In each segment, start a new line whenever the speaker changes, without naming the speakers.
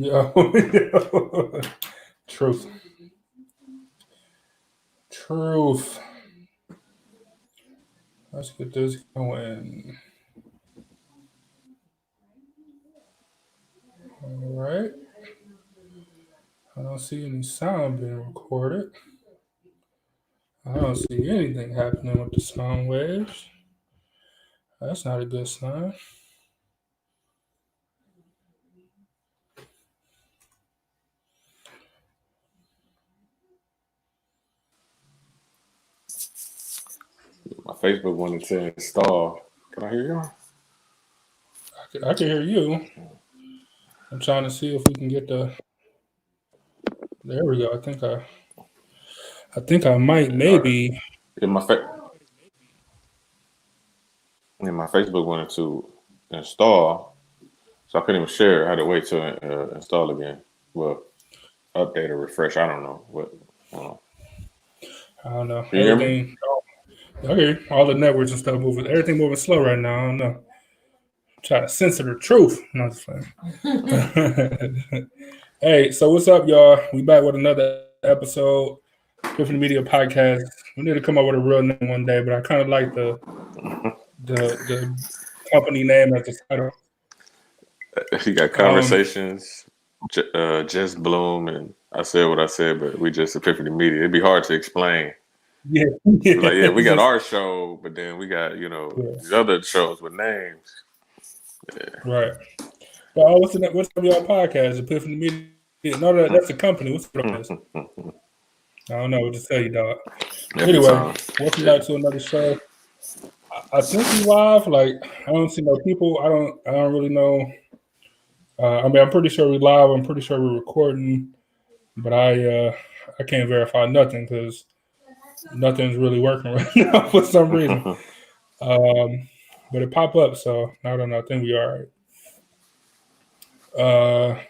Yo, truth. Truth. Let's get this going. All right. I don't see any sound being recorded. I don't see anything happening with the sound waves. That's not a good sign.
My Facebook wanted to install. Can I hear you?
I can hear you. I'm trying to see if we can get the. There we go. I think I might
All right.
maybe.
Yeah, my Facebook wanted to install, so I couldn't even share. I had to wait to install again. Well, update or refresh. I don't know what.
I don't know.
Can you hear me?
Everything. Okay, all the networks and stuff moving. Everything moving slow right now. I don't know. Try to censor the truth. No, just playing. Hey, so what's up, y'all? We back with another episode, Epiphany Media Podcast. We need to come up with a real name one day, but I kind of like the company name as the title.
You got conversations, Just Bloom, and I said what I said, but we just Epiphany Media. It'd be hard to explain.
Yeah,
Like, we got our show, but then we got these other shows with names. Yeah.
Right. Well, what's up, y'all podcast? Epiphany Media. No, that's the company. What's the place? I don't know what to tell you, dog. Anyway, welcome back to another show. I think we live. Like, I don't see no people. I don't really know. I mean, I'm pretty sure we live. I'm pretty sure we're recording, but I can't verify nothing because nothing's really working right now for some reason. But it pop up, so I don't know. I think we are all right.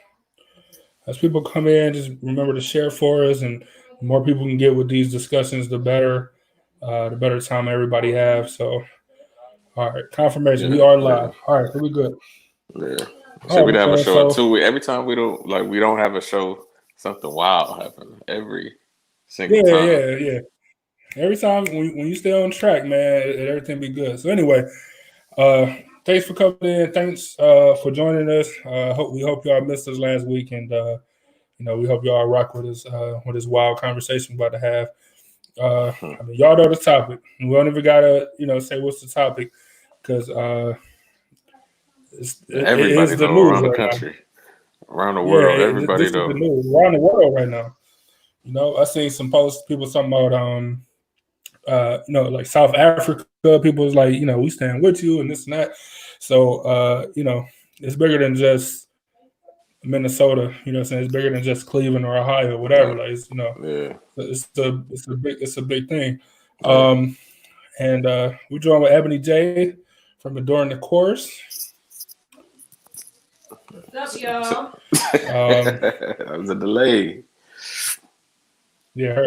As people come in, just remember to share for us, and the more people can get with these discussions, the better. The better time everybody have. So, all right, confirmation. We are live. Yeah. All right, here we good.
Yeah. So we'd have a show too. Every time we don't have a show, something wild happens. Every single time.
Yeah. Every time when you stay on track, man, everything be good. So anyway, thanks for coming in. Thanks for joining us. We hope y'all missed us last week, and we hope y'all rock with this wild conversation we're about to have. I mean, y'all know the topic. We don't even gotta say what's the topic because
everybody knows around the country, around the world. Everybody knows.
The news around the world right now. I seen some posts, people talking about like South Africa. People was like, we stand with you and this and that. So it's bigger than just Minnesota. It's bigger than just Cleveland or Ohio, or whatever. Like it's a big thing. And we're joined with Ebony J from Adoring the Course.
What's up, y'all?
That was a delay.
Yeah.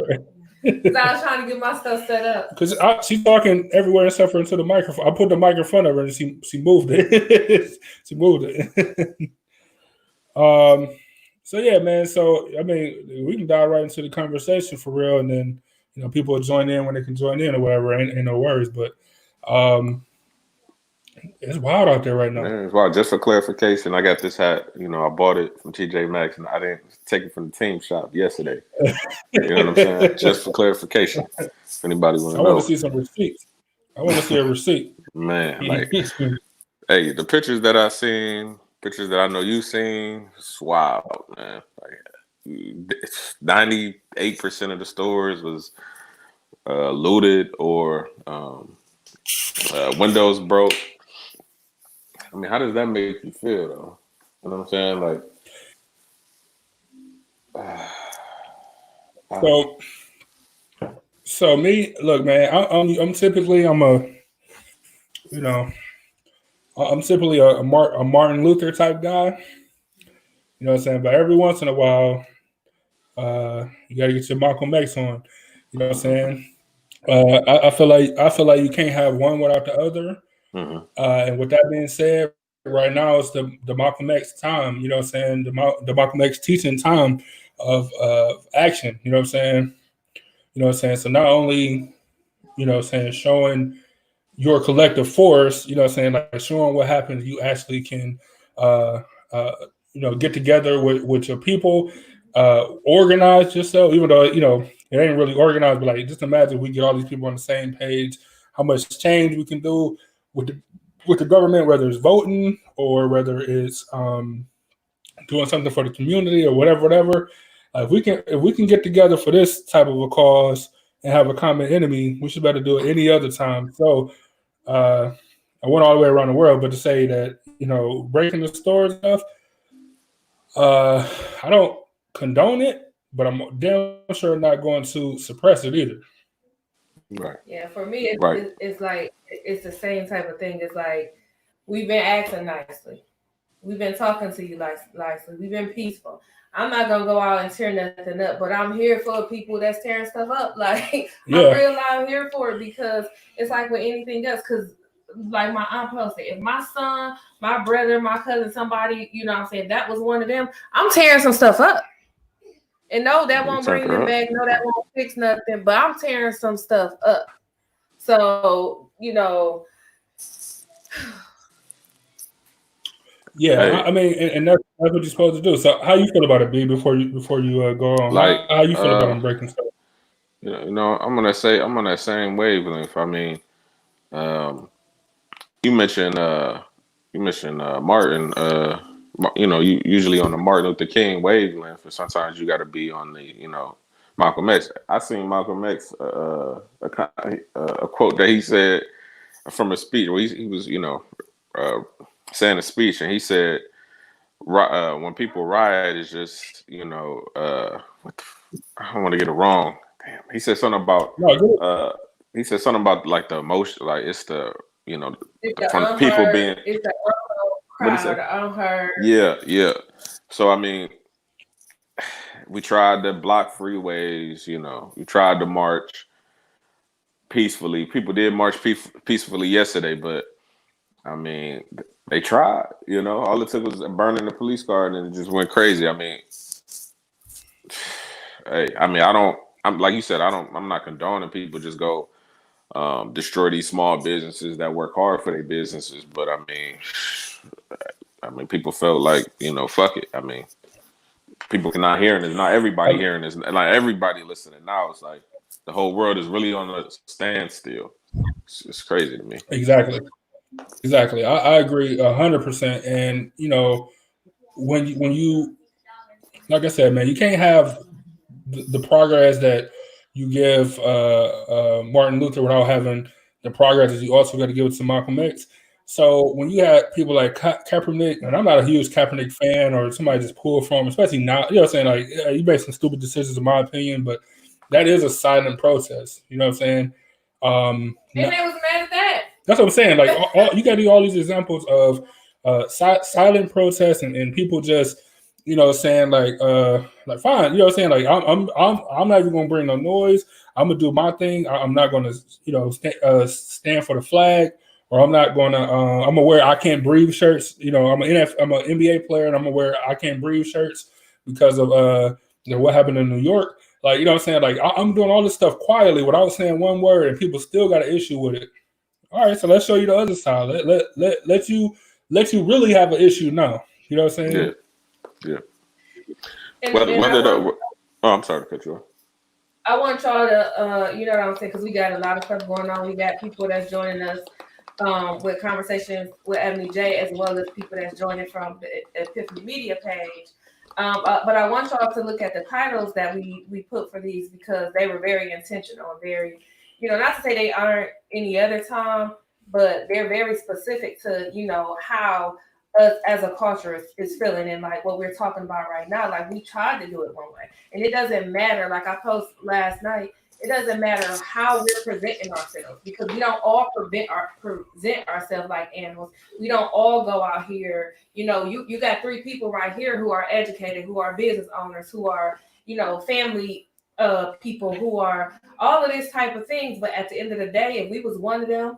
I was trying to get my stuff set up.
Because she's talking everywhere except for into the microphone. I put the mic in front of her and she moved it. She moved it. So yeah, man. So I mean, we can dive right into the conversation for real, and then people will join in when they can join in or whatever. Ain't no worries, but it's wild out there right now.
Man, it's wild. Just for clarification, I got this hat. I bought it from TJ Maxx, and I didn't take it from the team shop yesterday. You know what I'm saying? Just for clarification, if anybody want to know.
I want to see some receipts. I want to see a receipt.
Man, hey, the pictures that I seen, pictures that I know you seen, it's wild, man. 98% of the stores was looted or windows broke. I mean, how does that make you feel, though? You know what I'm
saying? So me, look, man. I'm typically I'm simply a Martin Luther type guy. You know what I'm saying? But every once in a while, you got to get your Malcolm X on. You know what I'm saying? I feel like you can't have one without the other.
Mm-hmm.
And with that being said, right now is the Malcolm X time. You know what I'm saying? The Malcolm X teaching time of action. You know what I'm saying? You know what I'm saying? So not only, you know what I'm saying, showing your collective force, you know what I'm saying, like showing what happens, you actually can you know, get together with your people, organize yourself, even though, you know, it ain't really organized, but like just imagine we get all these people on the same page, how much change we can do with the government, whether it's voting or whether it's doing something for the community or whatever. If we can get together for this type of a cause and have a common enemy, we should better do it any other time. So I went all the way around the world, but to say that, you know, breaking the stores and stuff, I don't condone it, but I'm damn sure not going to suppress it either.
Right.
Yeah, for me,
Right.
it's like it's the same type of thing. It's like we've been acting nicely, we've been talking to you nicely, we've been peaceful. I'm not gonna go out and tear nothing up, but I'm here for people that's tearing stuff up. Like
Yeah.
I'm real loud here for it because it's like with anything else. Because like my aunt posted, if my son, my brother, my cousin, somebody, you know what I'm saying, that was one of them, I'm tearing some stuff up. And no, that won't bring them back. No, that won't fix nothing. But I'm tearing some stuff up. So, you know.
Yeah, hey. I mean, and that's what you're supposed to do. So, how you feel about it, B? Before you go on,
like,
how you feel about them breaking stuff?
You know, I'm on that same wavelength. I mean, you mentioned Martin. You know, you usually on the Martin Luther King wavelength, and sometimes you got to be on the, you know, Malcolm X. I seen Malcolm X a quote that he said from a speech where he was, you know, saying a speech, and he said, when people riot, it's just, you know, I don't want to get it wrong. Damn, he said something about like the emotion, like it's the, you know, from people being.
It's the crowd, unheard.
Yeah. So I mean, we tried to block freeways. You know, we tried to march peacefully. People did march peacefully yesterday, but I mean, they tried. You know, all it took was burning the police car, and it just went crazy. I mean, hey, I mean, I'm like you said, I'm not condoning people just go destroy these small businesses that work hard for their businesses. But I mean, people felt like, you know, fuck it. I mean, people cannot hearing this. Not everybody hearing this. Like everybody listening now, it's like the whole world is really on a standstill. It's crazy to me.
Exactly. I agree 100%. And you know, when you, like I said, man, you can't have the progress that you give Martin Luther without having the progress that you also got to give it to Malcolm X. So when you had people like Kaepernick, and I'm not a huge Kaepernick fan, or somebody just pulled from him, especially now, you know what I'm saying? Like, you made some stupid decisions, in my opinion, but that is a silent protest. You know what I'm saying?
And they was mad at that.
That's what I'm saying. Like, you got to do all these examples of silent protests and people just, you know, saying like fine, you know what I'm saying? Like, I'm not even gonna bring no noise. I'm gonna do my thing. I'm not gonna, you know, stand for the flag, or I'm not gonna. I'm gonna wear I can't breathe shirts. You know, I'm an NBA player, and I'm gonna wear I can't breathe shirts because of you know, what happened in New York. Like, you know what I'm saying? Like, I'm doing all this stuff quietly without saying one word, and people still got an issue with it. All right, so let's show you the other side. Let you really have an issue now. You know what I'm saying?
Yeah. I'm sorry to cut you off.
I want y'all to, you know what I'm saying, because we got a lot of stuff going on. We got people that's joining us with conversations with Ebony J, as well as people that's joining from the Epiphany Media page. But I want y'all to look at the titles that we put for these, because they were very intentional, very, you know, not to say they aren't any other time, but they're very specific to, you know, how us as a culture is feeling, and like what we're talking about right now. Like, we tried to do it one way, and it doesn't matter. Like I posted last night, it doesn't matter how we're presenting ourselves, because we don't all present ourselves like animals. We don't all go out here. You know, you got 3 people right here who are educated, who are business owners, who are, you know, family people, who are all of this type of things. But at the end of the day, if we was one of them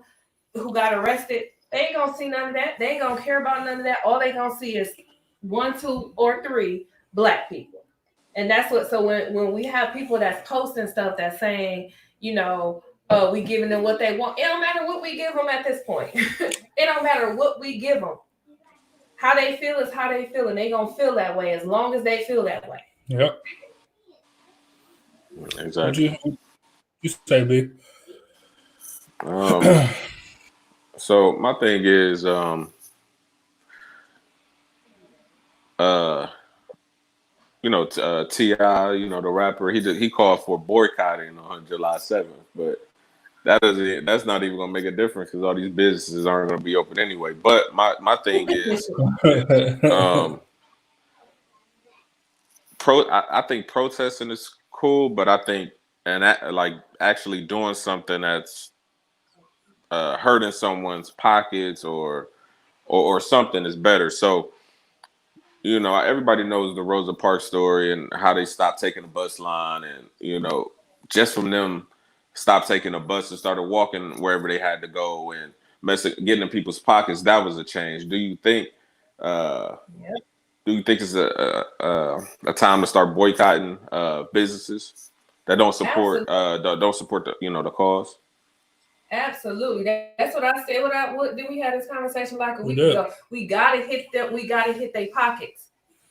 who got arrested They ain't gonna see none of that. They ain't gonna care about none of that. All they gonna see is 1, 2, or 3 Black people. And that's what, so when we have people that's posting stuff that's saying, you know, we giving them what they want. It don't matter what we give them at this point. It don't matter what we give them. How they feel is how they feel, and they gonna feel that way as long as they feel that way.
Yep.
Exactly.
What you say, B?
So my thing is, you know, T.I., you know, the rapper, he called for boycotting on July 7th, but that's not even gonna make a difference because all these businesses aren't gonna be open anyway. But my thing is, I think protesting is cool, but I think like actually doing something that's hurting someone's pockets or something is better. So, you know, everybody knows the Rosa Parks story and how they stopped taking the bus line, and you know, just from them stopped taking a bus and started walking wherever they had to go and getting in people's pockets. That was a change. Do you think? Do you think it's a time to start boycotting businesses that don't support the, you know, the cause?
Absolutely. That's what I said. Did we have this conversation like a week ago? We gotta hit them. We gotta hit their pockets.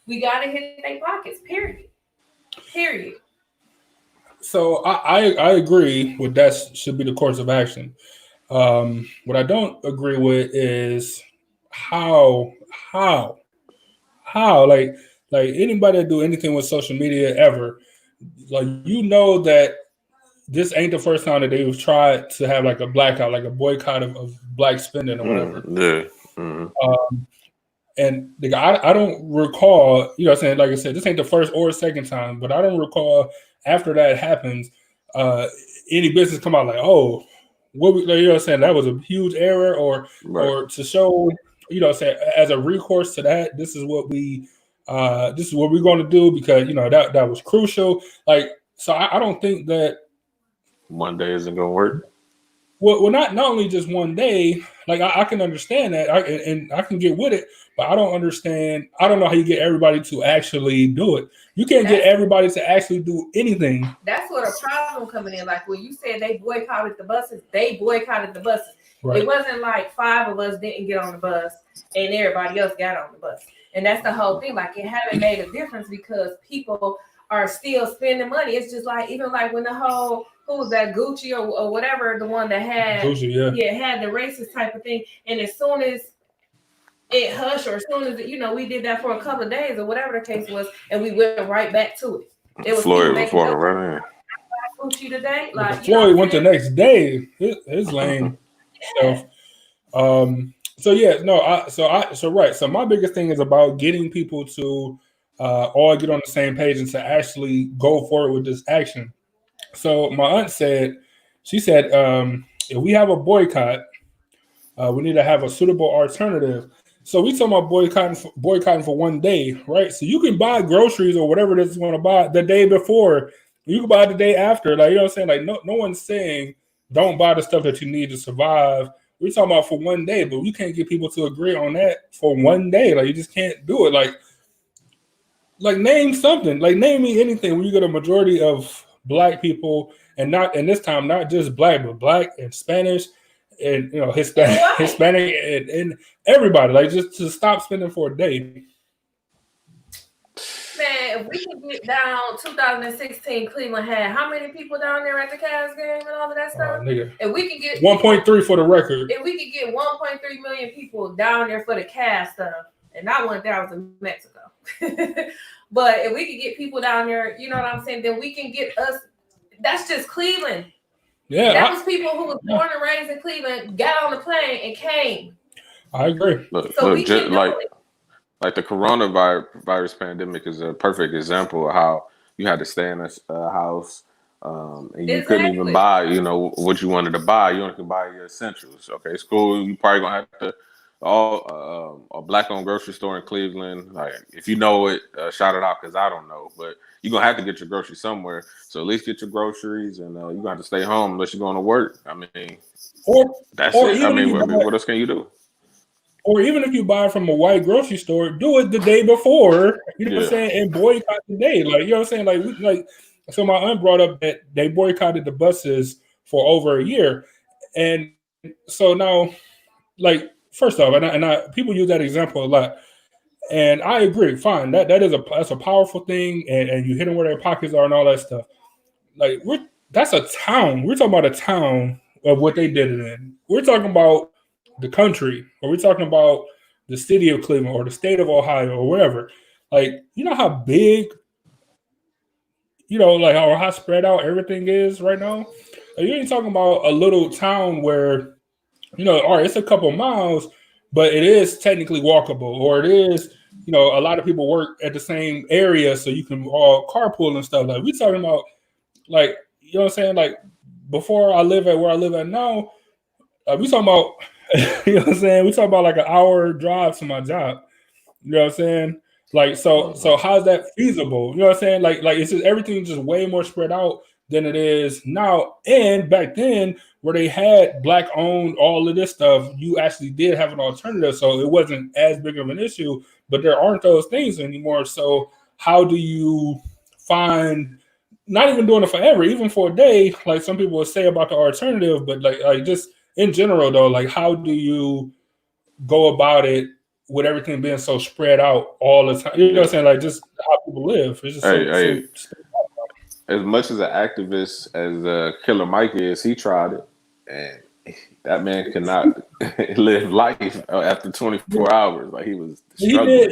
We gotta hit their pockets. Period.
So I agree with that should be the course of action. What I don't agree with is how like anybody that do anything with social media ever, like, you know that this ain't the first time that they've tried to have like a blackout, like a boycott of Black spending or whatever.
Yeah. Mm-hmm.
And I don't recall, you know what I'm saying, like I said, this ain't the first or second time, but I don't recall after that happens, any business come out like, oh, what we, you know what I'm saying, that was a huge error, or to show, you know what I'm saying, as a recourse to that, this is what we're going to do because, you know, that was crucial. Like, so I don't think that
one day isn't going to work.
Well, not only just one day. Like, I can understand that, and I can get with it, but I don't understand. I don't know how you get everybody to actually do it. You can't get everybody to actually do anything.
That's where the problem coming in. Like when you said they boycotted the buses, they boycotted the buses. Right. It wasn't like 5 of us didn't get on the bus and everybody else got on the bus. And that's the whole thing. Like, it haven't made a difference because people are still spending money. It's just like, even like when the whole, who was that, Gucci or whatever, the one that had Gucci, had the racist type of thing. And as soon as it hushed, or as soon as, you know, we did that for a couple of days or whatever the case was, and we went right back to it. It was
Floyd was walking right in.
Gucci today, like
Floyd went the next day. His lame stuff. So my biggest thing is about getting people to all get on the same page and to actually go forward with this action. So my aunt said, if we have a boycott, we need to have a suitable alternative. So we talking about boycotting for one day, right? So you can buy groceries or whatever it is you want to buy the day before. You can buy the day after. Like, you know what I'm saying? Like, no one's saying don't buy the stuff that you need to survive. We're talking about for one day, but we can't get people to agree on that for one day. Like, you just can't do it. Like name something. Like, name me anything where you get a majority of Black people, and this time not just Black, but Black and Spanish and, you know, Hispanic and everybody. Like, just to stop spending for a day.
Man, if we can get down 2016, Cleveland had how many people down there at the Cavs game and all of that stuff? If we can get
1.3 for the record.
If we could get 1.3 million people down there for the Cavs stuff, and I went there, I was in Mexico. But if we could get people down there, you know what I'm saying, then we can get us. That's just Cleveland. Yeah. That was people who was born and raised in Cleveland, got on the plane and came.
I agree.
Look, like the coronavirus pandemic is a perfect example of how you had to stay in a house and you couldn't even buy, you know, what you wanted to buy. You only could buy your essentials. Okay, school, you probably gonna have to a Black-owned grocery store in Cleveland. Like, if you know it, shout it out, because I don't know, but you're gonna have to get your groceries somewhere. So at least get your groceries, and you're gonna have to stay home unless you're going to work. I mean, that's it. I mean, what else can you do?
or even if you buy from a white grocery store, do it the day before. You know what I'm saying? And boycott the day. Like, you know what I'm saying? Like, so my aunt brought up that they boycotted the buses for over a year. And so now, like, first off, and I people use that example a lot. And I agree, fine. That's a powerful thing, and you hit them where their pockets are and all that stuff. Like that's a town. We're talking about a town of what they did it in. We're talking about the country, or we're talking about the city of Cleveland or the state of Ohio or wherever. Like, you know how big, like how spread out everything is right now. Like, you ain't talking about a little town where, all right, it's a couple miles, but it is technically walkable, or it is, a lot of people work at the same area, so you can all carpool and stuff. Like, we talking about, like, you know what I'm saying? Like, before I live at where I live at now, we talking about, you know what I'm saying? We talking about like an hour drive to my job. You know what I'm saying? Like, so how's that feasible? You know what I'm saying? Like it's just everything just way more spread out than it is now. And back then, where they had black owned all of this stuff, you actually did have an alternative, so it wasn't as big of an issue. But there aren't those things anymore. So how do you find? Not even doing it forever, even for a day, like some people would say about the alternative, but like just in general though, like how do you go about it with everything being so spread out all the time? You know what I'm saying? Like just how people live. It's just
as much as an activist as Killer Mike is, he tried it, and that man could not live life after 24 hours. Like he was struggling.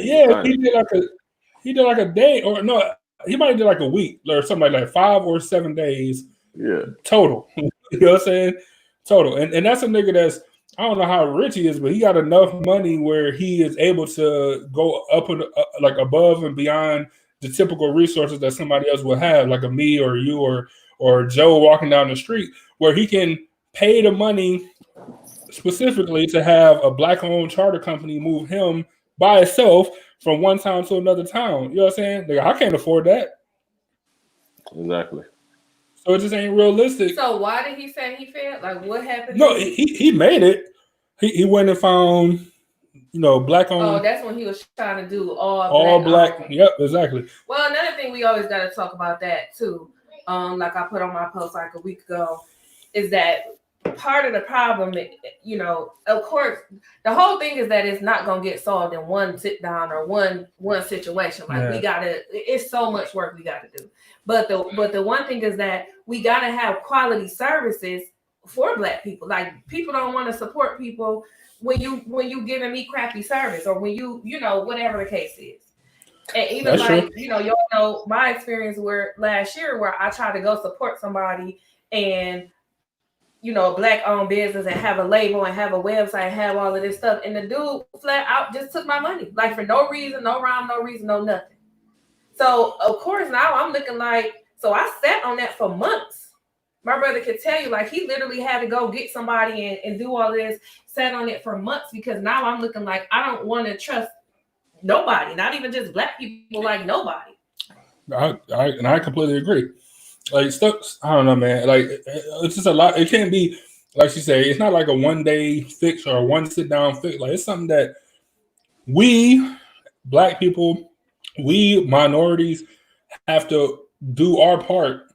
He did like a day, or no, he might do like a week or something like 5 or 7 days.
Yeah.
Total. You know what I'm saying? Total. And that's a nigga that's, I don't know how rich he is, but he got enough money where he is able to go up and like above and beyond the typical resources that somebody else would have, like a me or you or Joe walking down the street, where he can pay the money specifically to have a black-owned charter company move him by itself from one town to another town. You know what I'm saying? Like, I can't afford that.
Exactly.
So it just ain't realistic.
So why did he say he failed? Like, what happened?
No, he made it. He went and found, black owned.
Oh, that's when he was trying to do
all black. Yep, exactly.
Well, another thing we always got to talk about that too. Like I put on my post like a week ago, is that part of the problem, of course, the whole thing is that it's not going to get solved in one sit down or one situation. Like it's so much work we got to do. But the one thing is that we got to have quality services for black people. Like, people don't want to support people when you giving me crappy service, or when you whatever the case is. And even
That's
like,
true.
y'all know my experience where last year where I tried to go support somebody and a black owned business and have a label and have a website and have all of this stuff. And the dude flat out just took my money, like for no reason, no rhyme, no reason, no nothing. So of course now I'm looking like, so I sat on that for months. My brother could tell you, like, he literally had to go get somebody and do all this, sat on it for months, because now I'm looking like I don't want to trust nobody, not even just black people, like nobody.
I completely agree. Like stuff, I don't know, man. Like it's just a lot. It can't be like she said. It's not like a one day fix or a one sit down fix. Like it's something that we black people, we minorities have to do our part.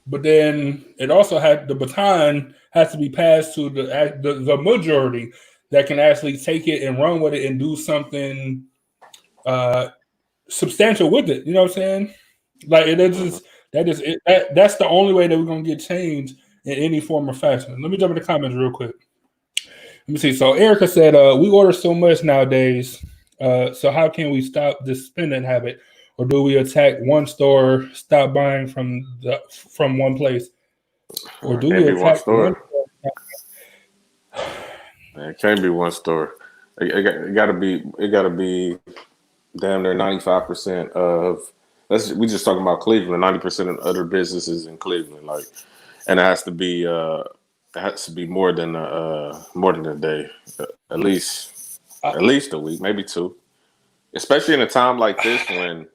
But then it also the baton has to be passed to the majority that can actually take it and run with it and do something substantial with it. You know what I'm saying? Like that's the only way that we're gonna get change in any form or fashion. Let me jump in the comments real quick. Let me see. So Erica said, we order so much nowadays. So how can we stop this spending habit? Or do we attack one store, stop buying from one place? Or do we attack one store?
It can't be one store. It gotta be damn near 95% of. We just talking about Cleveland. 90% of other businesses in Cleveland, like, and it has to be more than a day, at least a week, maybe 2. Especially in a time like this when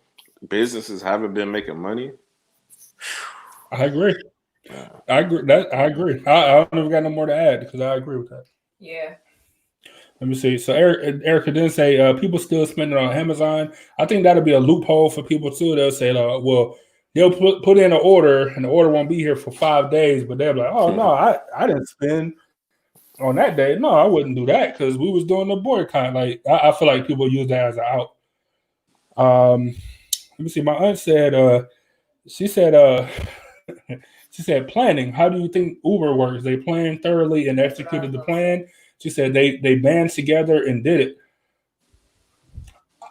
businesses haven't been making money.
I agree. I agree. I don't even got no more to add because I agree with that.
Yeah.
Let me see. So Erica didn't say people still spending on Amazon. I think that'll be a loophole for people too. They'll say, well, they'll put in an order and the order won't be here for 5 days, but they'll be like, oh no, I didn't spend on that day. No, I wouldn't do that because we was doing the boycott. Like I feel like people use that as an out. Let me see. My aunt said, she said planning. How do you think Uber works? They planned thoroughly and executed the plan. She said they band together and did it.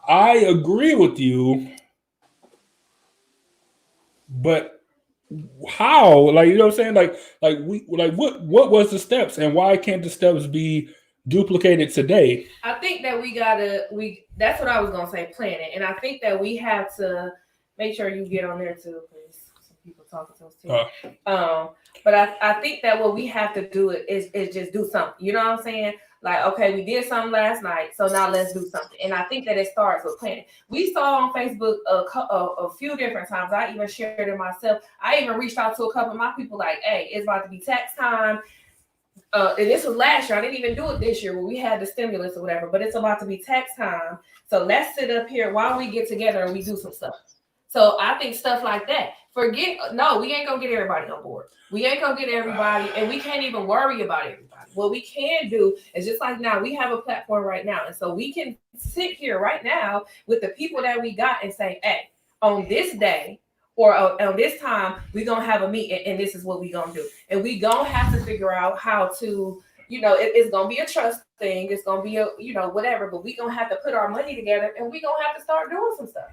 I agree with you, but how? Like, you know what I'm saying? What was the steps and why can't the steps be duplicated today?
I think that that's what I was gonna say, planning. And I think that we have to make sure you get on there too, please. Some people talking to us too. But I think that what we have to do is just do something. You know what I'm saying? Like, okay, we did something last night, so now let's do something. And I think that it starts with planning. We saw on Facebook a few different times. I even shared it myself. I even reached out to a couple of my people like, hey, it's about to be tax time. And this was last year. I didn't even do it this year when we had the stimulus or whatever, but it's about to be tax time. So let's sit up here while we get together and we do some stuff. So I think stuff like that. We ain't gonna get everybody on board. We ain't gonna get everybody, and we can't even worry about everybody. What we can do is just like now, we have a platform right now. And so we can sit here right now with the people that we got and say, hey, on this day or on this time, we're gonna have a meeting and this is what we're gonna do. And we gonna have to figure out how to, it's gonna be a trust thing, it's gonna be whatever, but we gonna have to put our money together and we gonna have to start doing some stuff.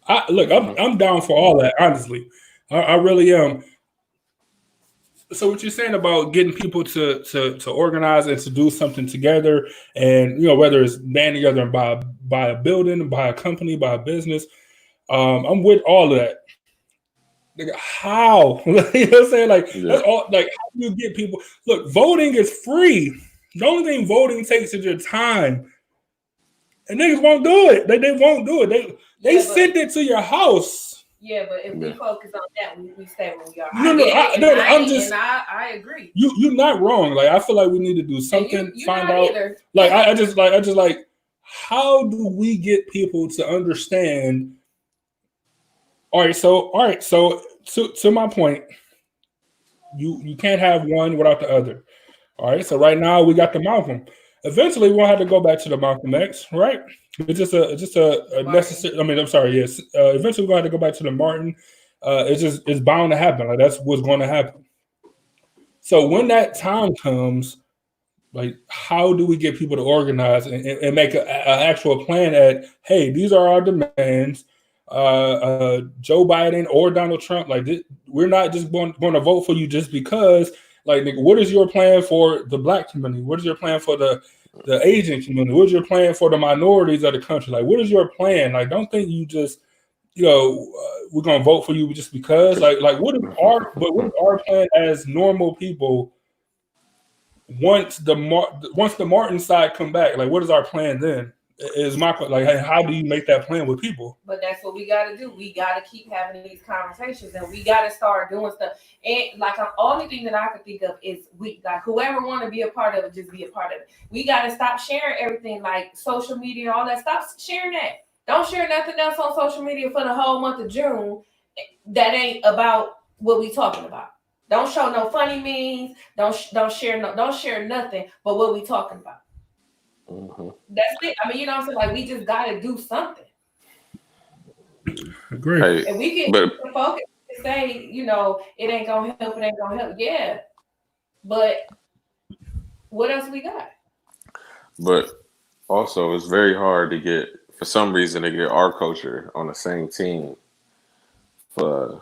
I'm down for all that, honestly. I really am. So what you're saying about getting people to organize and to do something together, and whether it's band together and buy a building, buy a company, buy a business, I'm with all of that. Like, how? You know what I'm saying? That's all. Like, how do you get people? Look, voting is free. The only thing voting takes is your time, and niggas won't do it. They won't do it. They sent it to your house.
Yeah, but if we focus on that, we stay where we are. I agree.
You're not wrong. Like, I feel like we need to do something.
You're
find
not
out.
Either.
Like, I just like, how do we get people to understand? All right. So to my point, you can't have one without the other. All right. So right now we got the Malcolm. Eventually we'll have to go back to the Malcolm X, right? It's just a necessary. I mean, I'm sorry. Yes. Eventually we'll have to go back to the Martin. It's bound to happen. Like, that's what's going to happen. So when that time comes, like, how do we get people to organize and make an actual plan at, hey, these are our demands. Joe Biden or Donald Trump, like, we're not just going to vote for you just because. Like, what is your plan for the Black community? What is your plan for the Asian community? What is your plan for the minorities of the country? Like, what is your plan? Like, don't think you just, we're gonna vote for you just because. Like, what is our plan as normal people? Once the Martin side come back, like, what is our plan then? Is my like, how do you make that plan with people?
But that's what we got to do. We got to keep having these conversations, and we got to start doing stuff. And like, the only thing that I could think of is whoever want to be a part of it, just be a part of it. We got to stop sharing everything like social media, all that. Stop sharing that. Don't share nothing else on social media for the whole month of June that ain't about what we talking about. Don't show no funny memes. Don't share nothing but what we talking about.
Mm-hmm.
That's it. I mean, you know what I'm saying? Like, we just got to do something.
Great.
Hey,
and we can focus and say, it ain't going to help. It ain't going to help. Yeah. But what else we got?
But also, it's very hard to get, for some reason, to get our culture on the same team for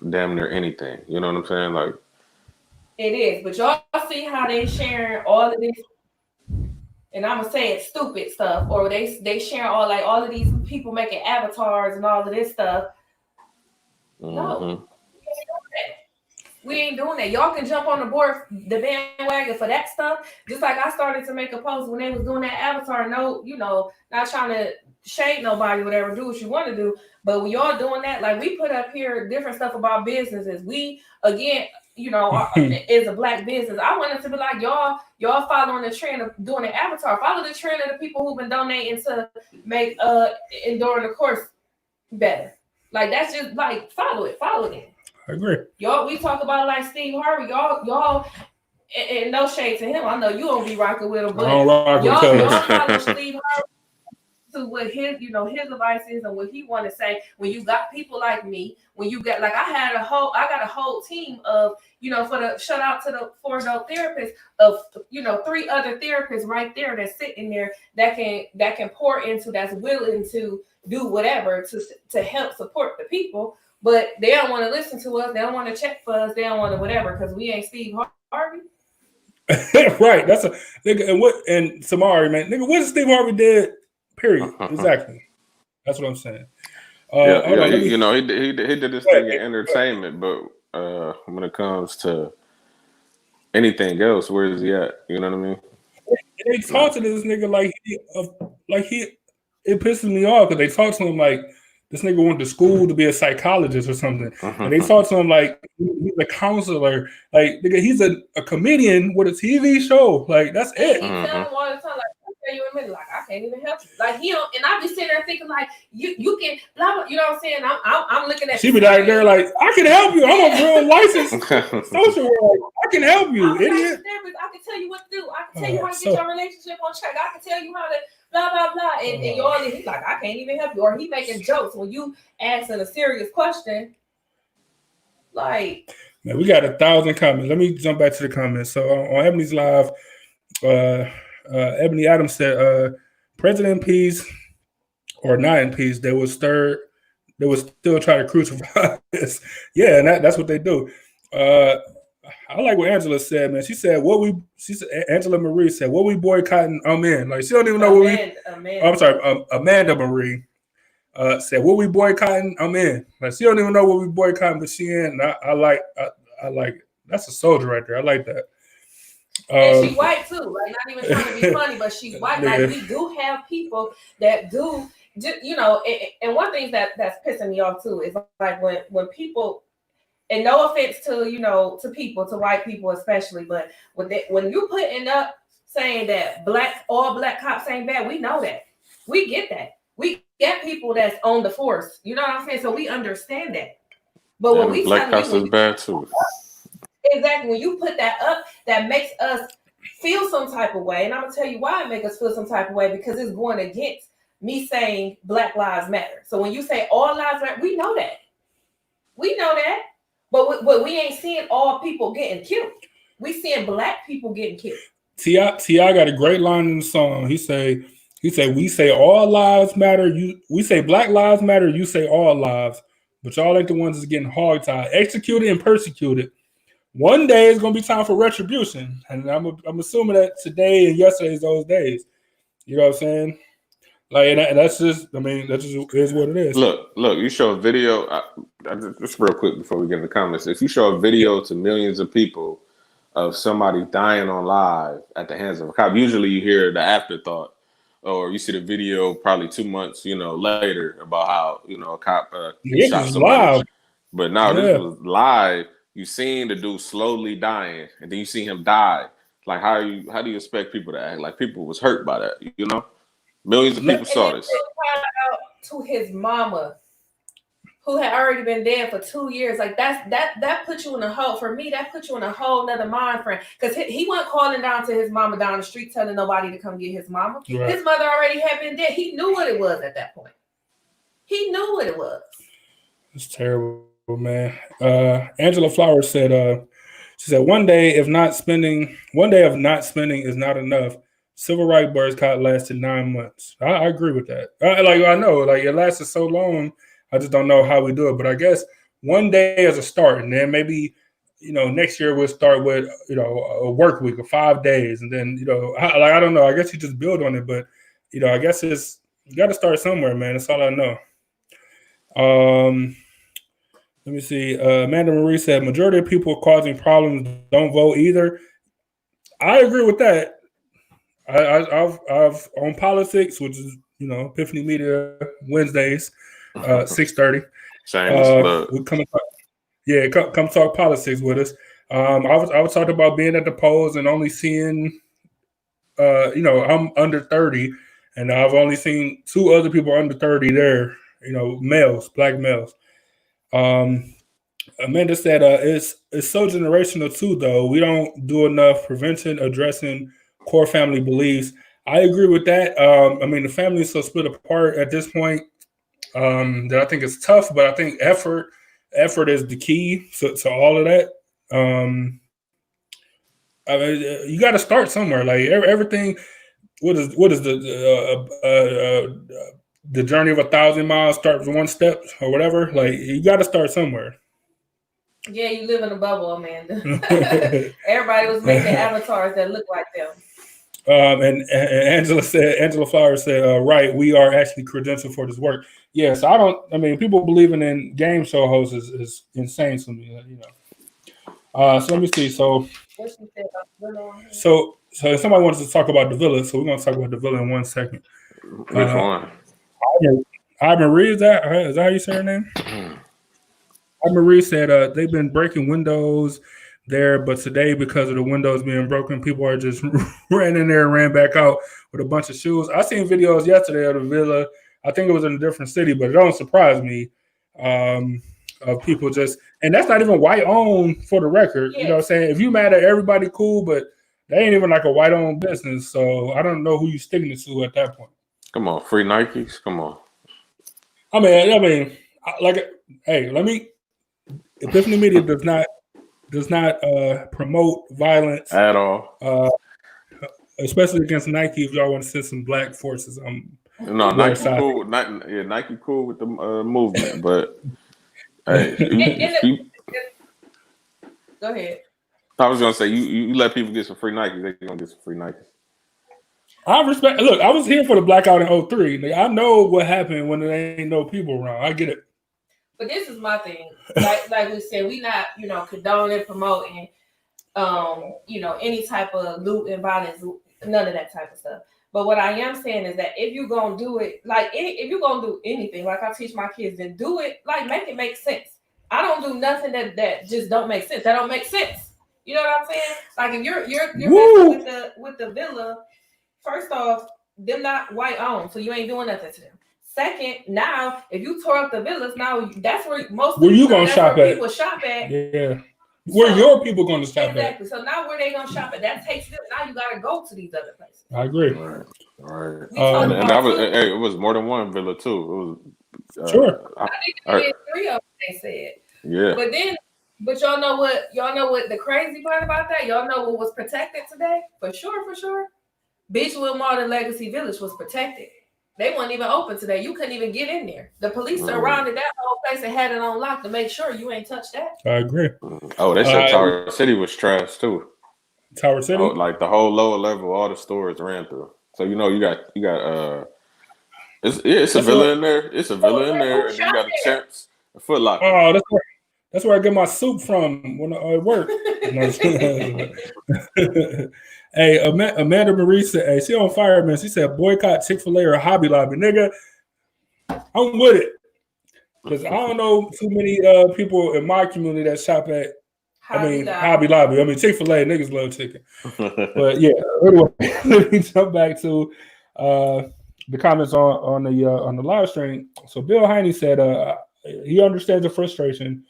damn near anything. You know what I'm saying? Like,
it is. But y'all see how they sharing all of this, and I'm gonna say it's stupid stuff, or they share all of these people making avatars and all of this stuff.
Mm-hmm.
No, we ain't doing that. Y'all can jump on the bandwagon for that stuff. Just like I started to make a post when they was doing that avatar. No, not trying to shade nobody, whatever, do what you want to do. But when y'all doing that, like we put up here different stuff about businesses. We again, you know, is a black business. I want it to be like y'all following the trend of doing an avatar. Follow the trend of the people who've been donating to make during the course better. Like that's just like follow it.
I agree.
Y'all, we talk about like Steve Harvey. Y'all, and no shade to him. I know you don't be rocking with him, but y'all follow Steve Harvey to what his advice is and what he want to say. When you got people like me, when you got like I got a whole team of for the shout out to the 4 adult therapists of 3 other therapists right there that's sitting there that can pour into, that's willing to do whatever to help support the people, but they don't want to listen to us, they don't want to check for us, they don't want to whatever because we ain't Steve Harvey.
Right, that's a nigga. And Samari, man, nigga, what Steve Harvey did? Period. Exactly. That's what I'm saying. He did this thing in entertainment, but when it comes to anything else, where is he at? You know what I mean? They talk to this nigga it pisses me off because they talk to him like this nigga went to school to be a psychologist or something. And they talk to him like he's a counselor. Like, nigga, he's a comedian with a TV show. Like, that's it.
He tell him all the time, like, you in a minute, like I can't even help you. Like he don't, and I be sitting there thinking like you can blah blah. You know what I'm saying? I'm looking at.
She be like there like I can help you. I'm a real licensed social worker. I can help you, idiot.
I can tell you what to do. I can tell you how to get your relationship on track. I can tell you how to blah blah blah. And y'all, he's like I can't even help you, or he making jokes when you asking a serious question. Like,
man, we got 1,000 comments. Let me jump back to the comments. So on Ebony's live, Ebony Adams said, President in peace or not in peace, they will still try to crucify us. Yeah, and that's what they do. I like what Angela said, man. She said, Angela Marie said, what we boycotting, I'm in. Like, she don't even know Amanda Marie said, what we boycotting, I'm in. Like, she don't even know what we boycotting, but she in. And I like it. That's a soldier right there. I like that.
And she white too, like not even trying to be funny, but she white. Like we do have people that do, and one thing that's pissing me off too is like when people, and no offense to to people, to white people especially, but when you putting up saying that all black cops ain't bad, we know that, we get that, we get people that's on the force, you know what I'm saying, so we understand that, but when we
black cops is bad too.
Exactly. When you put that up, that makes us feel some type of way. And I'm going to tell you why it makes us feel some type of way, because it's going against me saying Black Lives Matter. So when you say all lives matter, we know that. We know that. But we ain't seeing all people getting killed. We seeing black people getting killed.
T.I. got a great line in the song. He say, we say all lives matter. We say Black Lives Matter. You say all lives. But y'all ain't the ones that's getting hogtied, executed, and persecuted. One day it's gonna be time for retribution, and I'm assuming that today and yesterday is those days. You know what I'm saying? Like, and that's just, that just is what it is.
Look, you show a video. Just real quick before we get in the comments, if you show a video to millions of people of somebody dying on live at the hands of a cop, usually you hear the afterthought, or you see the video probably 2 months, later about how a cop shot somebody. But now this was live. You seen the dude slowly dying, and then you see him die. Like, how do you expect people to act? Like, people was hurt by that, Millions of people saw this.
To his mama, who had already been dead for 2 years, like that put you in a whole. For me, that put you in a whole nother mind frame, because he wasn't calling down to his mama down the street, telling nobody to come get his mama. Right. His mother already had been dead. He knew what it was at that point. He knew what it was.
It's terrible, man. Angela Flowers said, she said, one day of not spending is not enough. Civil rights boycott lasted 9 months. I agree with that. I know, like, it lasted so long. I just don't know how we do it. But I guess one day as a start, and then maybe, next year we'll start with, a work week of 5 days. And then, I don't know. I guess you just build on it. But, I guess you got to start somewhere, man. That's all I know. Let me see. Amanda Marie said, majority of people causing problems don't vote either. I agree with that. I've on politics, which is, Epiphany Media Wednesdays, 6:30.
Shameless plug.
We come and talk, come talk politics with us. I was talking about being at the polls and only seeing, I'm under 30, and I've only seen 2 other people under 30 there. Males, black males. Amanda said it's so generational too, though. We don't do enough prevention addressing core family beliefs. I agree with that. The family is so split apart at this point that I think it's tough, but I think effort is the key to all of that. You got to start somewhere. Like everything. What is the journey of 1,000 miles starts with 1 step or whatever? Like you got to start somewhere.
Yeah, you live in a bubble, Amanda. Everybody was making avatars that look like them.
And Angela Flowers said, right, we are actually credentialed for this work. Yes, people believing in game show hosts is insane to me, So let me see. So somebody wants to talk about Davila, so we're going to talk about Davila in 1 second.
Which one?
Marie, is that how you say her name? Marie said they've been breaking windows there, but today, because of the windows being broken, people are just ran in there and ran back out with a bunch of shoes. I seen videos yesterday of the villa. I think it was in a different city, but it don't surprise me of people and that's not even white owned for the record. Yeah. You know what I'm saying? If you mad at everybody, cool, but they ain't even like a white owned business. So I don't know who you sticking it to at that point.
Come on, free Nikes. Come on.
Epiphany Media does not promote violence
at all,
especially against Nike. If y'all want to send some black forces,
Nike cool. Nike cool with the movement, but hey,
go ahead.
I was gonna say you let people get some free Nikes, they're gonna get some free Nikes.
I respect. Look, I was here for the blackout in 2003. I know what happened when there ain't no people around. I get it.
But this is my thing. Like we said, we not, condoning, promoting, any type of loot and violence, none of that type of stuff. But what I am saying is that if you're going to do it, if you're going to do anything, like I teach my kids, then do it, make it make sense. I don't do nothing that just don't make sense. That don't make sense. You know what I'm saying? Like if you're messing with the villa, first off, them not white owned, so you ain't doing nothing to them. Second, now if you tore up the villas, now that's where
you gonna shop at?
People shop at.
Yeah. Where your people gonna shop at?
Exactly. So now where they gonna shop at? That takes them. Now you gotta go to these other places.
I agree.
All right. And that was it was more than one villa too. It was
sure.
I think they did 3 of them. They said.
Yeah.
But y'all know what the crazy part about that? Y'all know what was protected today? For sure. Beechwood Mall and Legacy Village was protected. They weren't even open today. You couldn't even get in there. The police surrounded that whole place and had it on lock to make sure you ain't touched that.
I agree.
Oh, they said Tower City was trash too.
Tower City?
Like the whole lower level, all the stores ran through. So you got it's a villa in there. It's a villa in there, and you got a Champs, a Foot Locker.
Oh, that's where I get my soup from when I work. Hey, Amanda Marie said, "Hey, she on fire, man." She said, "Boycott Chick-fil-A or Hobby Lobby, nigga." I'm with it because I don't know too many people in my community that shop at. Hobby Lobby. Chick-fil-A niggas love chicken, but yeah. Anyway, let me jump back to the comments on the live stream. So Bill Heine said he understands the frustration.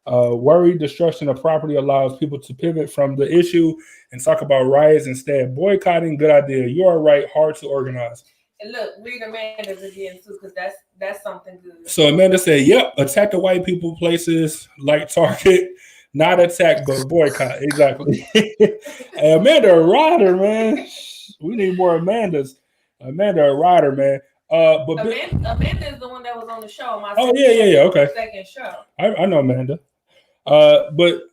Worried destruction of property allows people to pivot from the issue and talk about riots instead. Boycotting, good idea. You are right. Hard to organize.
And look, read Amanda's again too, because that's something good.
So Amanda said, "Yep, attack the white people places like Target, not attack but boycott." Exactly. Hey, Amanda, a rider, man. We need more Amandas. Amanda, a rider, man. But
Amanda is the one that was on the show.
Okay.
Second show.
I know Amanda. But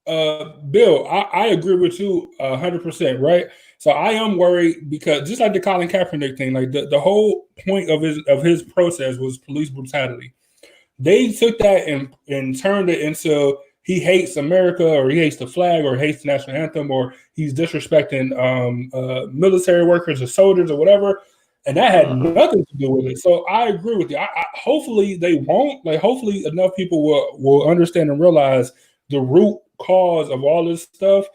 Bill, I agree with you 100%, right? So I am worried because just like the Colin Kaepernick thing, like the whole point of his protest was police brutality. They took that and turned it into he hates America or he hates the flag or hates the national anthem or he's disrespecting military workers or soldiers or whatever. And that had nothing to do with it. So I agree with you. Hopefully they won't. Like, hopefully enough people will understand and realize the root cause of all this stuff.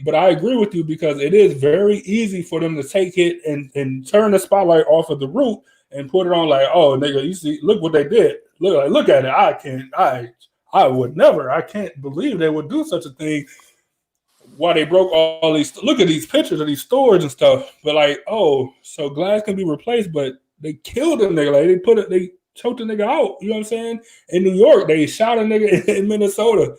But I agree with you because it is very easy for them to take it and turn the spotlight off of the root and put it on like, oh, nigga, you see, look what they did. Look at it. I would never. I can't believe they would do such a thing. Why they broke all these? Look at these pictures of these stores and stuff. But like, oh, so glass can be replaced, but they killed a nigga. Like they choked a nigga out. You know what I'm saying? In New York, they shot a nigga in Minnesota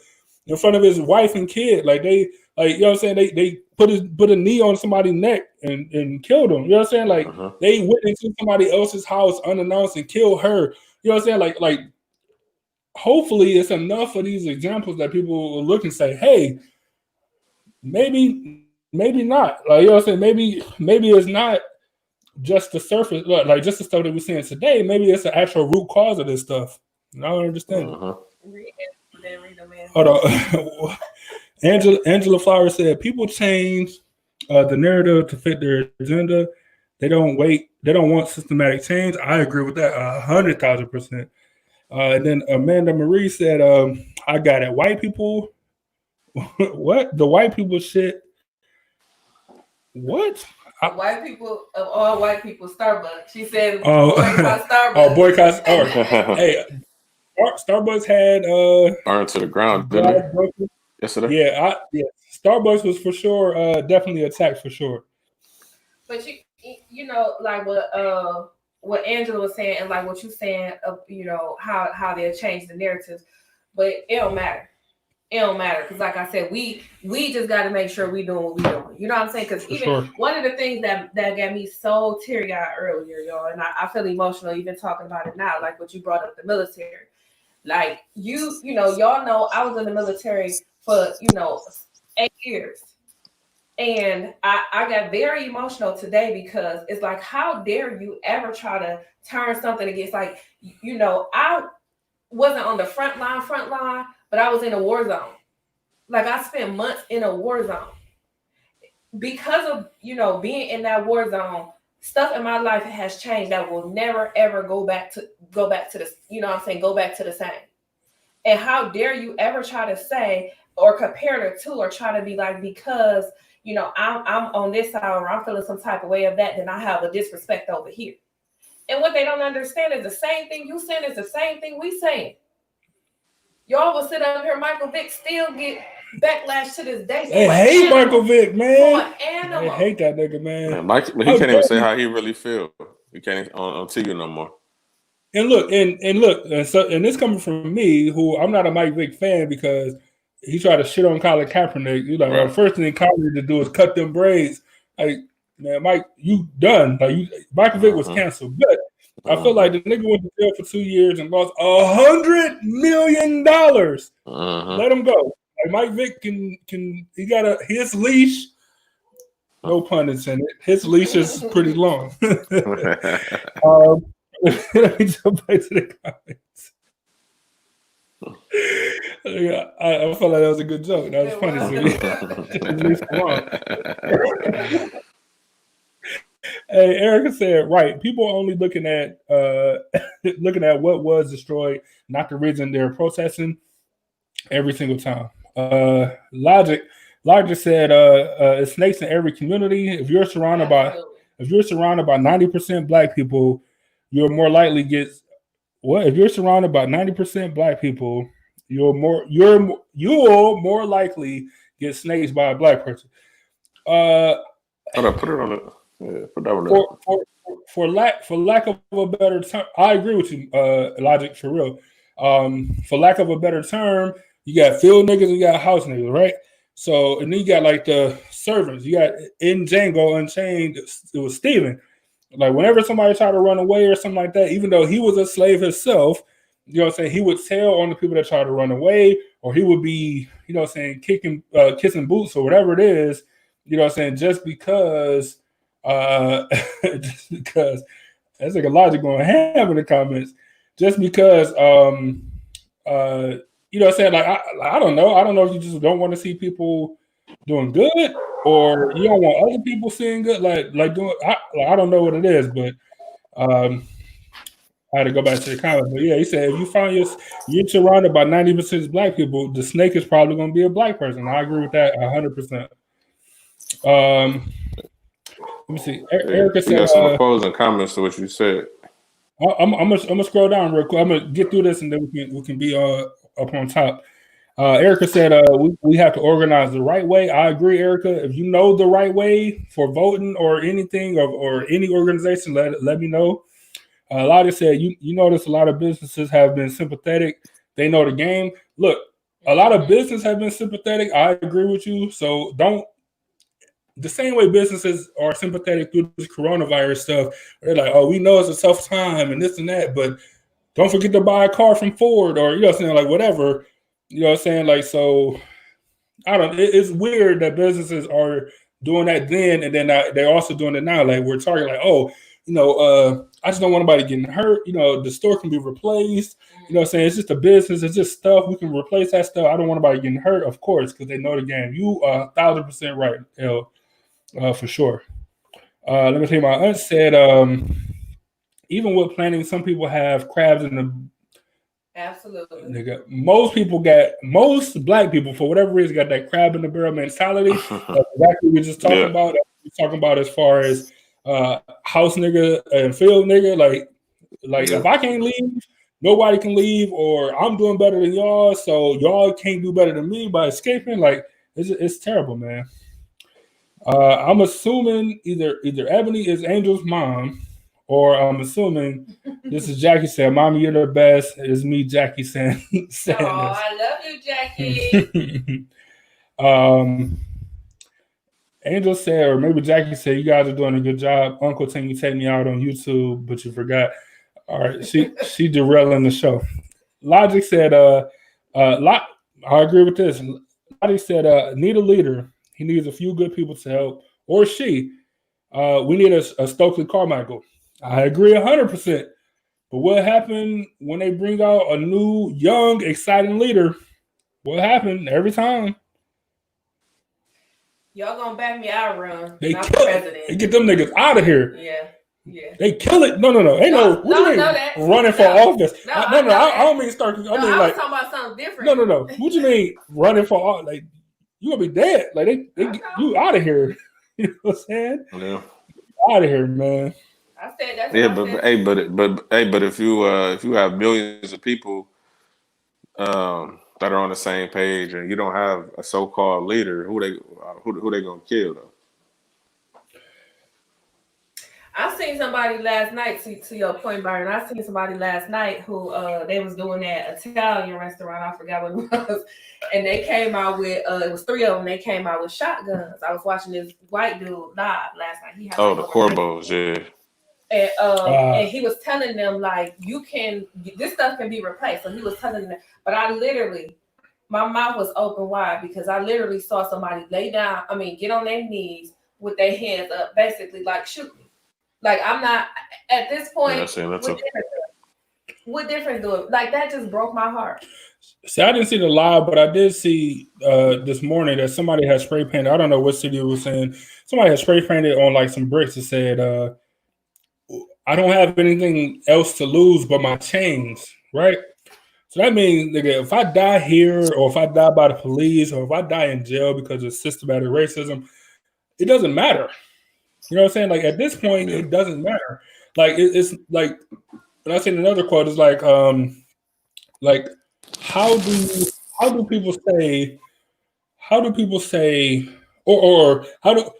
in front of his wife and kid. You know what I'm saying? They put a knee on somebody's neck and killed him. You know what I'm saying? Like they went into somebody else's house unannounced and killed her. You know what I'm saying? Like hopefully it's enough of these examples that people will look and say, hey, maybe not. Like, you know what I'm saying? Maybe it's not just the surface, like just the stuff that we're seeing today. Maybe it's the actual root cause of this stuff. I don't understand. Hold on. Angela Flowers said people change the narrative to fit their agenda. They don't want systematic change. I agree with that 100,000%. And then Amanda Marie said, I got it. White people, what? The white people shit. What?
White people, of all white people, Starbucks. She said, boycott Starbucks.
Oh, boycott. Hey, Starbucks had
burned to the ground, didn't it?
Yesterday. Yeah. Starbucks was for sure, definitely attacked for sure.
But you know, like what Angela was saying, and like what you're saying, you know, how they'll change the narratives, but it don't matter. It don't matter because, like I said, we just got to make sure we doing what we doing. You know what I'm saying? Because one of the things that got me so teary-eyed earlier, y'all, and I feel emotional even talking about it now, like what you brought up, the military. Like you know, y'all know I was in the military for 8 years, and I got very emotional today because it's like, how dare you ever try to turn something against, like, you know, I wasn't on the front line, but I was in a war zone. Like, I spent months in a war zone. Because of, you know, being in that war zone, stuff in my life has changed that will never, ever go back to the, you know what I'm saying, go back to the same. And how dare you ever try to say or compare the two or try to be like, because, you know, I'm on this side or I'm feeling some type of way of that, then I have a disrespect over here. And what they don't understand is the same thing you saying is the same thing we saying. Y'all will sit up here, Michael Vick still get backlash to this day.
They hate Michael Vick, man.
They
hate that nigga, man.
Mike, he can't even say how he really feel. He can't on TV no more.
And look, and this coming from me, who I'm not a Mike Vick fan because he tried to shit on Colin Kaepernick. He's like, well, first thing Colin to do is cut them braids. Like, man, Mike, you done. Like, Michael Vick was canceled, but I feel like the nigga went to jail for 2 years and lost $100 million. Let him go. Like, Mike Vick he got his leash. No pun intended. His leash is pretty long. Let me jump back to the comments. I felt like that was a good joke. That was funny to me. Hey, Erica said, right. People are only looking at what was destroyed, not the reason they're protesting every single time. Logic said, it's snakes in every community. If you're surrounded by 90% black people, you're more likely get what? If you're surrounded by 90% black people, you'll more likely get snakes by a black person.
Hold on, put it on it. Yeah, put that one
for lack of a better term, I agree with you, Logic, for real. For lack of a better term, you got field niggas and you got house niggas, right? So, and then you got like the servants. You got in Django Unchained, it was Steven. Like, whenever somebody tried to run away or something like that, even though he was a slave himself, you know what I'm saying, he would tell on the people that tried to run away, or he would be, you know what I'm saying, kissing boots or whatever it is, you know what I'm saying, just because that's like a Logic going ham in the comments, just because you know what I'm saying, like I don't know if you just don't want to see people doing good, or you don't want other people seeing good, like doing. I don't know what it is, but I had to go back to the comment. But yeah, he said if you find you're surrounded by 90% black people, the snake is probably going to be a black person. I agree with that 100%. Let me see. Erica said,
you got some opposing comments to what you said.
I'm gonna scroll down real quick. I'm gonna get through this and then we can be up on top. Erica said we have to organize the right way. I agree, Erica. If you know the right way for voting or anything or any organization, let me know. Lottie said you notice a lot of businesses have been sympathetic. They know the game. Look, a lot of business have been sympathetic. I agree with you. So don't. The same way businesses are sympathetic through this coronavirus stuff, they're like, oh, we know it's a tough time and this and that, but don't forget to buy a car from Ford or, you know what I'm saying, like whatever. You know what I'm saying? Like, so, I don't know. It's weird that businesses are doing that then and then they're also doing it now. Like, we're talking like, oh, I just don't want anybody getting hurt. The store can be replaced. You know what I'm saying? It's just a business. It's just stuff. We can replace that stuff. I don't want anybody getting hurt, of course, because they know the game. You are 1,000% right, L. For sure. Let me tell you, my aunt said, even with planning, some people have crabs in the.
Absolutely.
Nigga, most black people, for whatever reason, got that crab in the barrel mentality. Exactly, we just talking about. We're talking about as far as house nigga and field nigga. Like if I can't leave, nobody can leave, or I'm doing better than y'all, so y'all can't do better than me by escaping. Like it's terrible, man. I'm assuming either Ebony is Angel's mom, or I'm assuming this is Jackie saying, "Mommy, you're the best." It's me, Jackie saying this.
I love you, Jackie.
Angel said, or maybe Jackie said, "You guys are doing a good job. Uncle Tim, you take me out on YouTube, but you forgot." All right, she derailing the show. Logic said, I agree with this. Logic said, need a leader. He needs a few good people to help, or she. We need a Stokely Carmichael. I agree 100%. But what happened when they bring out a new, young, exciting leader? What happened every time?
Y'all gonna back me out, run.
They kill it. They get them niggas out of here.
Yeah.
They kill it. No. Ain't no. What do you mean running for office? No, I don't mean start. I mean,
I
like
was talking about something different.
No. What you mean running for office? Like you gonna be dead. Like they get you out of here. You know what I'm saying?
Yeah.
Out of here, man.
I said that's
but if you have millions of people that are on the same page and you don't have a so-called leader, who they gonna kill though?
I seen somebody last night, to your point, Byron. I seen somebody last night who they was doing that Italian restaurant. I forgot what it was. And they came out with it was 3 of them. They came out with shotguns. I was watching this white dude live last night. He had
the Corbos, yeah.
And he was telling them like this stuff can be replaced. So he was telling them, but my mouth was open wide because I literally saw somebody get on their knees with their hands up, basically like shoot me. Like I'm not at this point. What difference do it? Like that just broke my heart.
See, I didn't see the live, but I did see this morning that somebody had spray painted. I don't know what city it was in. Somebody had spray painted on like some bricks that said, "I don't have anything else to lose but my chains." Right. So that means, nigga, if I die here, or if I die by the police, or if I die in jail because of systematic racism, it doesn't matter. You know what I'm saying? Like at this point, it doesn't matter. Like it's like, and I seen another quote is like how do people say or how do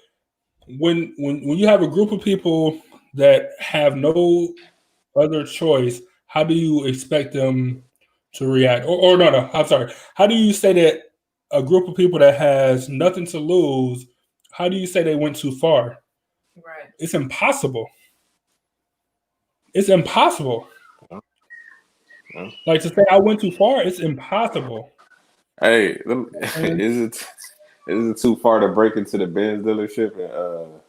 when you have a group of people that have no other choice, how do you expect them to react? Or no, I'm sorry. How do you say that a group of people that has nothing to lose, how do you say they went too far?
Right.
It's impossible. It's impossible.
Yeah.
Like to say I went too far, it's impossible.
Hey, is it too far to break into the Benz dealership and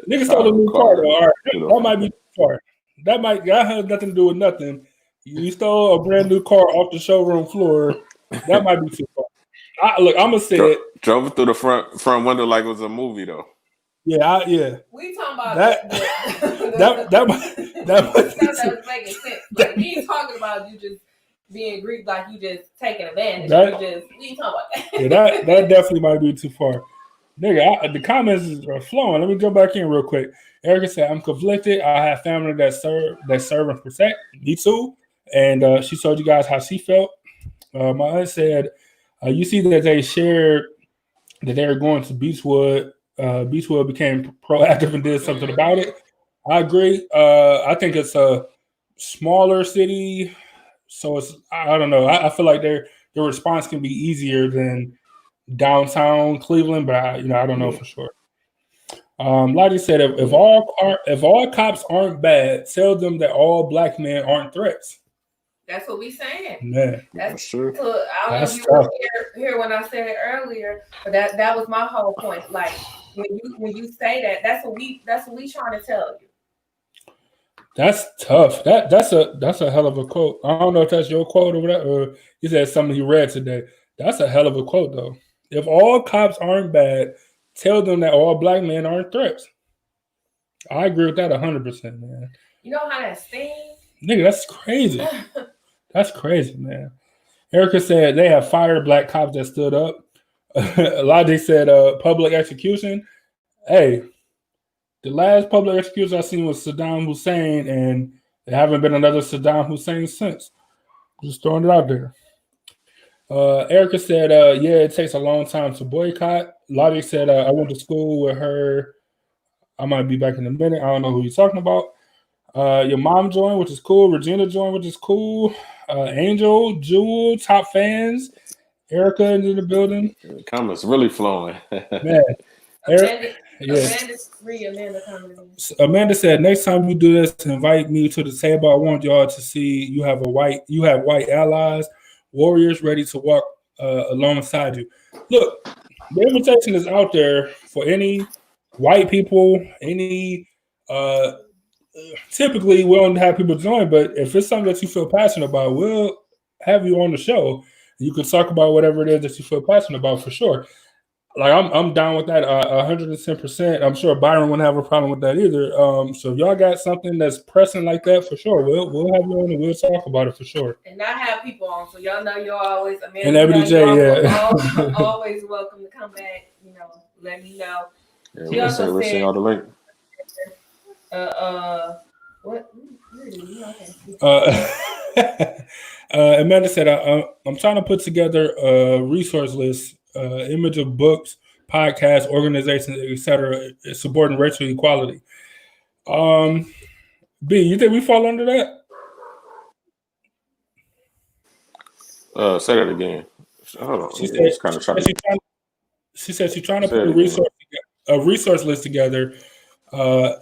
niggas stole a new car though? All right, that might be too far. That has nothing to do with nothing. You stole a brand new car off the showroom floor. That might be too far. I'm gonna say it.
Drove it through the front window like it was a movie though.
Yeah,
We talking about
that
that was making sense. Like we ain't talking about you just being Greek like you just taking advantage. We ain't talking about that.
Yeah, that definitely might be too far. Nigga, the comments are flowing. Let me jump back in real quick. Erica said, I'm conflicted. I have family that serve and protect. Me too. And she told you guys how she felt. My aunt said, you see that they shared that they were going to Beechwood. Beechwood became proactive and did something about it. I agree. I think it's a smaller city. So I don't know. I feel like their response can be easier than downtown Cleveland, but I don't know for sure. Lottie said, if all cops aren't bad, tell them that all black men aren't threats.
That's what we saying.
Man,
that's
true.
I don't know if you were here when I said it earlier, but that was my whole point. Like when you say that, that's what we trying to tell you.
That's tough. That's a hell of a quote. I don't know if that's your quote or whatever, or you said something you read today. That's a hell of a quote though. If all cops aren't bad, tell them that all black men aren't threats. I agree with that 100%, man.
You know how that stings?
Nigga, that's crazy. That's crazy, man. Erica said they have fired black cops that stood up. Logic said public execution. Hey, the last public execution I seen was Saddam Hussein, and there haven't been another Saddam Hussein since. Just throwing it out there. Erica said, yeah, it takes a long time to boycott. Logic said, I went to school with her. I might be back in a minute. I don't know who you're talking about. Your mom joined, which is cool. Regina joined, which is cool. Angel, Jewel, top fans. Erica into the building.
The comments really flowing.
Man. Amanda said, next time you do this, invite me to the table. I want y'all to see you have white allies, warriors ready to walk alongside you. Look, the invitation is out there for any white people, any typically we don't have people join, but if it's something that you feel passionate about, we'll have you on the show. You can talk about whatever it is that you feel passionate about for sure. Like I'm down with that 110%. I'm sure Byron wouldn't have a problem with that either. So if y'all got something that's pressing like that, for sure, we'll have you on and we'll talk about it for sure.
And not have people on, so y'all know you're always
and WJ,
yeah, always welcome to come back. Let me know.
Yeah, we'll send y'all the link.
What?
Amanda said, I'm trying to put together a resource list, image of books, podcasts, organizations, etc., supporting racial equality. B, you think we fall under that?
Say that again. Hold on. She
said she's trying to put a resource list together.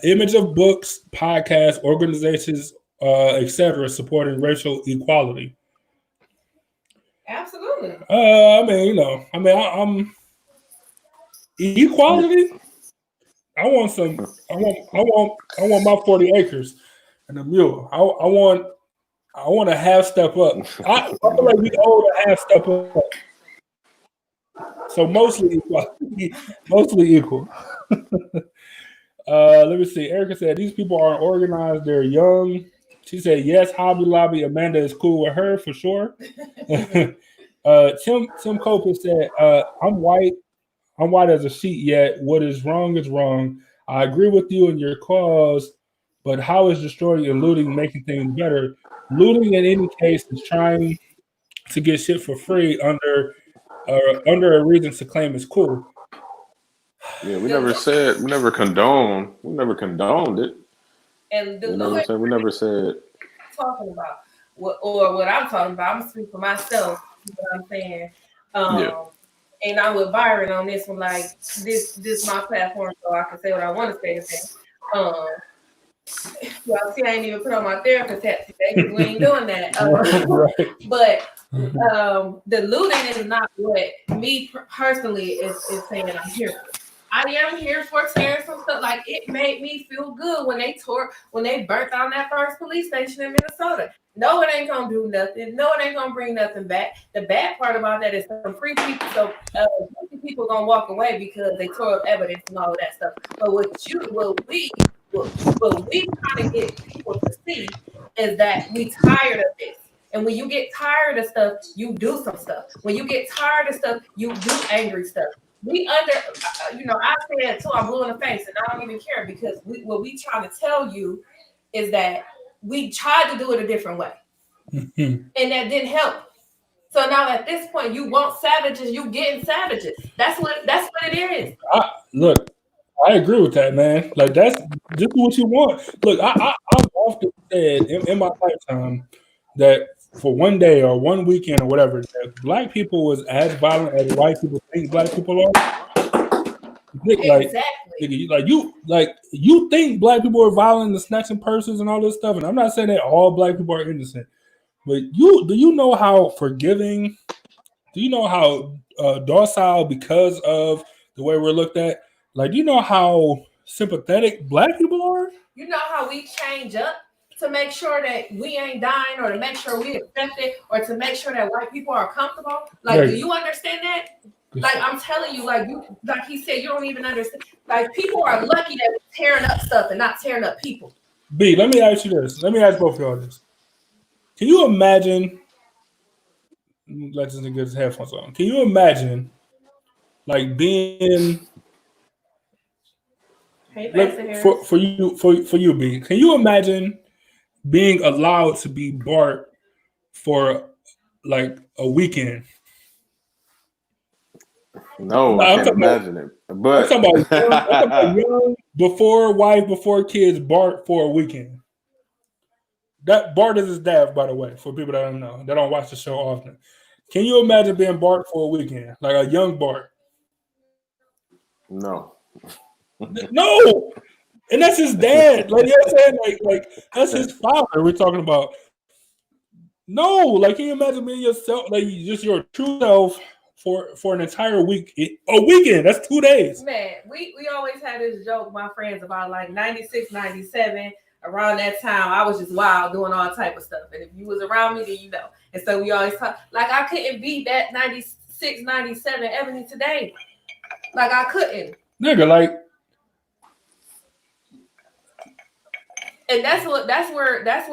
Image of books, podcasts, organizations, etc., supporting racial equality.
Absolutely.
I'm equality. I want my 40 acres and a mule. I want to half step up. I feel like we owe to half step up. So mostly equal. Let me see. Erica said these people aren't organized. They're young. She said yes. Hobby Lobby. Amanda is cool with her for sure. Tim Copeland said I'm white. I'm white as a sheet. Yet what is wrong is wrong. I agree with you in your cause, but how is destroying and looting making things better? Looting in any case is trying to get shit for free under a reason to claim it's cool.
Yeah, we never condoned it.
And
we never said
talking about what I'm talking about. I'm gonna speak for myself. You know what I'm saying? And I'm with Byron on this one. Like this my platform, so I can say what I want to say. Y'all see, I ain't even put on my therapist hat today because we ain't doing that.
Right.
But the looting is not what me personally is saying I'm here for. I am here for tearing some stuff. Like it made me feel good when they burnt down that first police station in Minnesota. No, it ain't gonna do nothing. No, it ain't gonna bring nothing back. The bad part about that is some free people. So people gonna walk away because they tore up evidence and all of that stuff. But what we trying to get people to see is that we tired of this. And when you get tired of stuff, you do some stuff. When you get tired of stuff, you do angry stuff. I said too, I'm blue in the face, and I don't even care because what we trying to tell you is that we tried to do it a different way, and that didn't help. So now at this point, you want savages, you getting savages. That's what it is.
Look, I agree with that, man. Like that's just what you want. Look, I've often said in my lifetime that for one day or one weekend or whatever, that black people was as violent as white people think black people are. Like you think black people are violent and snatching purses and all this stuff, and I'm not saying that all black people are innocent, but do you know how forgiving? Do you know how docile because of the way we're looked at? Like, do you know how sympathetic black people are?
You know how we change up to make sure that we ain't dying, or to make sure we accepted, or to make sure that white people are comfortable. Like, do you understand that? Like, I'm telling you, like he said, you don't even understand. Like, people are lucky that we're tearing up stuff and not tearing up people.
B, let me ask you this. Let me ask both of y'all this. Can you imagine? Let this nigga get his headphones on. Can you imagine, like, being for you, B? Can you imagine being allowed to be Bart for like a weekend?
No, I can't imagine it. But
I'm talking about young, before wife, before kids, Bart for a weekend. That Bart is his dad, by the way, for people that don't know, that don't watch the show often. Can you imagine being Bart for a weekend, like a young Bart?
No.
No, and that's his dad. Like, you know what I'm saying? Like that's his father. We're talking about. No, like, can you imagine being yourself, like just your true self for an entire week? A weekend. That's 2 days.
Man, we always had this joke, my friends, about like 96, 97. Around that time, I was just wild doing all type of stuff. And if you was around me, then you know. And so we always talk, like, I couldn't be that 96, 97 Ebony today. Like, I couldn't.
Nigga, like.
And that's where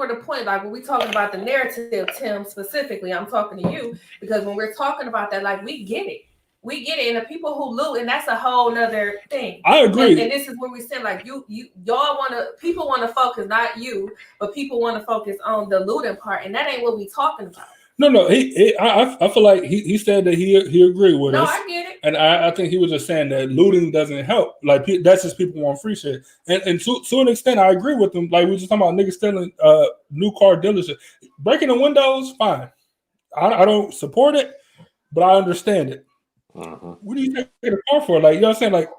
the point, like when we talking about the narrative, Tim, specifically, I'm talking to you, because when we're talking about that, like, we get it. And the people who loot, and that's a whole nother thing.
I agree.
And this is where we said, like, people want to focus, not you, but people want to focus on the looting part, and that ain't what we talking about.
No. I feel like he said that he agreed with us.
No, I get it.
And I think he was just saying that looting doesn't help. Like, that's just people want free shit. And to an extent, I agree with him. Like, we just talking about niggas stealing new car dealership. Breaking the windows, fine. I don't support it, but I understand it.
Mm-hmm.
What do you take a car for? Like, you know what I'm saying? Like,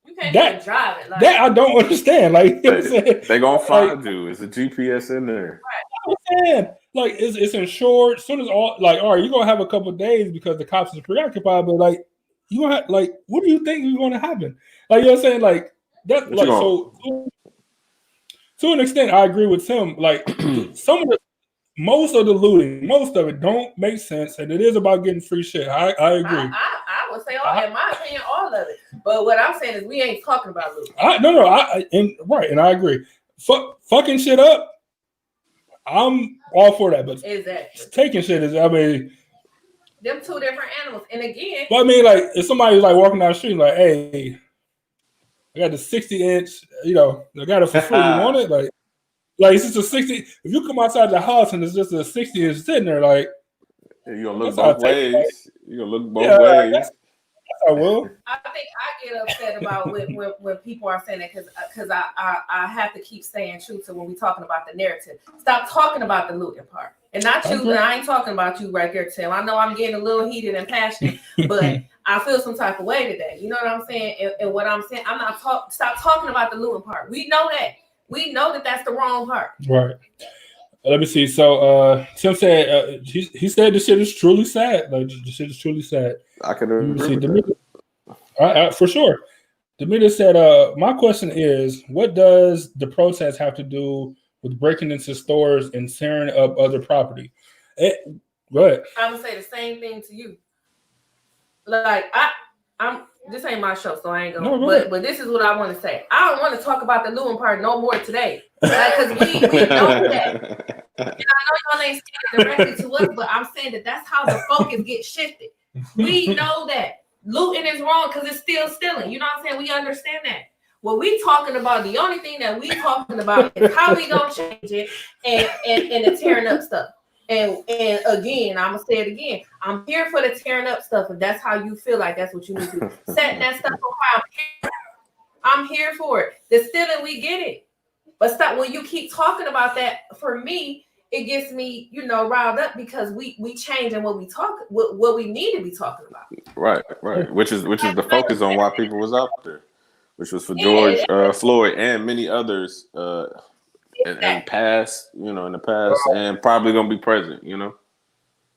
you can't even drive it. Like,
that I don't understand. Like, you know what I'm saying?
They gonna find you. It's a GPS in there.
Right. I'm saying, like, it's insured. As soon as all right, you're gonna have a couple of days because the cops is preoccupied, but like, you gonna have, like, what do you think is gonna happen? Like, you know what I'm saying? Like, that, like, so to an extent, I agree with Tim. Like, most of the looting, most of it don't make sense, and it is about getting free shit. I agree.
I would say, in my opinion, all of it. But what I'm saying is, we ain't talking about looting.
And I agree. Fucking shit up, I'm all for that. But
exactly,
taking shit is, I mean,
them two different animals. And again,
but I mean, like, if somebody's like walking down the street, like, hey, I got the 60-inch, you know, I got it for free. You want it? Like, it's just a 60. If you come outside the house and it's just a 60-inch sitting there, like,
you're gonna look both ways. You're gonna look both ways.
I will.
I think I get upset about when people are saying that because I have to keep staying true to when we're talking about the narrative. Stop talking about the looting part. And not you, and I ain't talking about you right there, Tim. I know I'm getting a little heated and passionate, but I feel some type of way today. You know what I'm saying? And what I'm saying, I'm not stop talking about the looting part. We know that. We know that that's the wrong part.
Right. Let me see. So Tim said he said this shit is truly sad. Like, the shit is truly sad.
I can agree with that.
For sure. Demeter said, my question is, what does the protest have to do with breaking into stores and tearing up other property? Go ahead.
I'm gonna say the same thing to you. Like I'm this ain't my show, so I ain't gonna. But this is what I want to say. I don't want to talk about the Lewin part no more today, because we know that. And I know y'all ain't saying it directly to us, but I'm saying that's how the focus gets shifted. We know that looting is wrong because it's still stealing. You know what I'm saying? We understand that. What we talking about, the only thing that we talking about is how we gonna change it and the tearing up stuff. And again, I'm gonna say it again. I'm here for the tearing up stuff. If that's how you feel like that's what you need to do. Setting that stuff on fire. I'm here for it. The stealing, we get it. But stop when you keep talking about that. For me, it gets me, riled up because we changing what we talk, what we need to be talking about.
Right. Which is the focus on why people was out there, which was for George Floyd and many others. In the past, and probably gonna be present,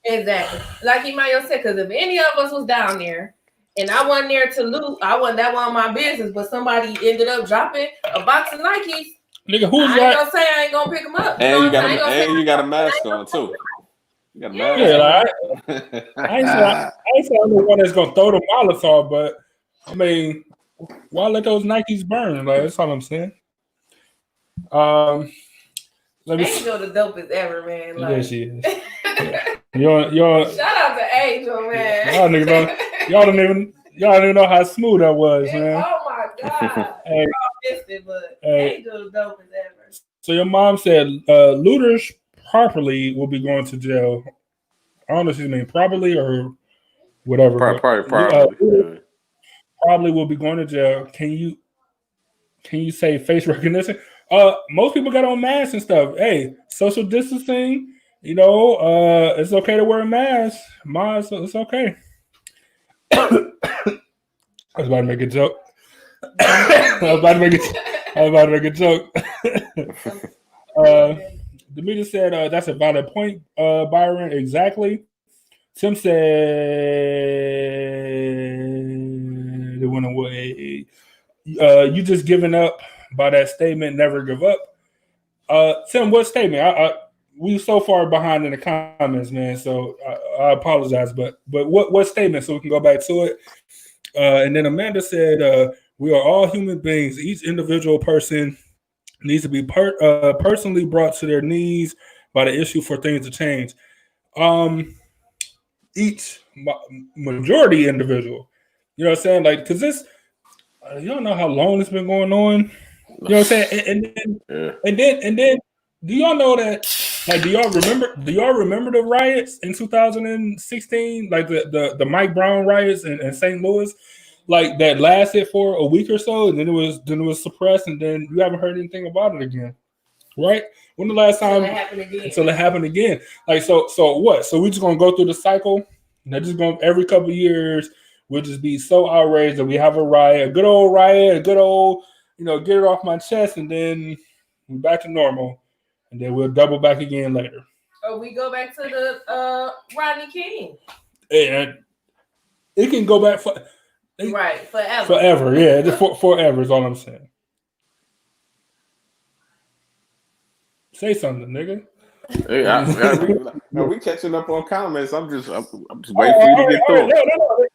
Exactly. Like Emmanuel said, because if any of us was down there and I wasn't there to loot, that wasn't my business, but somebody ended up dropping a box of Nikes.
Nigga, who's
I ain't gonna say I ain't gonna pick them up.
And you got a mask on too. You got a mask on.
I ain't saying I'm the one that's gonna throw the Molotov, but I mean, why let those Nikes burn? Like, that's all I'm saying.
Angel the dopest ever, man. Like,
yeah, she is. Y'all,
shout out to Angel, man.
Y'all don't even know how smooth that was, man.
Oh my god.
Hey,
missed it, but Angel the dopest ever.
So your mom said looters properly will be going to jail. I don't know if she mean probably or whatever.
Probably.
Probably will be going to jail. Can you say face recognition? Most people got on masks and stuff. Hey, social distancing, it's okay to wear a mask. It's okay. I was about to make a joke. Demeter said that's a valid point, Byron. Exactly. Tim said it went away. You just giving up by that statement, never give up. Tim, what statement? We so far behind in the comments, man. So I apologize, but what statement? So we can go back to it. And then Amanda said, "We are all human beings. Each individual person needs to be personally brought to their knees by the issue for things to change. Each majority individual, you know what I'm saying? Like, because this, you don't know how long it's been going on. You know what I'm saying? And then, do y'all know that? Like, do y'all remember the riots in 2016? Like the Mike Brown riots in St. Louis, like that lasted for a week or so, and then it was suppressed, and then you haven't heard anything about it again, right? When the last time until it happened again? Like, so what? So we just gonna go through the cycle? And they're just going every couple of years. We'll just be so outraged that we have a riot, a good old riot, a good old, get it off my chest, and then we're back to normal, and then we'll double back again later.
Or we go back to the Rodney King.
And it can go back
forever.
Forever, yeah, forever is all I'm saying. Say something, nigga.
Hey, we catching up on comments. I'm just waiting for you to get through.
No.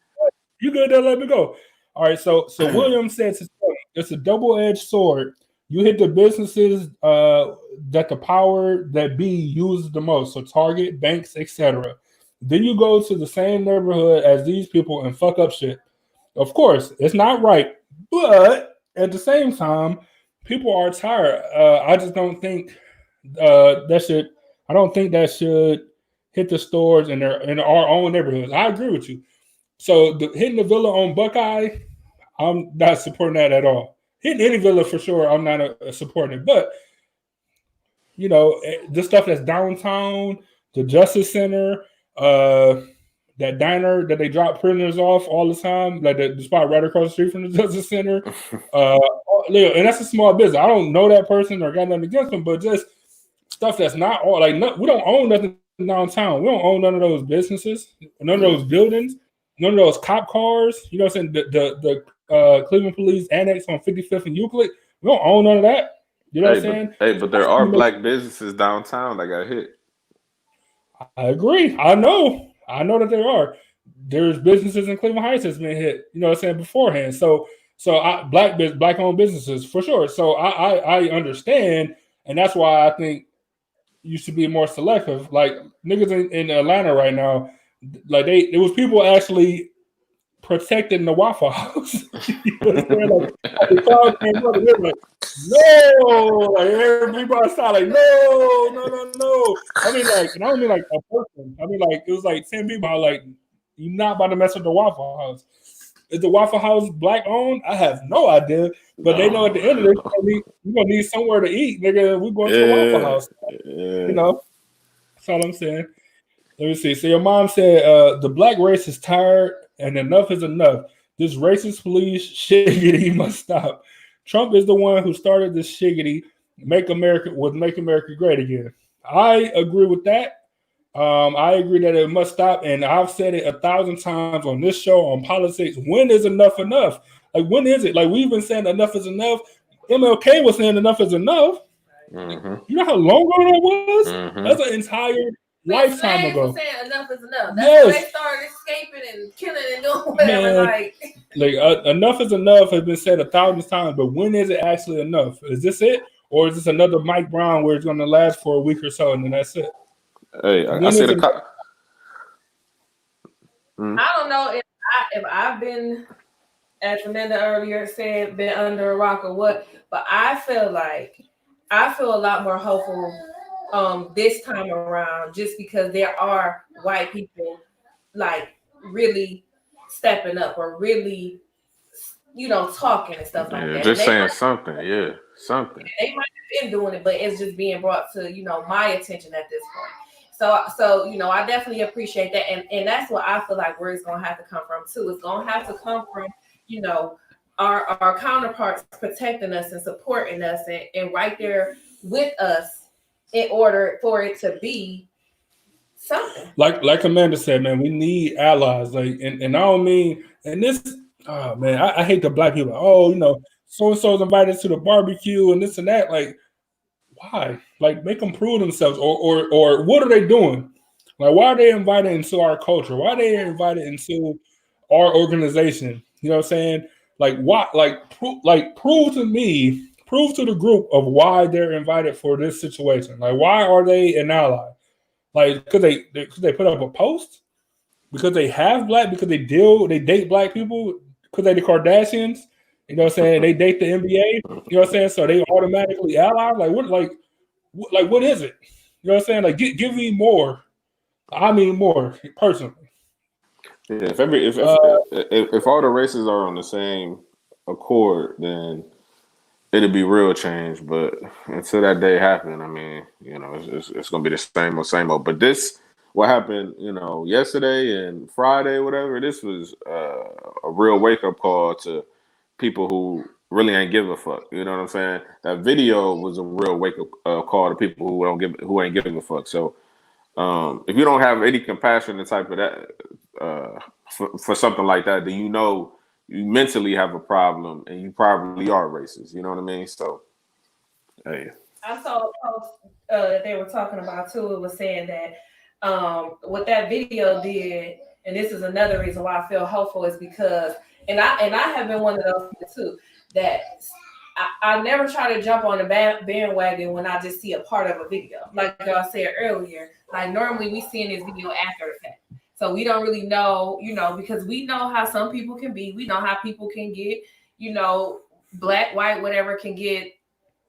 You good there? Let me go. All right. So William says it's a double-edged sword. You hit the businesses that the power that be uses the most. So Target, banks, etc. Then you go to the same neighborhood as these people and fuck up shit. Of course, it's not right, but at the same time, people are tired. I just don't think I don't think that should hit the stores in our own neighborhoods. I agree with you. So hitting the villa on Buckeye, I'm not supporting that at all. Hitting any villa for sure, I'm not supporting it. But the stuff that's downtown, the Justice Center, that diner that they drop prisoners off all the time, like the spot right across the street from the Justice Center, and that's a small business. I don't know that person or got nothing against them, but just stuff that's not all we don't own nothing downtown. We don't own none of those businesses, none of those buildings, none of those cop cars. You know what I'm saying? The Cleveland Police Annex on 55th and Euclid. We don't own none of that. You know what I'm saying?
But there are black businesses downtown that got hit.
I agree. I know that there are. There's businesses in Cleveland Heights that's been hit. You know what I'm saying, beforehand. So black owned businesses for sure. So I understand, and that's why I think you should be more selective. Like niggas in Atlanta right now, like there was people actually protecting the Waffle House. You know what I'm saying? Like the crowd came up and they were like, no, like everybody outside like no. I mean like, and I don't mean like a person. I mean like it was like 10 people. I was like, you're not about to mess with the Waffle House. Is the Waffle House black owned? I have no idea. But they know at the end of this, we're gonna need somewhere to eat, nigga. We're going to the Waffle House. You know, that's all I'm saying. Let me see. So your mom said the black race is tired and enough is enough. This racist police shiggity must stop. Trump is the one who started this shiggity. Make America great again. I agree with that. I agree that it must stop, and I've said it 1,000 times on this show on politics. When is enough enough? Like when is it? Like we've been saying enough is enough. MLK was saying enough is enough.
Mm-hmm.
You know how long ago that was?
Mm-hmm.
That's an entire lifetime ago.
Saying enough is enough. That's when they started escaping and killing and doing whatever.
Like enough is enough has been said 1,000 times, but when is it actually enough? Is this it, or is this another Mike Brown where it's going to last for a week or so and then that's it?
Hey, I see the
I don't know if I've been, as Amanda earlier said, been under a rock or what, but I feel a lot more hopeful this time around, just because there are white people like really stepping up or really, talking and stuff like that.
Just saying something. Something.
They might have been doing it, but it's just being brought to my attention at this point. So I definitely appreciate that, and that's what I feel like where it's gonna have to come from too. It's gonna have to come from our counterparts protecting us and supporting us and right there with us in order for it to be something.
Like Amanda said, man, we need allies. Like, and I don't mean, and this, oh man, I hate the black people. Oh, so and so's invited to the barbecue and this and that. Like, why? Like, make them prove themselves, or what are they doing? Like, why are they invited into our culture? Why are they invited into our organization? You know what I'm saying? Like, why? Prove to me, prove to the group of why they're invited for this situation. Like, why are they an ally? Like, because they put up a post, because they have black, because they date black people, because they the Kardashians. You know what I'm saying? They date the NBA. You know what I'm saying? So they automatically ally. Like what is it? You know what I'm saying? Like give me more. I mean more personally.
Yeah, if all the races are on the same accord, then it'll be real change. But until that day happen, I mean, it's gonna be the same old. But what happened, yesterday and Friday, whatever. This was a real wake up call to people who really ain't give a fuck. You know what I'm saying? That video was a real wake up call to people who ain't giving a fuck. So if you don't have any compassion and type of that for something like that, then you mentally have a problem and you probably are racist. You know what I mean? So hey.
I saw a post that they were talking about too. It was saying that what that video did, and this is another reason why I feel hopeful, is because and I have been one of those people too, that I never try to jump on the bandwagon when I just see a part of a video. Like y'all said earlier, like normally we see in this video after the fact. So we don't really know, because we know how some people can be. We know how people can get, black, white, whatever, can get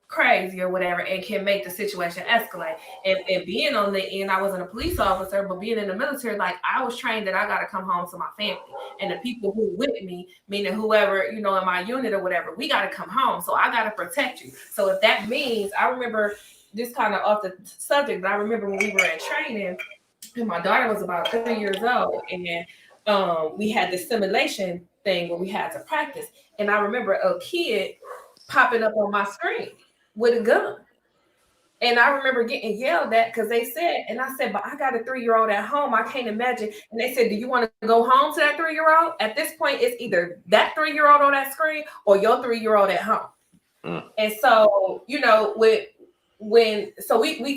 crazy or whatever, and can make the situation escalate. And being on the end, I wasn't a police officer, but being in the military, like I was trained that I got to come home to my family and the people who with me, meaning whoever, in my unit or whatever, we got to come home. So I got to protect you. So if that means, I remember this kind of off the subject, but I remember when we were in training and my daughter was about 3 years old, and we had this simulation thing where we had to practice. And I remember a kid popping up on my screen with a gun. And I remember getting yelled at because they said, and I said, but I got a 3-year-old at home. I can't imagine. And they said, do you want to go home to that 3-year-old? At this point, it's either that 3-year-old on that screen or your 3-year-old at home. And so, you know, we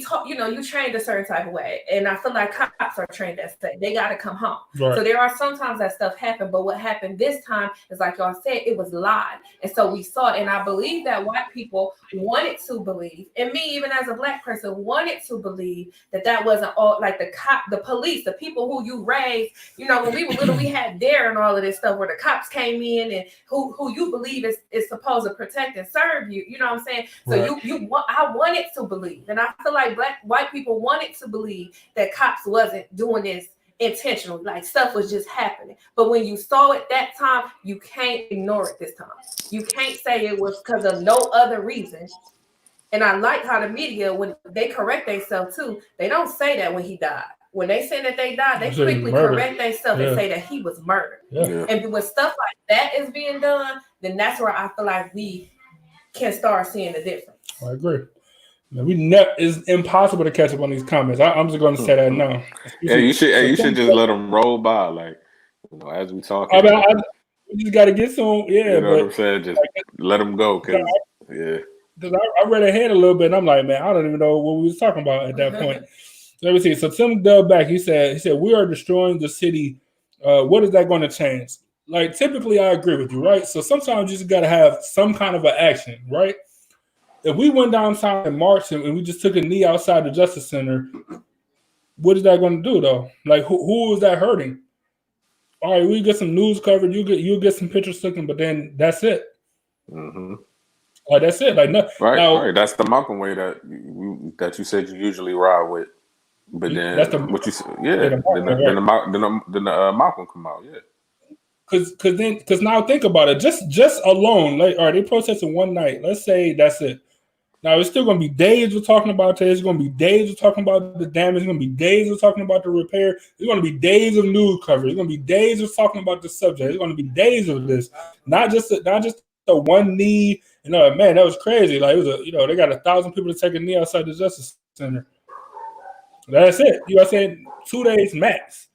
talk, you know, you trained a certain type of way, and I feel like cops are trained that way. They got to come home. Right. So there are sometimes that stuff happen, but what happened this time is, like y'all said, it was live, and so we saw it. And I believe that white people wanted to believe, and me, even as a Black person, wanted to believe that wasn't all like the police, the people who you raised. You know, when we were little, we had DARE and all of this stuff where the cops came in and who you believe is supposed to protect and serve you. You know what I'm saying? So right. I wanted to believe, and I feel like white people wanted to believe that cops wasn't doing this intentionally, like stuff was just happening. But when you saw it that time, you can't ignore it this time. You can't say it was because of no other reason. And I like how the media, when they correct themselves too, they don't say that when he died. When they say that they died, they quickly correct themselves and say that he was murdered. Yeah. And when stuff like that is being done, then that's where I feel like we can start seeing the difference.
I agree. It's impossible to catch up on these comments. I'm just going to say that now.
Yeah, you should just let them roll by, like, you know, as we talk.
I just got to get some. Yeah,
you know what I'm saying? Just let them go, because
I read ahead a little bit, and I'm like, man, I don't even know what we was talking about at that point. So let me see. So Tim dug back. He said, we are destroying the city. What is that going to change? Like, typically, I agree with you, right? So sometimes you just got to have some kind of an action, right? If we went downtown and marched and we just took a knee outside the Justice Center, what is that going to do, though? Like, who is that hurting? All right, we get some news coverage, you'll get some pictures taken, but then that's it.
Mm-hmm.
Like, that's it. Like, no,
right. That's the Malcolm way that you said you usually ride with. But then
that's
what you said, then the Malcolm come out, yeah.
Because now think about it, just alone, like, all right, they protested one night. Let's say that's it. Now it's still going to be days we're talking about today. It's going to be days we're talking about the damage. It's going to be days we're talking about the repair. It's going to be days of news coverage. It's going to be days of talking about the subject. It's going to be days of this. Not just the one knee. You know, man, that was crazy. Like, it was they got 1,000 people to take a knee outside the Justice Center. That's it. You know what I'm saying? 2 days max.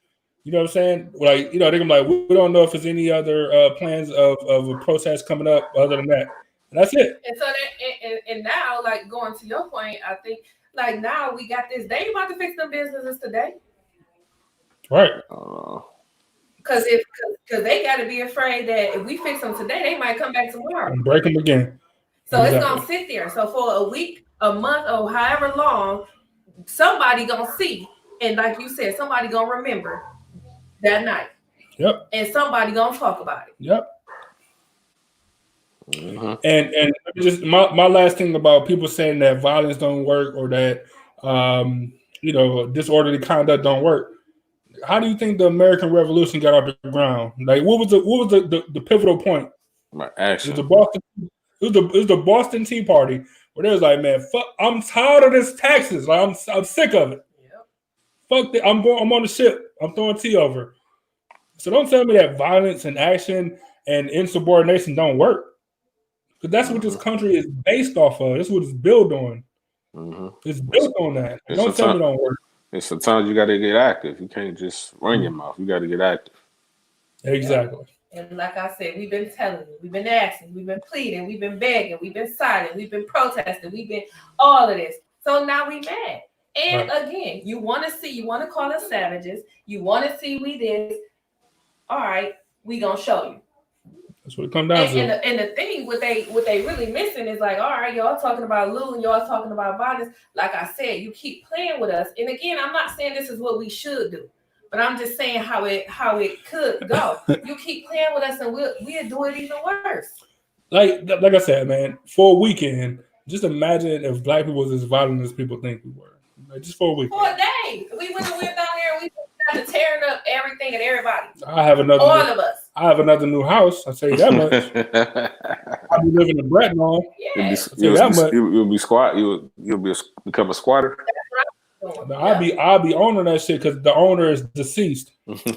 You know what I'm saying? Like, they're gonna be like, we don't know if there's any other plans of a protest coming up other than that. And that's it.
And so and now, like, going to your point, I think, like, now we got this. They ain't about to fix them businesses today.
Right.
Because they got to be afraid that if we fix them today, they might come back tomorrow
and break them again.
So It's gonna sit there. So for a week, a month, or however long, somebody gonna see, and like you said, somebody gonna remember that night.
Yep.
And somebody gonna talk about it.
Yep. Mm-hmm. And just my last thing about people saying that violence don't work or that disorderly conduct don't work. How do you think the American Revolution got off the ground? Like, what was the pivotal point?
Action.
It was the Boston Tea Party where they was like, man, fuck, I'm tired of this taxes. Like, I'm sick of it. Yep. Fuck that. I'm on the ship. I'm throwing tea over. So don't tell me that violence and action and insubordination don't work. Because that's what this country is based off of. That's what it's built on. Mm-hmm. It's built on that. Don't tell me it don't work.
And sometimes you got to get active. You can't just run your mouth. You got to get active.
Exactly.
And like I said, we've been telling you, we've been asking, we've been pleading, we've been begging, we've been signing, we've been protesting, we've been all of this. So now we mad. And again, you want to call us savages. You want to see we this. All right, we gonna show you.
That's what it comes down to.
And the thing, what they really missing is like, all right, y'all talking about loot and y'all talking about violence. Like I said, you keep playing with us. And again, I'm not saying this is what we should do, but I'm just saying how it could go. You keep playing with us, and we'll do it even worse.
Like I said, man, for a weekend, just imagine if Black people was as violent as people think we were. Like, just for a weekend.
For a day, we went down here and we started tearing up everything and everybody.
All
of us.
I have another new house. I'll tell you that much. I'll be living in Bretton.
Yeah.
You'll be squat. You'll become a squatter.
No, I'll be owning that shit because the owner is deceased.
Or maybe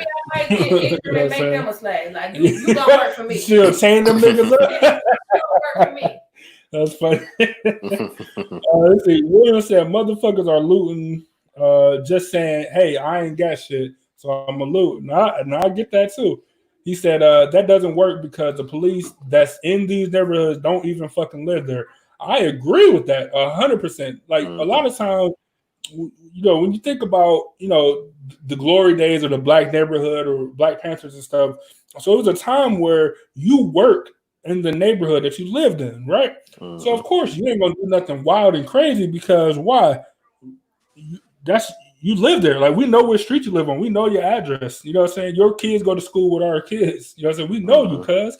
I might get ignorant and make them a slave. Like, you gonna work for me.
She'll chain them niggas up.
You gonna work for me.
That's funny. Let's see. William said, "Motherfuckers are looting, just saying, hey, I ain't got shit, so I'm gonna loot." And I get that too. He said, "That doesn't work because the police that's in these neighborhoods don't even fucking live there." I agree with that 100%. Like a lot of times, when you think about, the glory days of the black neighborhood or Black Panthers and stuff, so it was a time where you work in the neighborhood that you lived in, right? So of course you ain't gonna do nothing wild and crazy because why? You live there. Like we know what street you live on. We know your address. You know what I'm saying? Your kids go to school with our kids. You know what I'm saying? We know you, cuz.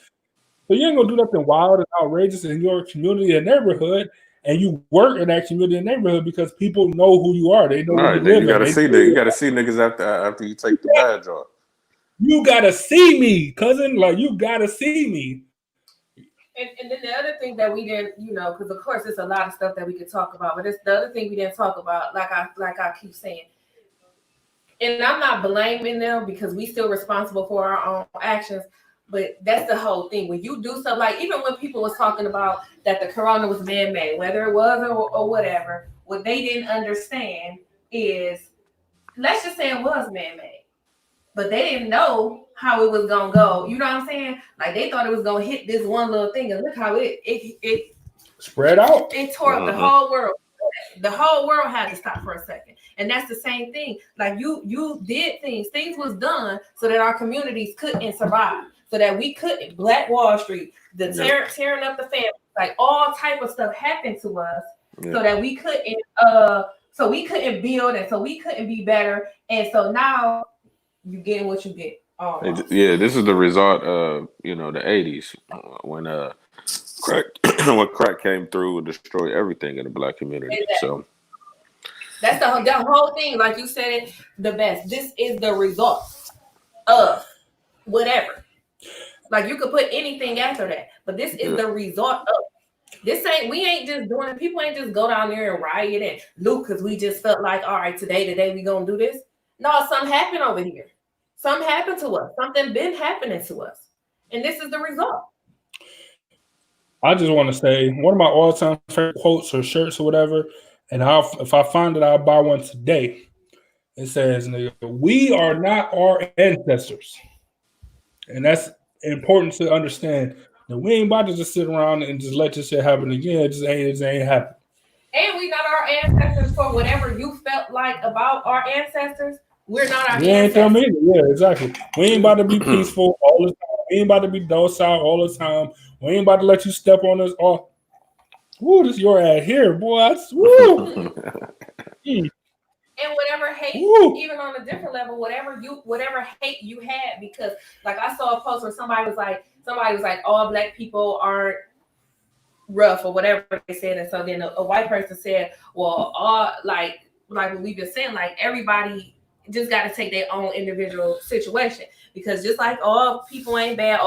So you ain't gonna do nothing wild and outrageous in your community and neighborhood. And you work in that community and neighborhood because people know who you are. They know where you live.
You gotta see niggas. You gotta see niggas after you take the badge off.
You gotta see me, cousin. Like you gotta see me.
And then the other thing that we didn't, because of course there's a lot of stuff that we could talk about, but it's the other thing we didn't talk about, like I keep saying. And I'm not blaming them because we still responsible for our own actions, but that's the whole thing. When you do stuff, like even when people was talking about that the corona was man-made, whether it was or whatever, what they didn't understand is, let's just say it was man-made, but they didn't know how it was gonna go. You know what I'm saying? Like they thought it was gonna hit this one little thing, and look how it
spread out.
It tore up the whole world. The whole world had to stop for a second. And that's the same thing. Like you did things was done so that our communities couldn't survive, so that we couldn't. Black Wall Street, the tearing up the family, like all type of stuff happened to us, so that we couldn't build, and so we couldn't be better. And so now you get what you get.
This is the result of the 80s when crack came through and destroyed everything in the black community. Exactly. So
that's the whole thing. Like you said it the best. This is the result of whatever. Like you could put anything after that, but this is the result of. We ain't just doing it. People ain't just go down there and riot and loot because we just felt like, all right, today we gonna do this. No, something happened over here. Something happened to us. Something been happening to us. And this is the result.
I just want to say one of my all-time favorite quotes or shirts or whatever, and if I find it, I'll buy one today. It says, "We are not our ancestors." And that's important to understand. That we ain't about to just sit around and just let this shit happen again. It just ain't happen.
And we not our ancestors for whatever you felt like about our ancestors. We're not our ancestors.
Yeah, exactly. We ain't about to be peaceful all the time. We ain't about to be docile all the time. We ain't about to let you step on us. Oh, woo, this your ass here, boy. Woo.
And whatever hate, even on a different level, whatever hate you had, because like I saw a post where somebody was like, all black people aren't rough or whatever they said, and so then a white person said, well, all like what we've been saying, like everybody just got to take their own individual situation, because just like all people ain't bad,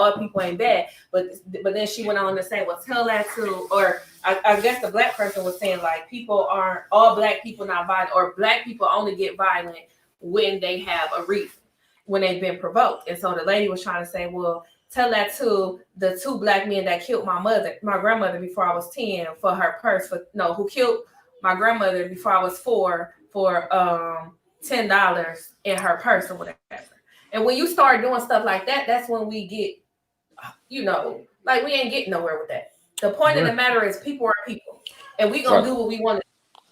but then she went on to say, well, tell that to, or I guess the black person was saying like people aren't all black people not violent, or black people only get violent when they have a reason, when they've been provoked. And so the lady was trying to say, well, tell that to the 2 black men that killed my grandmother before I was 10 for her purse, who killed my grandmother before I was 4 for $10 in her purse or whatever. And when you start doing stuff like that, that's when we get, like we ain't getting nowhere with that. The point of the matter is people are people, and we gonna do what we want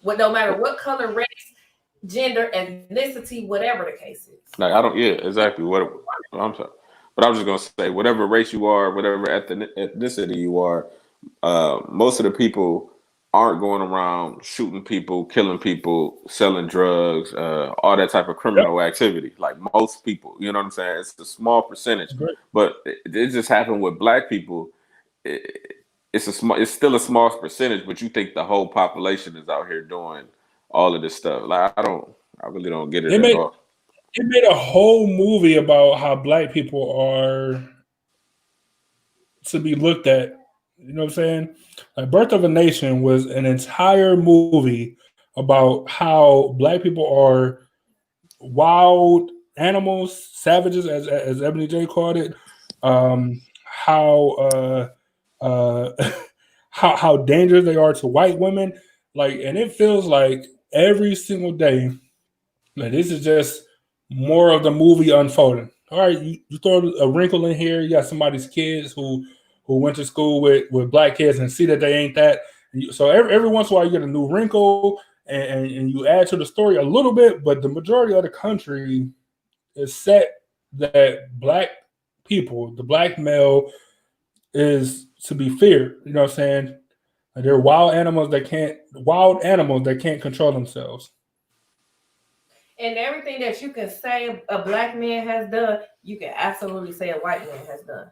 to, no matter what color, race, gender, ethnicity, whatever the case is.
Like exactly what I'm sorry, but I was just gonna say, whatever race you are, whatever ethnicity you are, most of the people aren't going around shooting people, killing people, selling drugs, all that type of criminal activity. Like most people, you know what I'm saying? It's a small percentage, but it just happened with black people. It's still a small percentage, but you think the whole population is out here doing all of this stuff. Like I really don't get it at all.
They made a whole movie about how black people are to be looked at. You know what I'm saying? Like Birth of a Nation was an entire movie about how black people are wild animals, savages, as Ebony J called it. How how dangerous they are to white women. Like, and it feels like every single day, like this is just more of the movie unfolding. All right, you throw a wrinkle in here. You got somebody's kids who went to school with black kids and see that they ain't that. So every once in a while you get a new wrinkle and you add to the story a little bit, but the majority of the country is set that black people, the black male, is to be feared. You know what I'm saying? They're wild animals that can't control themselves.
And everything that you can say a black man has done, you can absolutely say a white man has done.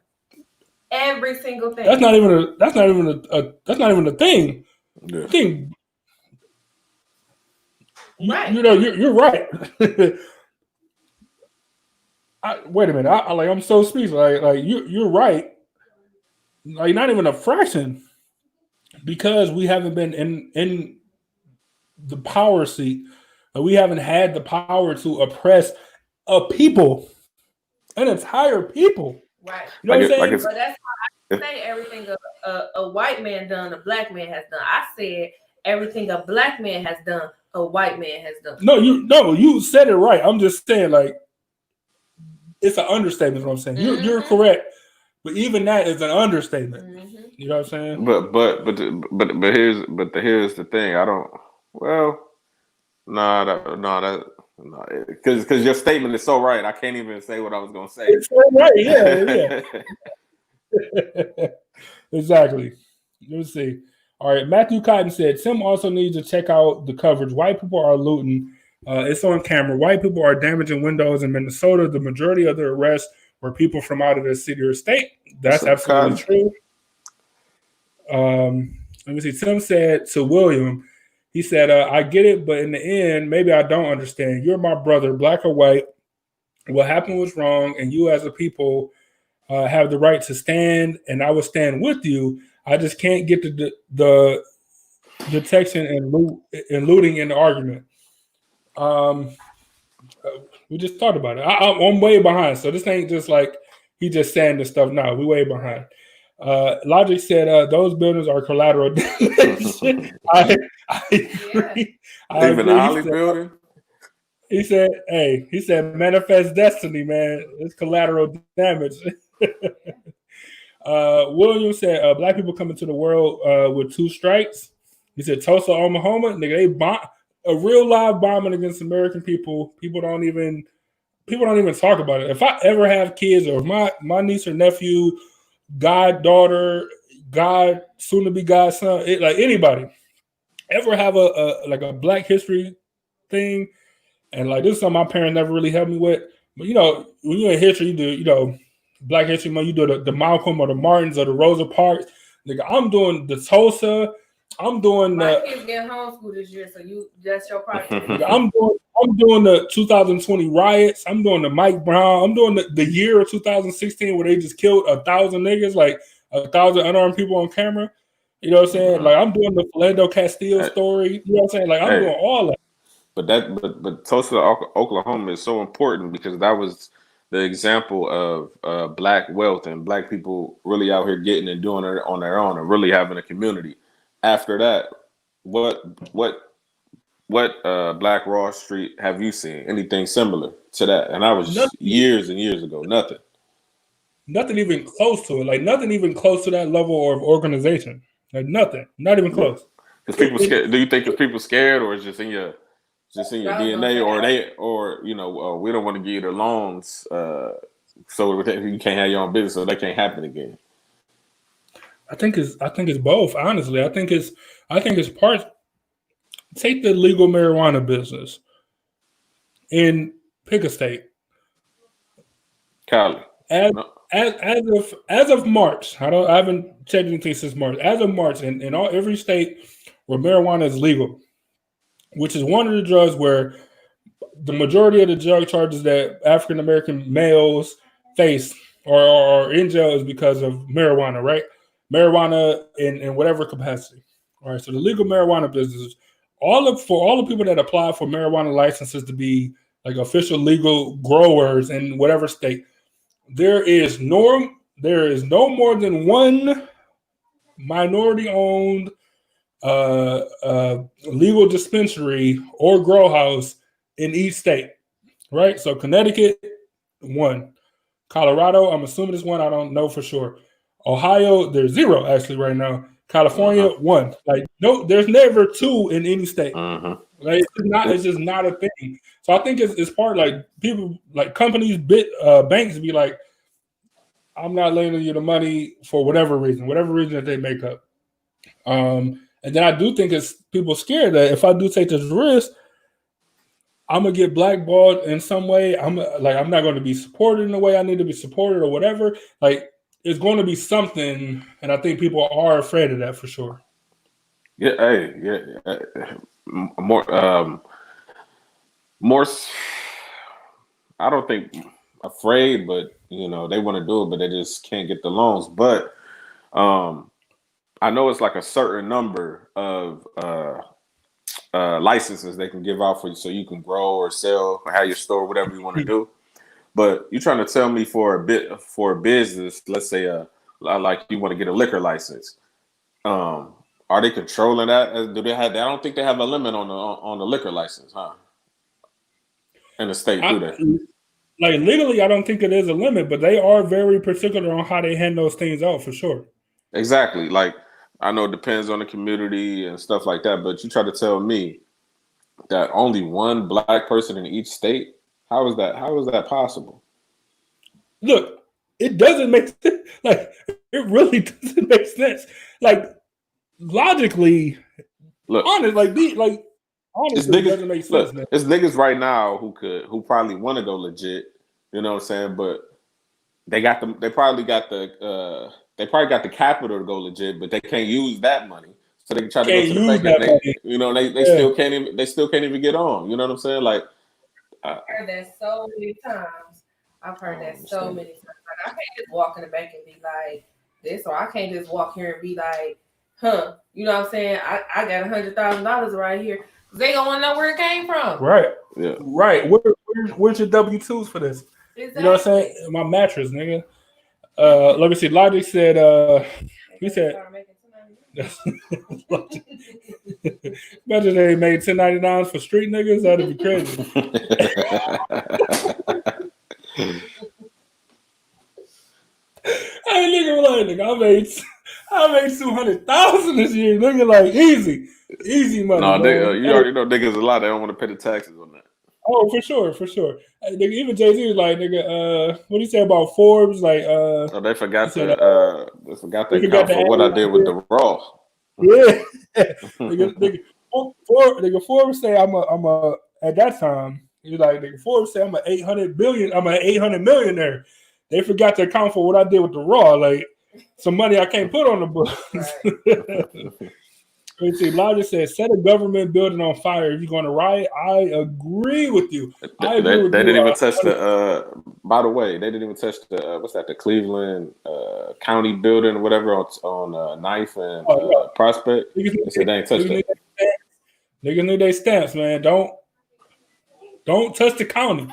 Every single thing.
That's not even a thing.
Yeah.
Thing.
Right.
You know, you're right. Wait a minute. I'm so speechless. Like you're right. Like not even a fraction, because we haven't been in the power seat. We haven't had the power to oppress a people, an entire people.
Right.
You know what I'm saying?
But that's why I say everything a white man done, a black man has done. I said everything a black man has done, a white man has done.
No, you said it right. I'm just saying, like, it's an understatement. Is what I'm saying. Mm-hmm. You're correct, but even that is an understatement. Mm-hmm. You know what I'm saying?
But here's the thing. I don't. Well, because your statement is so right. I can't even say what I was gonna say.
It's so right. Yeah. Exactly. Let's see. All right. Matthew Cotton said Tim also needs to check out the coverage. White people are looting. It's on camera. White people are damaging windows in Minnesota. The majority of the arrests were people from out of the city or state. That's absolutely true. Let me see. Tim said to William, he said, I get it, but in the end, maybe I don't understand. You're my brother, black or white. What happened was wrong, and you as a people have the right to stand, and I will stand with you. I just can't get the detection and looting in the argument. We just talked about it. I'm way behind, so this ain't just like he just saying this stuff. No, we way behind. Logic said those buildings are collateral damage. I agree.
Even the Holly building.
He said manifest destiny, man. It's collateral damage. William said black people coming to the world with 2 strikes. He said Tulsa, Oklahoma, nigga, they bomb a real live bombing against American people. People don't even talk about it. If I ever have kids, or my niece or nephew, goddaughter, soon to be godson, like anybody ever have a Black History thing, and like this is something my parents never really helped me with. But when you're in history, you do Black History Month, you do the Malcolm or the Martins or the Rosa Parks. Nigga, I'm doing the Tulsa. I'm doing
my kids getting homeschooled this year, so that's your project.
I'm doing the 2020 riots. I'm doing the Mike Brown. I'm doing the year of 2016 where they just killed 1,000 niggas, like 1,000 unarmed people on camera. You know what I'm saying? Like I'm doing the Philando Castile story. You know what I'm saying? Like I'm doing all that.
But Tulsa, Oklahoma is so important because that was the example of Black wealth and Black people really out here getting and doing it on their own and really having a community. After that, what Black Wall Street have you seen? Anything similar to that? And that was years and years ago. Nothing even close to it.
Like nothing even close to that level of organization. Like nothing. Not even close.
Because people scared. Do you think it's people scared, or it's just in your DNA, or we don't want to give you the loans, so you can't have your own business, so that can't happen again.
I think it's both. Honestly, I think it's part. Take the legal marijuana business and pick a state.
Cali.
As of March, I haven't checked anything since March. As of March, in every state where marijuana is legal, which is one of the drugs where the majority of the drug charges that African American males face or are in jail is because of marijuana, right? Marijuana in whatever capacity. All right. So the legal marijuana business, for all the people that apply for marijuana licenses to be like official legal growers in whatever state, there is no more than one minority-owned legal dispensary or grow house in each state, right? So Connecticut, 1. Colorado, I'm assuming it's 1. I don't know for sure. Ohio, there's 0 actually right now. California, 1. Like, no, there's never 2 in any state. Like, it's just not a thing. So I think it's part like people, like companies, banks be like, I'm not lending you the money for whatever reason that they make up. And then I do think it's people scared that if I do take this risk, I'm gonna get blackballed in some way. I'm not going to be supported in the way I need to be supported or whatever. Like, it's going to be something, and I think people are afraid of that for sure.
More. I don't think afraid, but they want to do it, but they just can't get the loans. But I know it's like a certain number of licenses they can give out for you, so you can grow or sell or have your store, whatever you want to do. But you're trying to tell me for a business, let's say like you want to get a liquor license. Are they controlling that? Do they have? I don't think they have a limit on the liquor license, huh? In the state, do they?
Like legally, I don't think it is a limit, but they are very particular on how they hand those things out for sure. Exactly.
Like, I know it depends on the community and stuff like that, but you try to tell me that only 1 black person in each state. How is that possible?
Look, it doesn't make sense. Like, it really doesn't make sense. Like, logically, honestly, it doesn't make sense.
Look, it's niggas right now who probably want to go legit. You know what I'm saying? But they probably got the capital to go legit, but they can't use that money. So they can try to go to the bank. They still can't even get on. You know what I'm saying? Like,
I've heard that so many times. Like, I can't just walk in the bank and be like this, or I can't just walk here and be like, huh? You know what I'm saying? I got $100,000 right here. They don't want to know where it came from.
Right. Yeah. Right. Where's your W-2s for this? Exactly. You know what I'm saying? My mattress, nigga. Let me see. Logic said, he said, imagine they made $10.99 for street niggas. That'd be crazy. Hey, nigga, I made $200,000 this year. Nigga, like, easy money.
No, you already know niggas a lot. They don't want to pay the taxes on that.
Oh, for sure. Nigga, even Jay-Z was like, nigga, what do you say about Forbes? Like,
they forgot to account for what I did with the Raw.
Yeah, nigga, Forbes say I'm a at that time. He's like, nigga, Forbes say I'm an 800 millionaire. They forgot to account for what I did with the Raw, like some money I can't put on the books. Right. Let's see, Logic says, set a government building on fire if you're going to riot. I agree with you.
They didn't even touch by the way, they didn't even touch the Cleveland County building or whatever on 9th and Prospect. They said they ain't touched it.
Niggas need their stamps, man. Don't touch the county.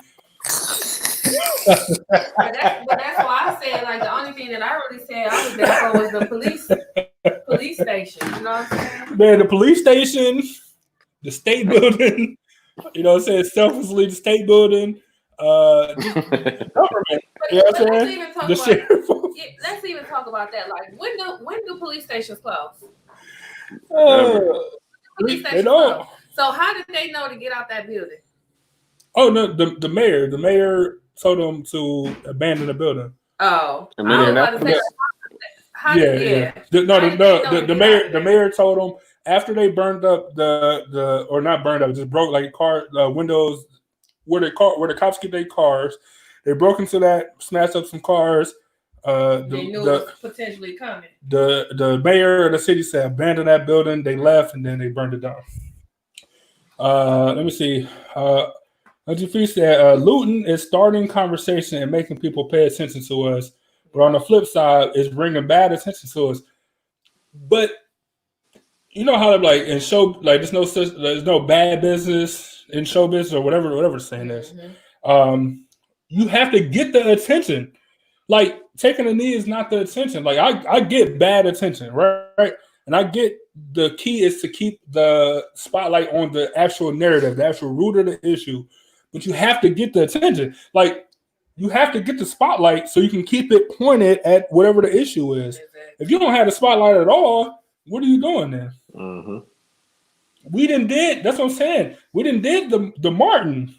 But that's why I said, like, the only thing that I really said I was there for was the police station. You know what I'm saying?
Man, the police station, the state building, you know what I'm saying? Selfishly, the state building, government. You know what I'm saying?
Let's even talk about that. Like, when do police stations close?
They don't.
So how did they know to get out that building?
Oh no, the mayor told them to abandon the building.
Oh,
The mayor told them after they burned up just broke like car windows where the cops keep their cars. They broke into that, smashed up some cars.
They knew it was potentially coming.
The mayor of the city said abandon that building. They left and then they burned it down. Let me see. Ajay said, looting is starting conversation and making people pay attention to us. But on the flip side, it's bringing bad attention to us. But you know how like in show, like there's no bad business in show business or whatever the saying is. You have to get the attention. Like taking a knee is not the attention. Like I get bad attention, right? And I get the key is to keep the spotlight on the actual narrative, the actual root of the issue. But you have to get the attention. Like you have to get the spotlight so you can keep it pointed at whatever the issue is. If you don't have the spotlight at all, what are you doing then?
Mm-hmm.
We didn't did. That's what I'm saying. We didn't did the Martin.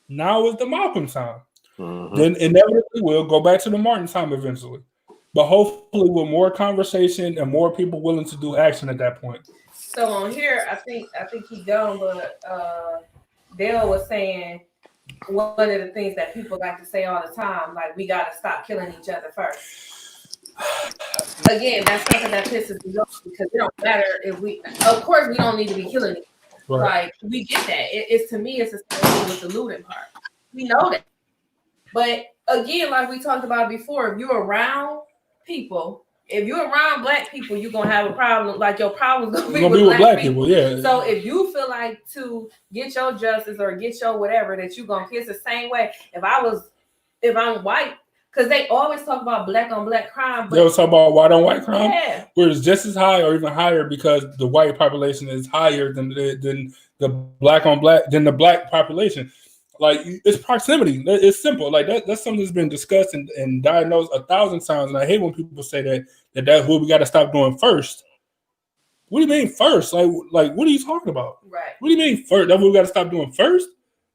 Now is the Malcolm time.
Mm-hmm.
Then inevitably we'll go back to the Martin time eventually. But hopefully with more conversation and more people willing to do action at that point.
So on here, I think he's gone, but Dale was saying one of the things that people like to say all the time, like we gotta stop killing each other first. Again, that's something that pisses me off because it don't matter if we. Of course, we don't need to be killing each other.
Right.
Like we get that. It's to me, it's the same thing with the looting part. We know that. But again, like we talked about before, if you're around people, if you're around black people, you're gonna have a problem. Like your problem's gonna be with black people.
Yeah.
So if you feel like to get your justice or get your whatever that you're gonna kiss the same way. If I'm white, because they always talk about black on black crime. But
they always talk about white on white crime,
yeah.
where it's just as high or even higher because the white population is higher than the black on black than the black population. Like it's proximity. It's simple. Like that's something that's been discussed and diagnosed 1,000 times. And I hate when people say that's what we got to stop doing first. What do you mean first? Like what are you talking about?
Right.
What do you mean first? That's what we got to stop doing first?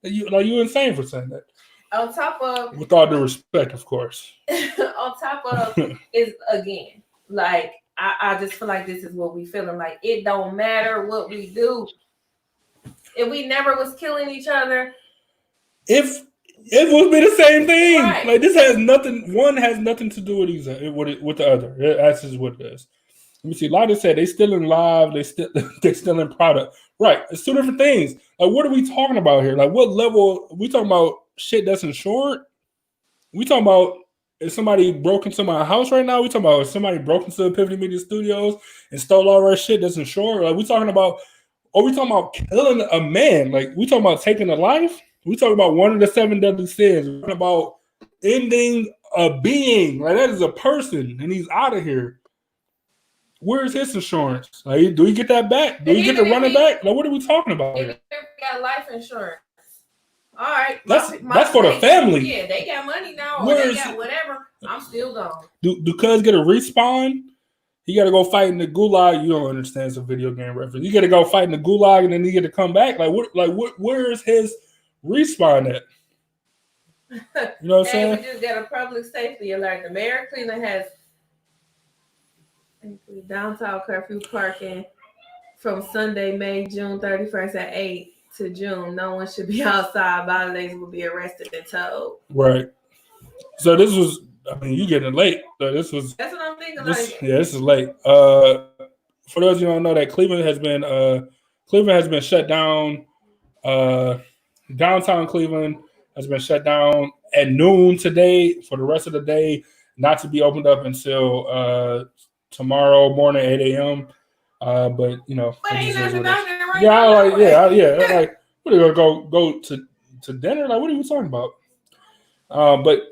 You're insane for saying that.
On top of,
with all due respect, of course.
On top of is again, like I just feel like this is what we feeling. Like it don't matter what we do. If we never was killing each other.
If it would be the same thing,
right.
Like this has nothing. One has nothing to do with the other. That's just what it is. Let me see. Lotta said they still in live. They still in product. Right. It's two different things. Like what are we talking about here? Like what level? We talking about shit that's insured? We talking about if somebody broke into my house right now? We talking about if somebody broke into Epiphany Media Studios and stole all our shit that's insured? Like we talking about? Are we talking about killing a man? Like we talking about taking a life? We talk about one of the 7 deadly sins. We're talking about ending a being. Like that is a person, and he's out of here. Where's his insurance? Like, do we get that back? Do we get to run it back? Like, what are we talking about here?
They got life insurance. All right,
that's for the family.
Yeah, they got money now, or they got whatever. I'm still gone.
Do cuz get a respawn? He got to go fight in the gulag. You don't understand. It's a video game reference. You got to go fight in the gulag, and then you get to come back. Like what? Where is his respawn at? You know what I'm saying?
We just got a public safety alert. The mayor of Cleveland has downtown curfew parking from Sunday, June 31st at 8 to June. No one should be outside. Violators will be arrested and towed.
Right. So this was, you getting late. So this was.
That's what I'm thinking.
This is late. For those you don't know, that Cleveland has been shut down. Downtown Cleveland has been shut down at noon today for the rest of the day, not to be opened up until tomorrow morning, 8 a.m. But ain't nothing out there right now. Like, what are you gonna go to dinner? Like, what are you talking about? But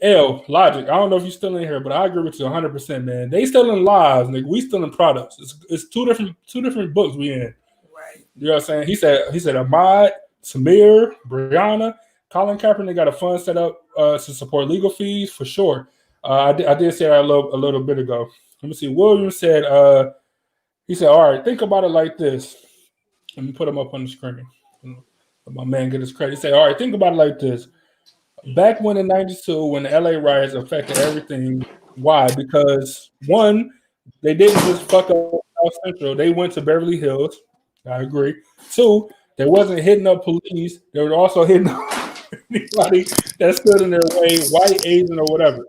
Logic, I don't know if you're still in here, but I agree with you 100%, man. They still in lives, nigga. We still in products. It's two different books we in.
Right.
You know what I'm saying? He said Ahmad, Samir, Brianna, Colin Kaepernick got a fund set up to support legal fees for sure. I did say that a little bit ago. Let me see. William said, he said, all right, think about it like this. Let me put him up on the screen. Let my man get his credit. He said, all right, think about it like this. Back when in 92, when the LA riots affected everything, why? Because one, they didn't just fuck up South Central. They went to Beverly Hills. I agree. Two, they wasn't hitting up police. They were also hitting up anybody that stood in their way, white, Asian, or whatever.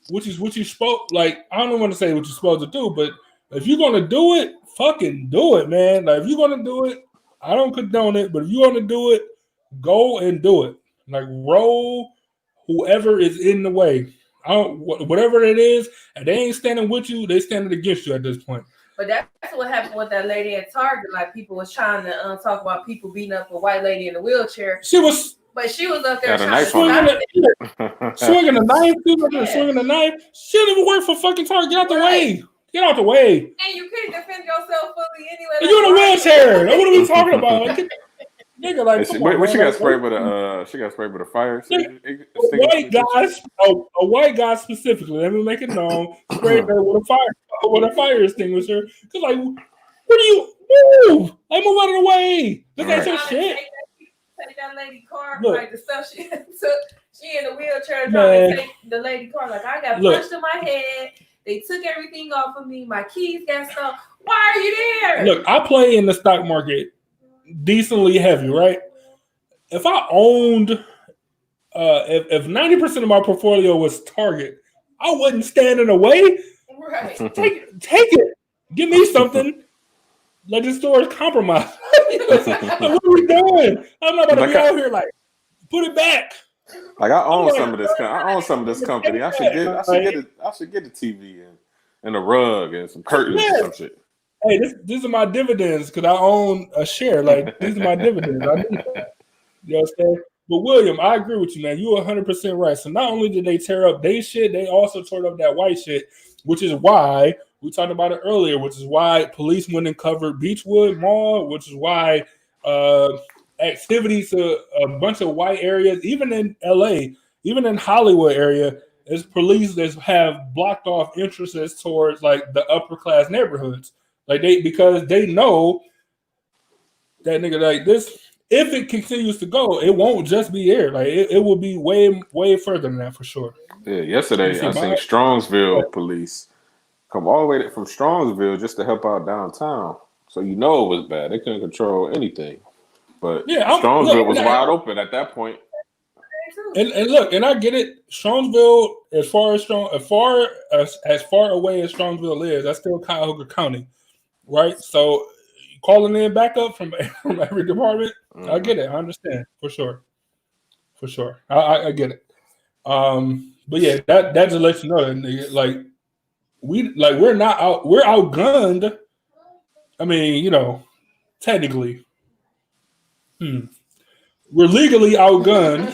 Which is what you spoke. Like, I don't want to say what you're supposed to do, but if you're gonna do it, fucking do it, man. Like, if you're gonna do it, I don't condone it, but if you want to do it, go and do it. Like, roll whoever is in the way. Whatever it is, and they ain't standing with you, they standing against you at this point.
But that's what happened with that lady at Target. Like, people was trying to talk about people beating up a white lady in a wheelchair.
She was
But she was up there
Got a
trying
knife
to
on
stop
her.
it.
swinging a knife, swinging a knife. She don't even work for fucking Target. Get out the way. Get out the way.
And you couldn't defend yourself fully anyway.
And you in a wheelchair. What are we talking about? Like, nigga, like, come on,
What she
man.
got sprayed with a fire?
A white guy specifically. Let me make it known. Sprayed her with a fire extinguisher. Cause like, what do you move? Like, move out of the way. This ain't your shit.
Take that lady car,
Look,
like the stuff she took. She in a wheelchair trying to take the lady car. Like, I got punched in my head. They took everything off of me. My keys got stolen. Why are you there?
Look, I play in the stock market decently heavy, right? If I owned, if 90% of my portfolio was Target, I wouldn't stand in the way.
Right.
Take it. Give me something. Like the store is compromised. Like, what are we doing? I'm not about to be out here like, put it back.
Like I own some of this. I own some of this company. I should get a TV and a rug and some curtains or some shit.
Hey, these are my dividends because I own a share. Like, these are my dividends. I need that. You know what I'm saying? But William, I agree with you, man. You're 100% right. So not only did they tear up their shit, they also tore up that white shit, which is why we talked about it earlier, which is why police went and covered Beechwood Mall, which is why activities to a bunch of white areas, even in LA, even in Hollywood area, is police that have blocked off entrances towards like the upper class neighborhoods. Like because they know that nigga like this, if it continues to go, it won't just be here. Like it will be way, way further than that for sure.
Yeah, yesterday I seen Strongsville police come all the way from Strongsville just to help out downtown. So you know it was bad. They couldn't control anything. But Strongsville was wide open at that point.
And look, and I get it. Strongsville, as far away as Strongsville is, that's still Cuyahoga County, right? So calling in backup from every department, I get it. I understand for sure. I get it. But yeah, that just lets you know that like we're not out. We're outgunned. I mean, you know, technically. We're legally outgunned.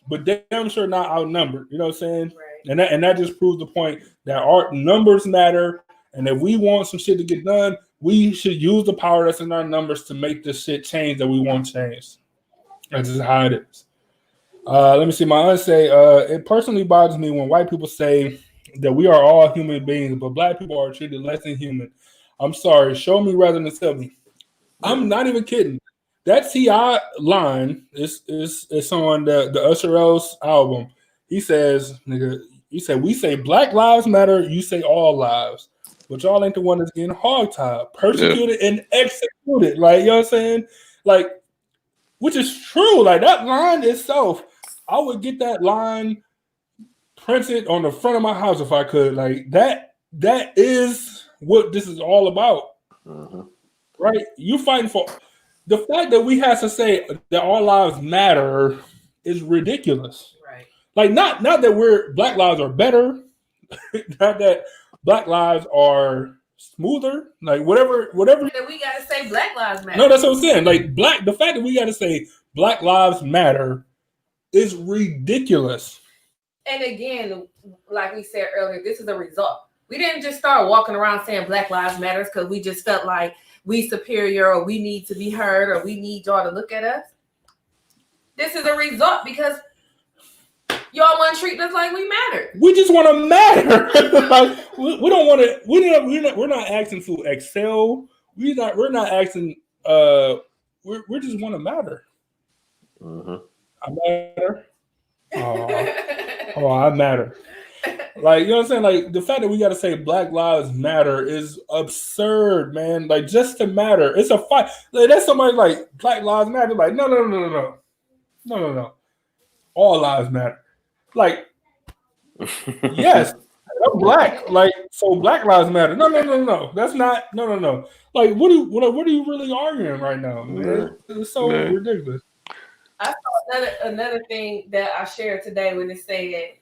But damn sure not outnumbered. You know what I'm saying? Right. And that just proves the point that our numbers matter. And if we want some shit to get done, we should use the power that's in our numbers to make this shit change that we want changed. That's just how it is. Let me see. My aunt say, it personally bothers me when white people say that we are all human beings, but black people are treated less than human. I'm sorry. Show me rather than tell me. I'm not even kidding. That T.I. line is on the Usher L's album. He says, nigga, we say Black Lives Matter, you say all lives. But y'all ain't the one that's getting hogtied, persecuted, and executed. Like, you know what I'm saying? Like, which is true. Like, that line itself, I would get that line printed on the front of my house if I could. Like, that is what this is all about.
Mm-hmm.
Right? You fighting for the fact that we have to say that our lives matter is ridiculous.
Right.
Like not that Black lives are better, not that Black lives are smoother. Like whatever.
That we gotta say Black Lives Matter.
No, that's what I'm saying. Like the fact that we gotta say Black Lives Matter is ridiculous.
And again, like we said earlier, this is a result. We didn't just start walking around saying Black Lives Matter because we just felt like we superior or we need to be heard or we need y'all to look at us. This is a result because y'all want to treat us like we matter.
We just want to matter. Like, we don't want to. We're not asking to excel. We're not asking. We just want to matter.
Mm-hmm.
I matter. I matter. Like, you know what I'm saying? Like, the fact that we got to say Black Lives Matter is absurd, man. Like, just to matter. It's a fight. Like, that's somebody like Black Lives Matter. Like, no. All lives matter. Like, yes, I'm black. Like, so Black Lives Matter. No. That's not. No. Like, what are you really arguing right now? Man? It's so ridiculous.
I saw another thing that I shared today when it said,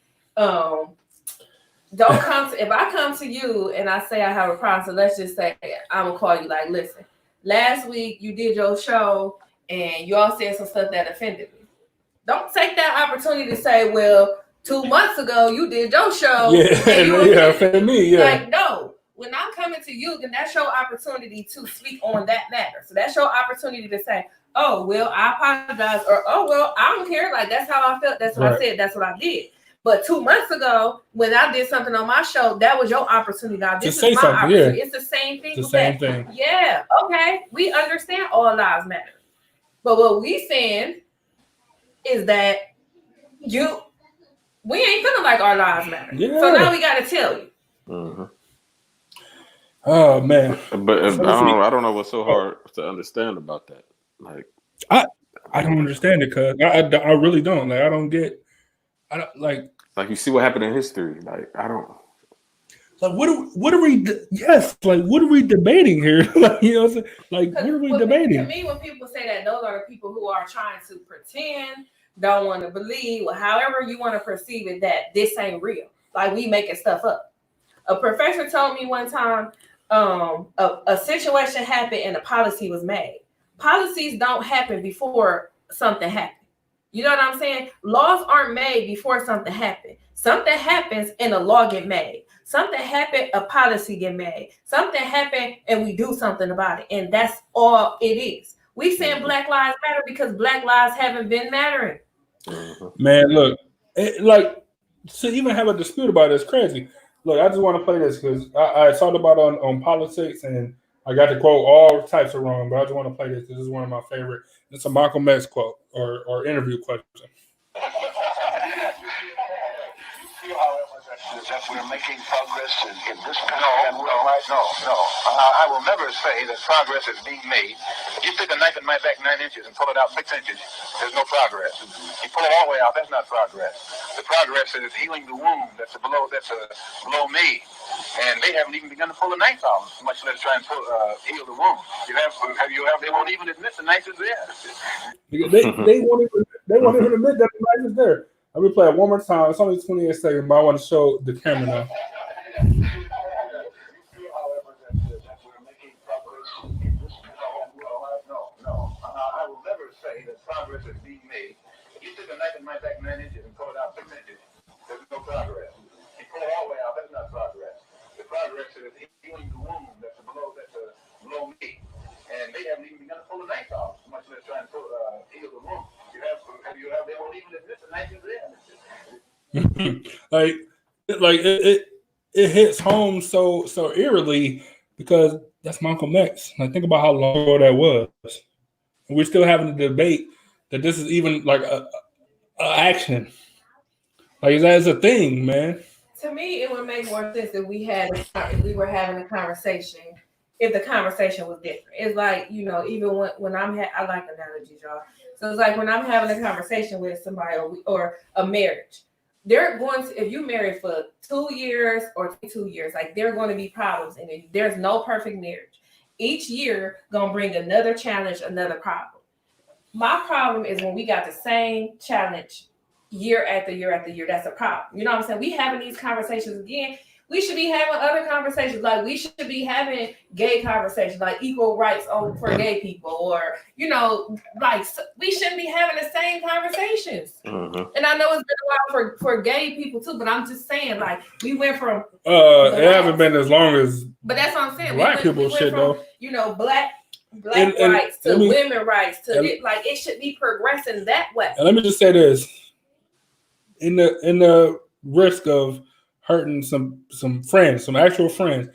don't come to, if I come to you and I say I have a problem, so let's just say I'm gonna call you like, listen, last week you did your show and y'all said some stuff that offended me. Don't take that opportunity to say, well, 2 months ago you did your show.
And you offended me. Yeah.
Like, no. When I'm coming to you, then that's your opportunity to speak on that matter. So that's your opportunity to say, oh, well, I apologize, or oh, well, I don't care. Like, that's how I felt. That's what I said. That's what I did. But 2 months ago, when I did something on my show, that was your opportunity. Now, this is my opportunity. Yeah. It's the same thing.
It's the same thing.
Yeah. Okay. We understand all lives matter. But what we saying is that we ain't feeling like our lives matter. Yeah. So now we got to tell you.
Mm-hmm.
Oh man!
But I don't know what's so hard to understand about that. Like,
I don't understand it, cuz I really don't. Like, I don't like
you see what happened in history. Like, I don't.
Like, what are we? Yes, like, what are we debating here? Like, you know, what I'm saying? Like, what are we debating?
To me, when people say that, those are the people who are trying to pretend, don't want to believe, or however you want to perceive it, that this ain't real. Like, we making stuff up. A professor told me one time, a situation happened and a policy was made. Policies don't happen before something happens. You know what I'm saying? Laws aren't made before something happens. Something happens and a law get made. Something happened, a policy get made. Something happened and we do something about it. And that's all it is. We saying Black Lives Matter because Black lives haven't been mattering.
Man, look, to even have a dispute about it is crazy. Look, I just want to play this because I talked about it on politics and I got to quote all types of wrong, but I just want to play this. This is one of my favorite. It's a Malcolm X quote or interview question.
That we're making progress in this country? No. I will never say that progress is being made. You stick a knife in my back 9 inches and pull it out 6 inches. There's no progress. You pull it all the way out. That's not progress. The progress is healing the wound that's below me, and they haven't even begun to pull the knife out, much less try and heal the wound. They won't even admit the knife is there.
They won't even admit that the knife is there. Let me play it one more time. It's only 28 seconds, but I want to show the camera now. No. I will never say that progress is being made. You stick a knife in my back 9 inches and pull it out 6 inches. There's no progress. You pull it all the way out. That's not progress. The progress is healing the wound that's below me, and they haven't even begun to pull the knife out, much less try and heal the wound. They won't even admit the knife is there. like it hits home so eerily because that's Malcolm X. Like, think about how long ago that was. And we're still having a debate that this is even like a action. Like, that's a thing, man.
To me, it would make more sense if we were having a conversation. If the conversation was different, it's like, you know, even when I like analogies, y'all. So it's like when I'm having a conversation with somebody or a marriage, they're going to, if you married for 2 years or 2 years, like, there are going to be problems in it. There's no perfect marriage. Each year gonna bring another challenge, another problem. My problem is when we got the same challenge year after year after year. That's a problem. You know what I'm saying? We having these conversations again. We should be having other conversations. Like, we should be having gay conversations, like equal rights for gay people, or, you know, like, we shouldn't be having the same conversations. Mm-hmm. And I know it's been a while for gay people too, but I'm just saying, like, we went from
it haven't been as long as,
but that's what I'm saying.
Black people shit though.
You know, black rights to women rights to it, like, it should be progressing that way.
And let me just say this: in the risk of hurting some friends, some actual friends,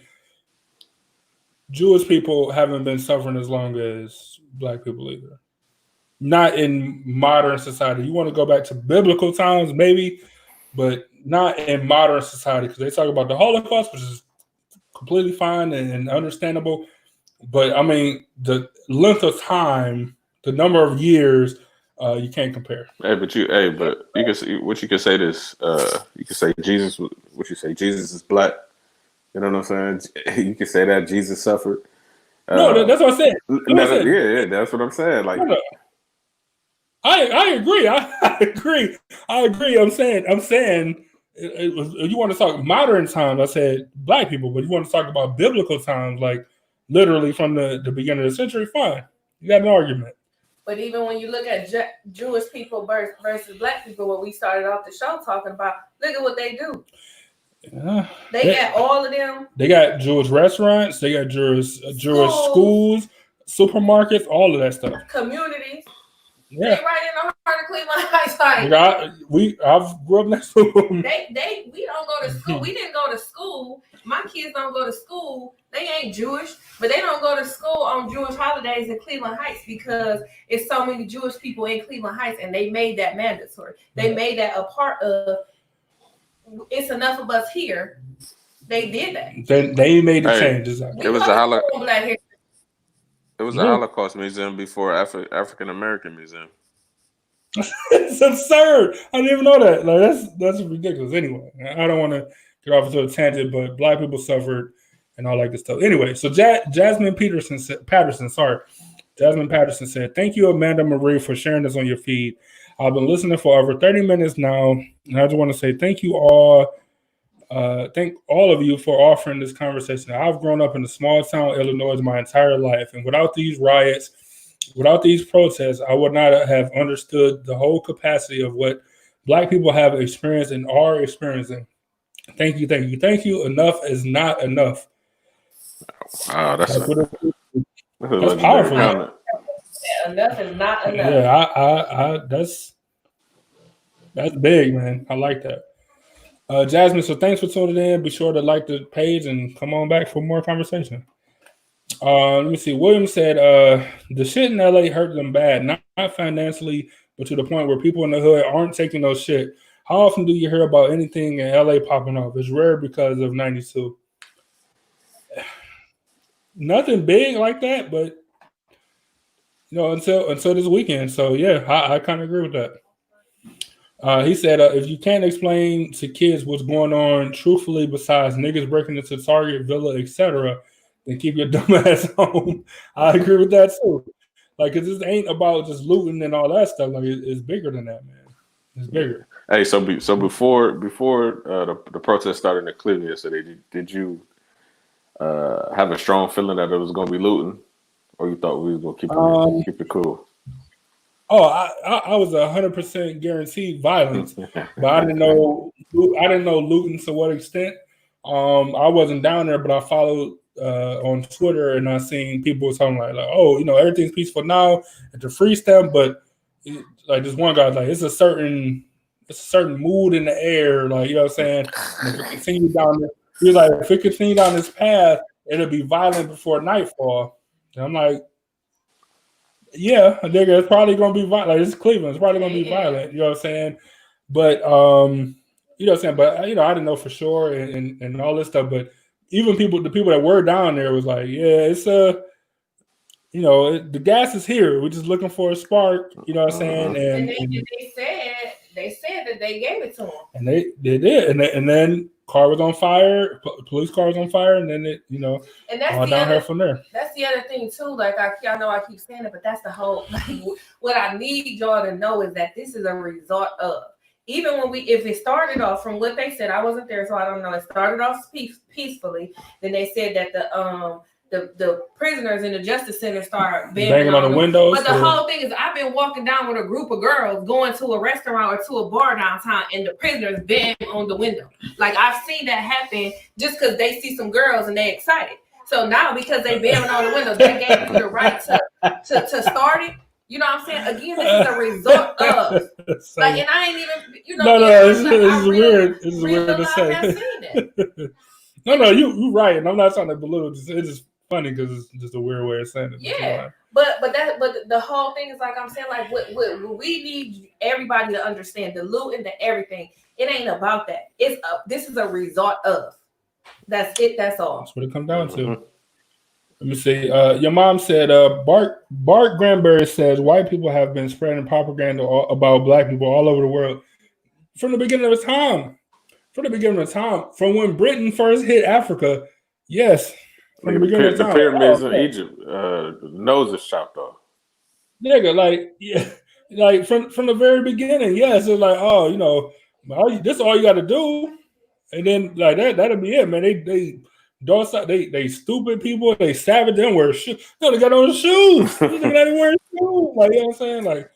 Jewish people haven't been suffering as long as Black people either. Not in modern society. You want to go back to biblical times, maybe, but not in modern society, because they talk about the Holocaust, which is completely fine and understandable. But I mean, the length of time, the number of years, you can't compare.
But you can say what you can say this. You can say Jesus. What you say? Jesus is Black. You know what I'm saying? You can say that Jesus suffered.
No, that's what I said.
Yeah, that's what I'm saying. Like,
I agree. I agree. I'm saying. You want to talk modern times? I said Black people, but you want to talk about biblical times, like literally from the beginning of the century, fine. You got an argument.
But even when you look at Jewish people versus black people, what we started off the show talking about, look at what they do.
Yeah.
They got all of them.
They got Jewish restaurants. They got Jewish schools, supermarkets, all of that stuff.
Communities.
Yeah.
They right in the heart of Cleveland Heights. Like,
I grew up next to them.
We don't go to school. We didn't go to school. My kids don't go to school. They ain't Jewish, but they don't go to school on Jewish holidays in Cleveland Heights because it's so many Jewish people in Cleveland Heights, and they made that mandatory. They made that a part of. It's enough of us here. They did that.
They made the changes.
It was a Holocaust museum before African American museum.
It's absurd. I didn't even know that. Like that's ridiculous. Anyway, I don't want to get off into a tangent, but black people suffered and all like this stuff. Anyway, so Jasmine Patterson said, "Thank you, Amanda Marie, for sharing this on your feed. I've been listening for over 30 minutes now, and I just want to say thank you all. Thank all of you for offering this conversation. I've grown up in a small town, Illinois, my entire life, and without these riots, without these protests, I would not have understood the whole capacity of what black people have experienced and are experiencing. Thank you. Enough is not enough."
Wow, that's
powerful.
Enough is not enough.
Yeah, that's big, man. I like that. Jasmine, so thanks for tuning in. Be sure to like the page and come on back for more conversation. Let me see. William said, the shit in LA hurt them bad, not financially, but to the point where people in the hood aren't taking no shit. How often do you hear about anything in LA popping off? It's rare because of 92. Nothing big like that, but until this weekend. So yeah, I kind of agree with that. He said, if you can't explain to kids what's going on truthfully, besides niggas breaking into Target, Villa, etc., then keep your dumb ass home. I agree with that too. Like, cause this ain't about just looting and all that stuff. Like, it's bigger than that, man. It's bigger.
Hey, so before the protest started in Cleveland yesterday, did you have a strong feeling that it was going to be looting, or you thought we was going to keep it cool?
Oh, I was 100% guaranteed violence, but I didn't know looting to what extent. I wasn't down there, but I followed on Twitter, and I seen people talking like, oh, everything's peaceful now at the free stamp, but like this one guy's like, it's a certain mood in the air, like, you know what I'm saying? And if it continue down there, he's like, if it continue down this path, it'll be violent before nightfall. And I'm like, yeah, I think it's probably gonna be violent. Like, it's Cleveland, it's probably gonna be violent. You know what I'm saying? But you know what I'm saying. But I didn't know for sure and all this stuff. But even the people that were down there was like, yeah, it's the gas is here. We're just looking for a spark. You know what I'm saying? And
they said that they gave it to them.
And they did, and then car was on fire, police car was on fire, and then
and that's
all down here from there.
That's the other thing too. Like, I know I keep saying it, but that's the whole. Like, what I need y'all to know is that this is a result of. Even when if it started off from what they said, I wasn't there, so I don't know. It started off peacefully. Then they said that the prisoners in the Justice Center start
banging on the windows.
But the whole thing is, I've been walking down with a group of girls going to a restaurant or to a bar downtown, and the prisoners bang on the window. Like, I've seen that happen just because they see some girls and they excited. So now, because they banging on the window, they gave you the right to start it. You know what I'm saying? Again, this is a result of. Like, and I ain't even,
No, it's weird. It's weird to say. No, you're right, and I'm not trying to belittle. It's just funny because it's just a weird way of saying it.
Yeah, but the whole thing is, like I'm saying, like what we need everybody to understand, the loot and the everything. It ain't about that. This is a result of. That's it. That's all.
That's what it comes down to. Let me see. Your mom said, Bart Granberry says white people have been spreading propaganda about black people all over the world from the beginning of time. From when Britain first hit Africa, yes.
From the beginning of time. The pyramids in Egypt, nose is chopped off.
Nigga, like from the very beginning, yes. It's like, this is all you got to do, and then like that'll be it, man. They Those they stupid people. They savage. They don't wear shoes. No, they got on shoes. These niggas not even wearing shoes. Like, you know what I'm saying? Like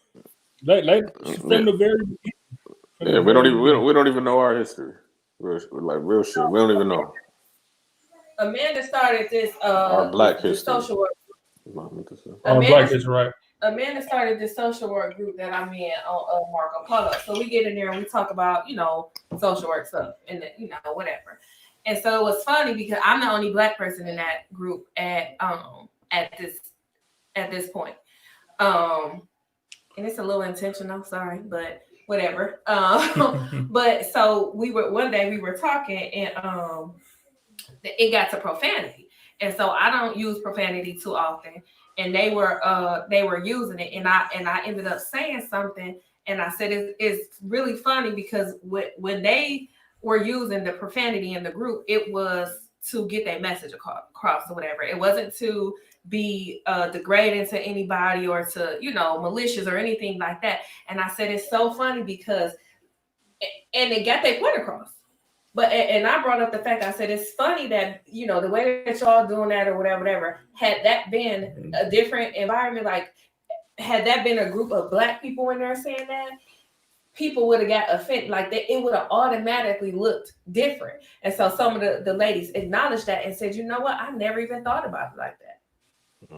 from the very
yeah, we don't even know our history. Real shit. We don't even know.
Amanda started this
Our black
this
history.
social work.
Black is right.
Amanda started this social work group that I'm in on Marco Polo. So we get in there and we talk about, social work stuff and whatever. And so it was funny because I'm the only black person in that group at this point. And it's a little intentional, sorry, but whatever. But so one day we were talking and it got to profanity. And so I don't use profanity too often. And they were using it, and I ended up saying something, and I said it's really funny because when they were using the profanity in the group, it was to get their message across or whatever. It wasn't to be degrading to anybody or to malicious or anything like that. And I said it's so funny because and it got their point across. But and I brought up the fact, I said it's funny that the way that y'all doing that or whatever, had that been a different environment, like had that been a group of black people in there saying that, people would have got offended, like it would have automatically looked different. And so some of the ladies acknowledged that and said, you know what, I never even thought about it like that.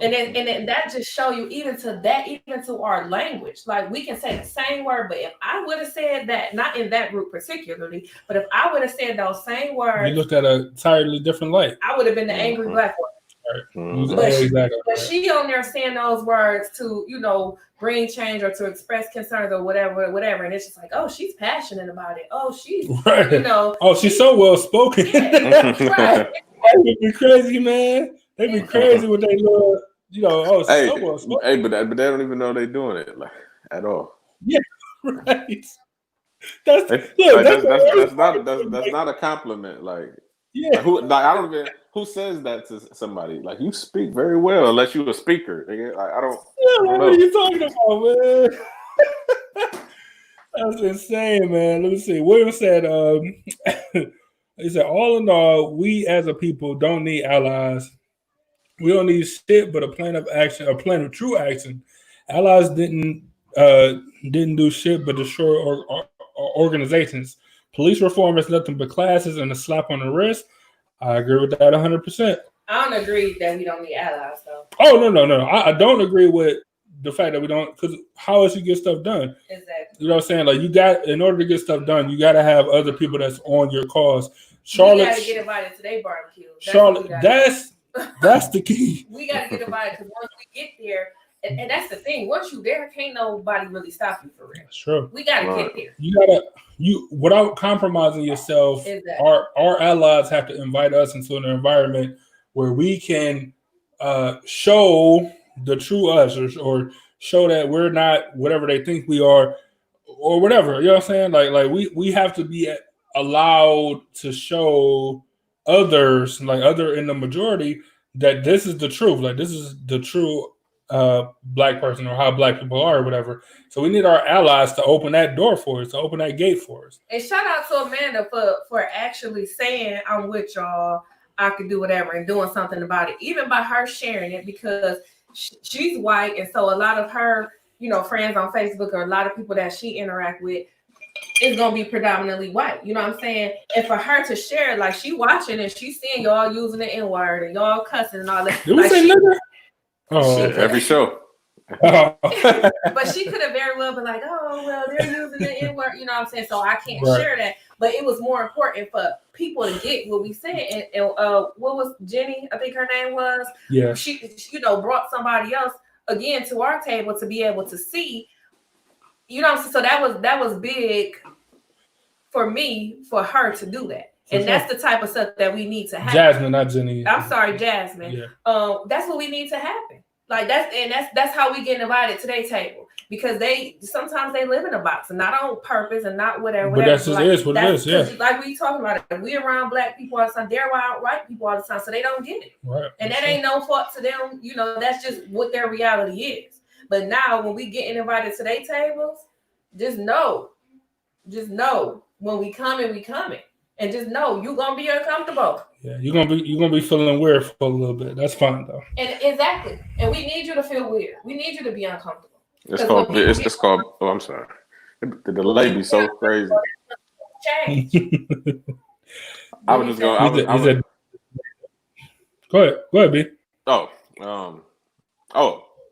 And then that just show you even to our language, like we can say the same word, but if I would have said that, not in that group particularly, but if I would have said those same words,
you looked at an entirely different light.
I would have been the angry black one. Right. But she on there saying those words to bring change or to express concerns or whatever, and it's just like, oh, she's passionate about it. Oh, she's
right. Oh, she's so well spoken. Right. They be crazy, man. They be crazy with their little,
hey,
so well spoken.
Hey, but they don't even know they're doing it like at all.
Yeah, right. That's
not a compliment. Like,
yeah,
who says that to somebody? Like, you speak very well, unless you're a speaker. Like, I don't.
Yeah, what are you talking about, man? That's insane, man. Let me see. William said, he said, all in all, we as a people don't need allies. We don't need shit but a plan of action, a plan of true action. Allies didn't do shit but destroy organizations. Police reform is nothing but classes and a slap on the wrist. I agree with that 100%.
I don't agree that we don't need allies, though.
Oh, no. I don't agree with the fact that we don't, because how else you get stuff done?
Exactly.
You know what I'm saying? In order to get stuff done, you got to have other people that's on your cause.
Charlotte, we got to get invited to their barbecue.
That's the key.
We got to get invited because once we get there, and that's the thing. Once you there, can't nobody really stop you for real.
Sure.
We got to get there.
You without compromising yourself. Exactly. Our allies have to invite us into an environment where we can show the true us or show that we're not whatever they think we are or whatever. You know what I'm saying? Like we have to be allowed to show others, like other in the majority, that this is the truth. Like this is the true black person or how black people are or whatever. So we need our allies to open that door for us, to open that gate for us.
And shout out to Amanda for actually saying, I'm with y'all, I could do whatever, and doing something about it, even by her sharing it, because she's white, and so a lot of her friends on Facebook or a lot of people that she interact with is gonna be predominantly white. You know what I'm saying? And for her to share, like she watching and she's seeing y'all using the N-word and y'all cussing and all that.
Did we say nigga? Oh,
every show.
But she could have very well been like, oh, well, they're using the N-word, you know what I'm saying? So I can't share that. But it was more important for people to get what we said. And what was Jenny, I think her name was?
Yeah.
She brought somebody else again to our table to be able to see. You know what I'm saying? So that was big for me, for her to do that. And that's the type of stuff that we need to happen.
Jasmine, not Jenny.
I'm sorry, Jasmine. Yeah. That's what we need to happen. Like that's how we get invited to their table. Because sometimes they live in a box and not on purpose and not whatever.
But that's just is what it is, yeah.
Like we talking about it. We around black people all the time, they're around white people all the time, so they don't get it.
Right.
And that ain't no fault to them. That's just what their reality is. But now when we getting invited to their tables, just know when we coming, we coming. and just know you're gonna be uncomfortable.
Yeah, you're gonna be feeling weird for a little bit. That's fine though.
And exactly, and we need you to feel weird. We need you to be uncomfortable.
It's called. It's called. Oh, I'm sorry. The delay be so crazy.
Change.
I was just going.
Go ahead, B.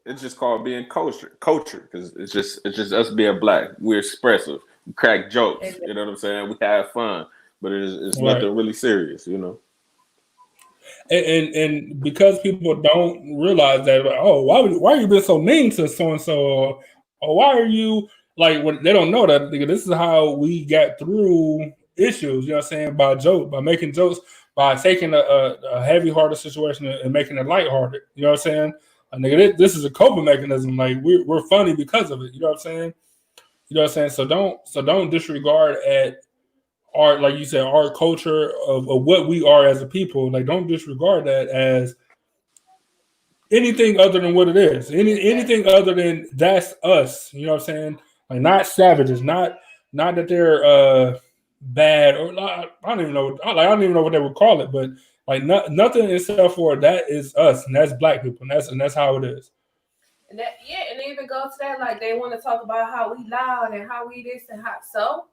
It's just called being culture, because it's just us being black. We're expressive, we crack jokes. You know what I'm saying? We have fun, but it's nothing really serious, you know.
And because people don't realize that, like, oh, why are you being so mean to so and so, or why are you like? When they don't know that this is how we got through issues. You know what I'm saying? By making jokes, by taking a heavy-hearted situation and making it lighthearted. You know what I'm saying? Nigga, this is a coping mechanism. Like we're funny because of it. You know what I'm saying? You know what I'm saying? So don't disregard at our, like you said, our culture of what we are as a people. Like don't disregard that as anything other than what it is. Anything other than that's us. You know what I'm saying? Like not savages, not that they're bad or I don't even know. I don't even know what they would call it, but. Like nothing except for that is us, and that's black people, and that's how it is.
And that, and they even go to that like they want to talk about how we loud and how we this and how so.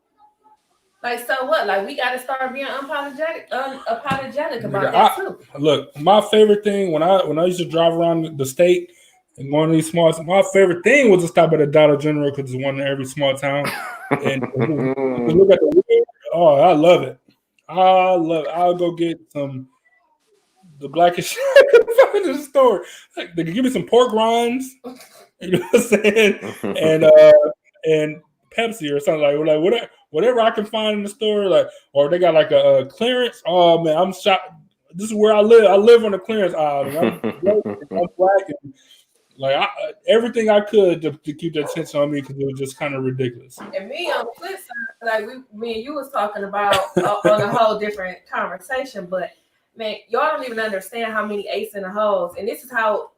Like so what? Like we got to start being unapologetic about that too.
Look, my favorite thing when I used to drive around the state and going to these small, my favorite thing was to stop at a Dollar General because it's one in every small town, and look at the weird. Oh, I love it. I'll go get the blackest in the store. Like, they can give me some pork rinds, you know what I'm saying, and Pepsi or something like whatever I can find in the store, like, or they got like a clearance. Oh man, I'm shocked. This is where I live. I live on the clearance aisle. I'm black, and like everything I could to keep that attention on me because it was just kind of ridiculous.
And me on the flip side, like me and you was talking about on a whole different conversation, but. Man, y'all don't even understand how many aces in the holes. And this is how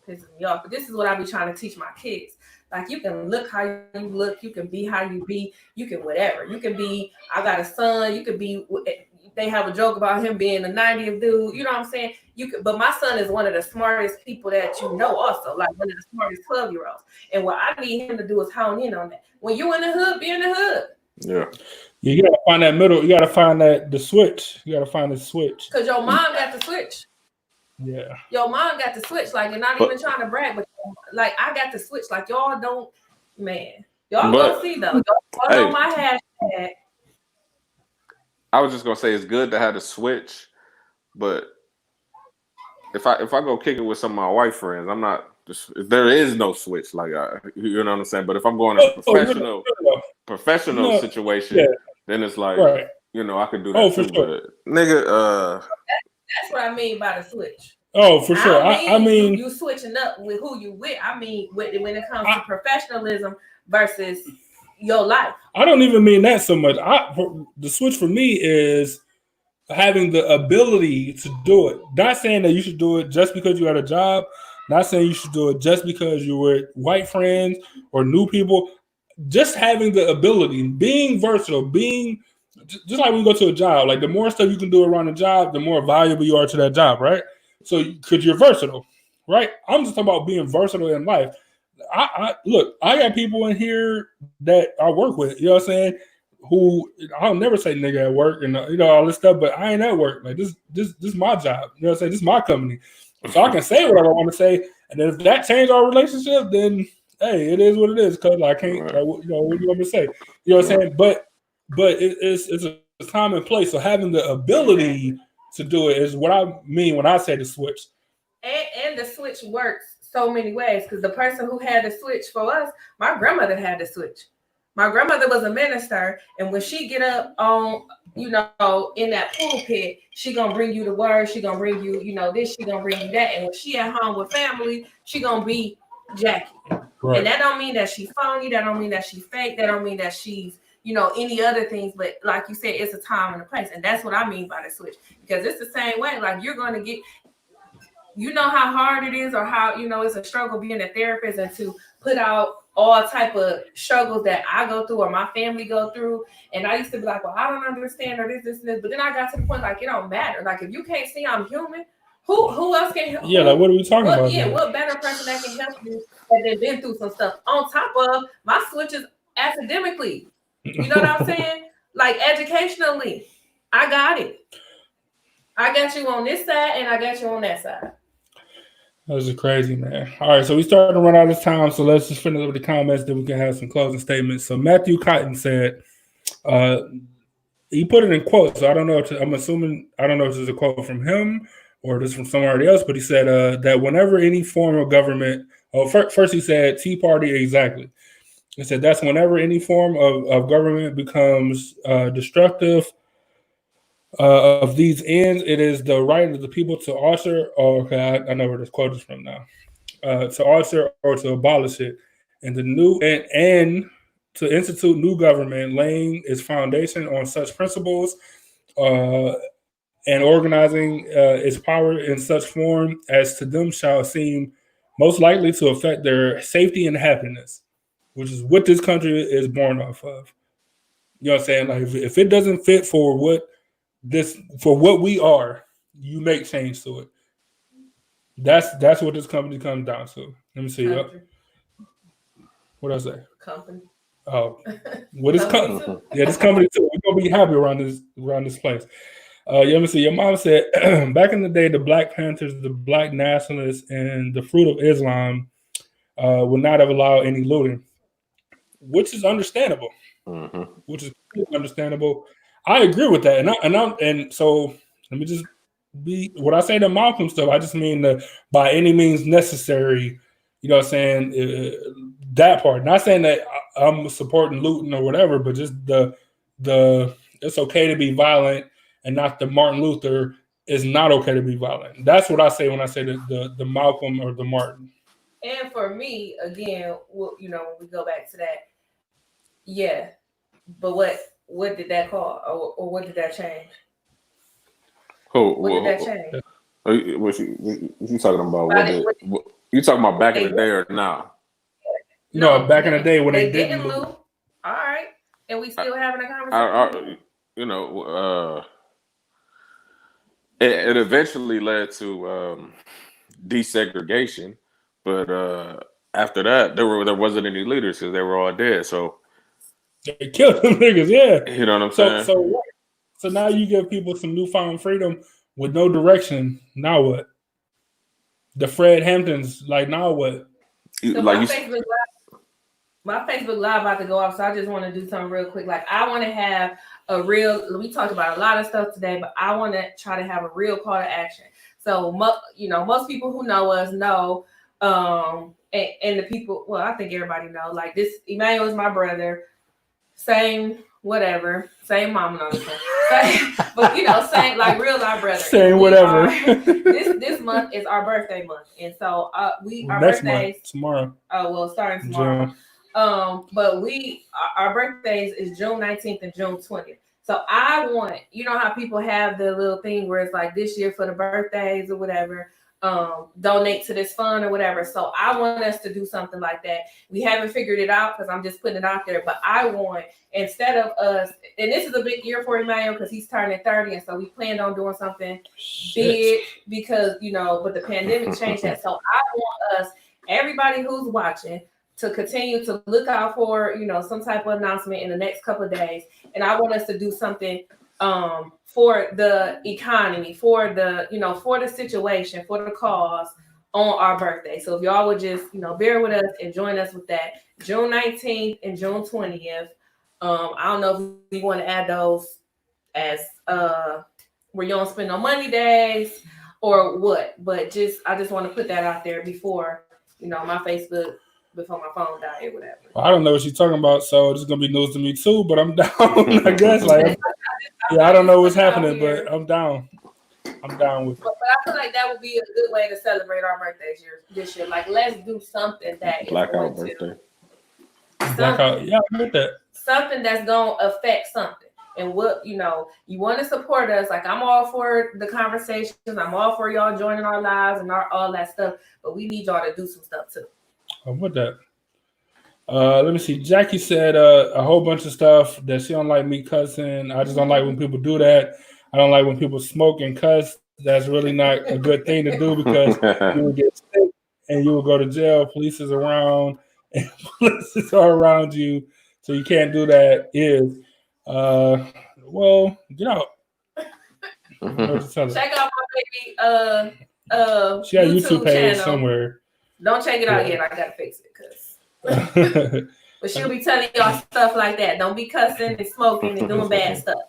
pisses me off. But this is what I be trying to teach my kids. Like you can look how you look, you can be how you be, you can whatever. You can be, I got a son, you could be, they have a joke about him being a 90th dude, you know what I'm saying? But my son is one of the smartest people that you know also, like one of the smartest 12-year-olds. And what I need him to do is hone in on that. When you in the hood, be in the hood.
Yeah.
You gotta find that middle. You gotta find the switch. You gotta find the switch.
Cause your mom got the switch.
Yeah.
Your mom got the switch. Like, and not even trying to brag, but like I got the switch. Like y'all don't, man. Y'all go see though. Y'all know my hashtag.
I was just gonna say it's good to have the switch, but if I go kick it with some of my white friends, I'm not. There is no switch. Like you know what I'm saying. But if I'm going to professional situation, then it's like you know I could do that too.
Sure.
But nigga,
that's what I mean by the switch.
Oh, for sure. I mean
you switching up with who you with. I mean when it comes to professionalism versus your life.
I don't even mean that so much. The switch for me is having the ability to do it. Not saying that you should do it just because you had a job. Not saying you should do it just because you were white friends or new people. Just having the ability, being versatile, being just like when you go to a job. Like the more stuff you can do around the job, the more valuable you are to that job, right? So because you're versatile, right? I'm just talking about being versatile in life. Look, I got people in here that I work with, you know what I'm saying, who I'll never say nigga at work and you know all this stuff, but I ain't at work. Like this is my job. You know what I'm saying? This is my company. So I can say whatever I want to say. And then if that changed our relationship, then hey, it is what it is. Cause I can't, you know, what do you want me to say? You know what I'm saying? But it's a time and place. So having the ability to do it is what I mean when I say the switch.
And the switch works so many ways because the person who had the switch for us, my grandmother had the switch. My grandmother was a minister, and when she get up on, you know, in that pulpit, she gonna bring you the word. She gonna bring you, you know, this. She gonna bring you that. And when she at home with family, she gonna be Jackie. Right. And that don't mean that she's phony. That don't mean that she's fake. That don't mean that she's, you know, any other things. But like you said, it's a time and a place, and that's what I mean by the switch. Because it's the same way. Like you're gonna get, you know, how hard it is, or how, you know, it's a struggle being a therapist and to put out all type of struggles that I go through or my family go through. And I used to be like, well, I don't understand or this. But then I got to the point like it don't matter. Like if you can't see I'm human, who else can help?
Yeah, like what are we talking about?
Yeah, what better person that can help you that they've been through some stuff on top of my switches academically. You know what I'm saying? Like educationally. I got it. I got you on this side and I got you on that side.
Those are crazy, man. All right, so we started to run out of time, so let's just finish up with the comments, then we can have some closing statements. So Matthew Cotton said, he put it in quotes, so I don't know if I'm assuming, I don't know if this is a quote from him or this from somebody else, but he said that whenever any form of government, first he said Tea Party exactly. He said that's whenever any form of government becomes destructive of these ends, it is the right of the people to alter. I know where this quote is from now. To alter or to abolish it, and the new and to institute new government, laying its foundation on such principles, and organizing its power in such form as to them shall seem most likely to affect their safety and happiness, which is what this country is born off of. You know what I'm saying? Like if it doesn't fit for what we are, you make change to it. That's what this company comes down to. Let me see. What else say?
Company.
Oh, what is company? Yeah, this company too. We're gonna be happy around this place. Let me see. Your mom said back in the day, the Black Panthers, the Black Nationalists, and the Fruit of Islam would not have allowed any looting, which is understandable. Which is understandable. I agree with that, and so let me just be what I say to Malcolm stuff. I just mean the by any means necessary. You know what I'm saying? That part. Not saying that I'm supporting looting or whatever, but just the it's okay to be violent, and not the Martin Luther is not okay to be violent. That's what I say when I say the Malcolm or the Martin.
And for me, again, you know, when we go back to that, yeah. But what did that call, or what did that change? What did that change?
What you talking about? You talking about back in the day or now?
No, back in the day when they
didn't loot. All right, and we still having a conversation.
You know, it eventually led to desegregation, but after that, there wasn't any leaders because they were all dead. So
they killed them niggas. Yeah,
you know what I'm saying.
So now you give people some newfound freedom with no direction. Now what? The Fred Hamptons, like now what?
So my Facebook Live about to go off, so I just want to do something real quick. Like I want to have a real. We talked about a lot of stuff today, but I want to try to have a real call to action. So most people who know us know, and the people. Well, I think everybody know. Like this, Emmanuel is my brother. Same whatever, same mama on this one. But same like real life brother.
Same whatever.
This month is our birthday month, and so our
next
birthdays
month, tomorrow.
Oh well, starting tomorrow.
June.
But our birthdays is June 19th and June 20th. So I want, you know how people have the little thing where it's like this year for the birthdays or whatever, donate to this fund or whatever. So I want us to do something like that. We haven't figured it out because I'm just putting it out there. But I want, instead of us, and this is a big year for Emmanuel because he's turning 30, and so we planned on doing something big because but the pandemic changed that. So I want us, everybody who's watching, to continue to look out for some type of announcement in the next couple of days, and I want us to do something for the economy, for the for the situation, for the cause on our birthday. So if y'all would just bear with us and join us with that June 19th and June 20th. I don't know if we want to add those as where you don't spend no money days or what, but I just want to put that out there before my Facebook. Before my phone died or whatever.
I don't know what you're talking about, so this is gonna be news to me too. But I'm down. I guess I don't know what's happening, but I'm down. I'm down with it.
But I feel like that would be a good way to celebrate our birthdays this year. Like let's do something that
blackout birthday.
Blackout, yeah, I heard that.
Something that's gonna affect something. And what you want to support us. Like I'm all for the conversations. I'm all for y'all joining our lives and all that stuff. But we need y'all to do some stuff too.
I'm with that. Let me see. Jackie said a whole bunch of stuff that she don't like me cussing. I just don't like when people do that. I don't like when people smoke and cuss. That's really not a good thing to do because you will get sick and you will go to jail. Police is around and police are around you, so you can't do that. Well, you know,
check out my baby
she got a YouTube page
channel.
Somewhere.
Don't check it out yet. I gotta fix it because. But she'll be telling y'all stuff like that. Don't be cussing and smoking and doing bad stuff.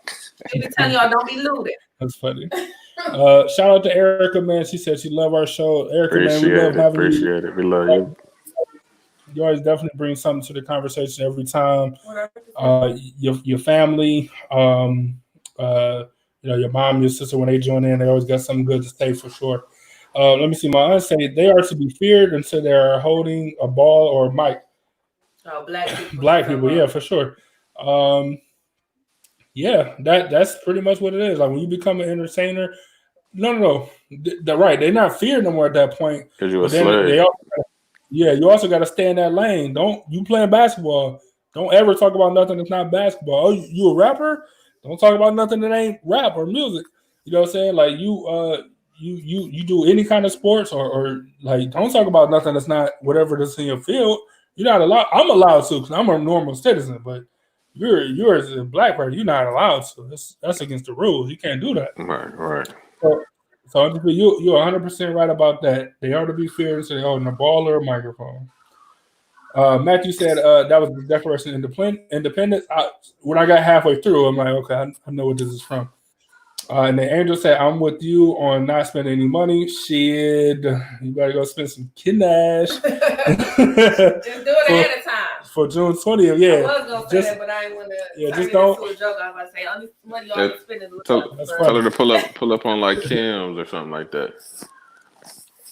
She'll be telling y'all don't be looting.
That's funny. Shout out to Erica, man. She said she love our show. Erica, man, we love having you.
Appreciate it. We love you.
You always definitely bring something to the conversation every time. Your family, your mom, your sister, when they join in, they always got something good to say for sure. Let me see. My aunt said they are to be feared until they are holding a ball or a mic.
Oh,
black people, yeah, for sure. Yeah, that's pretty much what it is. Like when you become an entertainer, no, they're right. They're not feared no more at that point.
Because you're a slave.
You also got to stay in that lane. You playing basketball? Don't ever talk about nothing that's not basketball. Oh, you a rapper? Don't talk about nothing that ain't rap or music. You know what I'm saying? Like you do any kind of sports or like don't talk about nothing that's not whatever that's in your field. You're not allowed. I'm allowed to because I'm a normal citizen, but you're as a black person, you're not allowed to. That's against the rules. You can't do that.
Right.
So you're 100% right about that. They are to be feared, so they hold a ball or a microphone. Matthew said that was the Declaration of Independence. When I got halfway through, I'm like, okay, I know what this is from. And the angel said, I'm with you on not spending any money. Shit, you better go spend some cash.
Just do it ahead of time.
For June 20th, yeah.
I was going to say that, but I ain't want to turn it into a joke. I was going to say, only money y'all can spend is
tell her to pull up on like Kim's or something like that.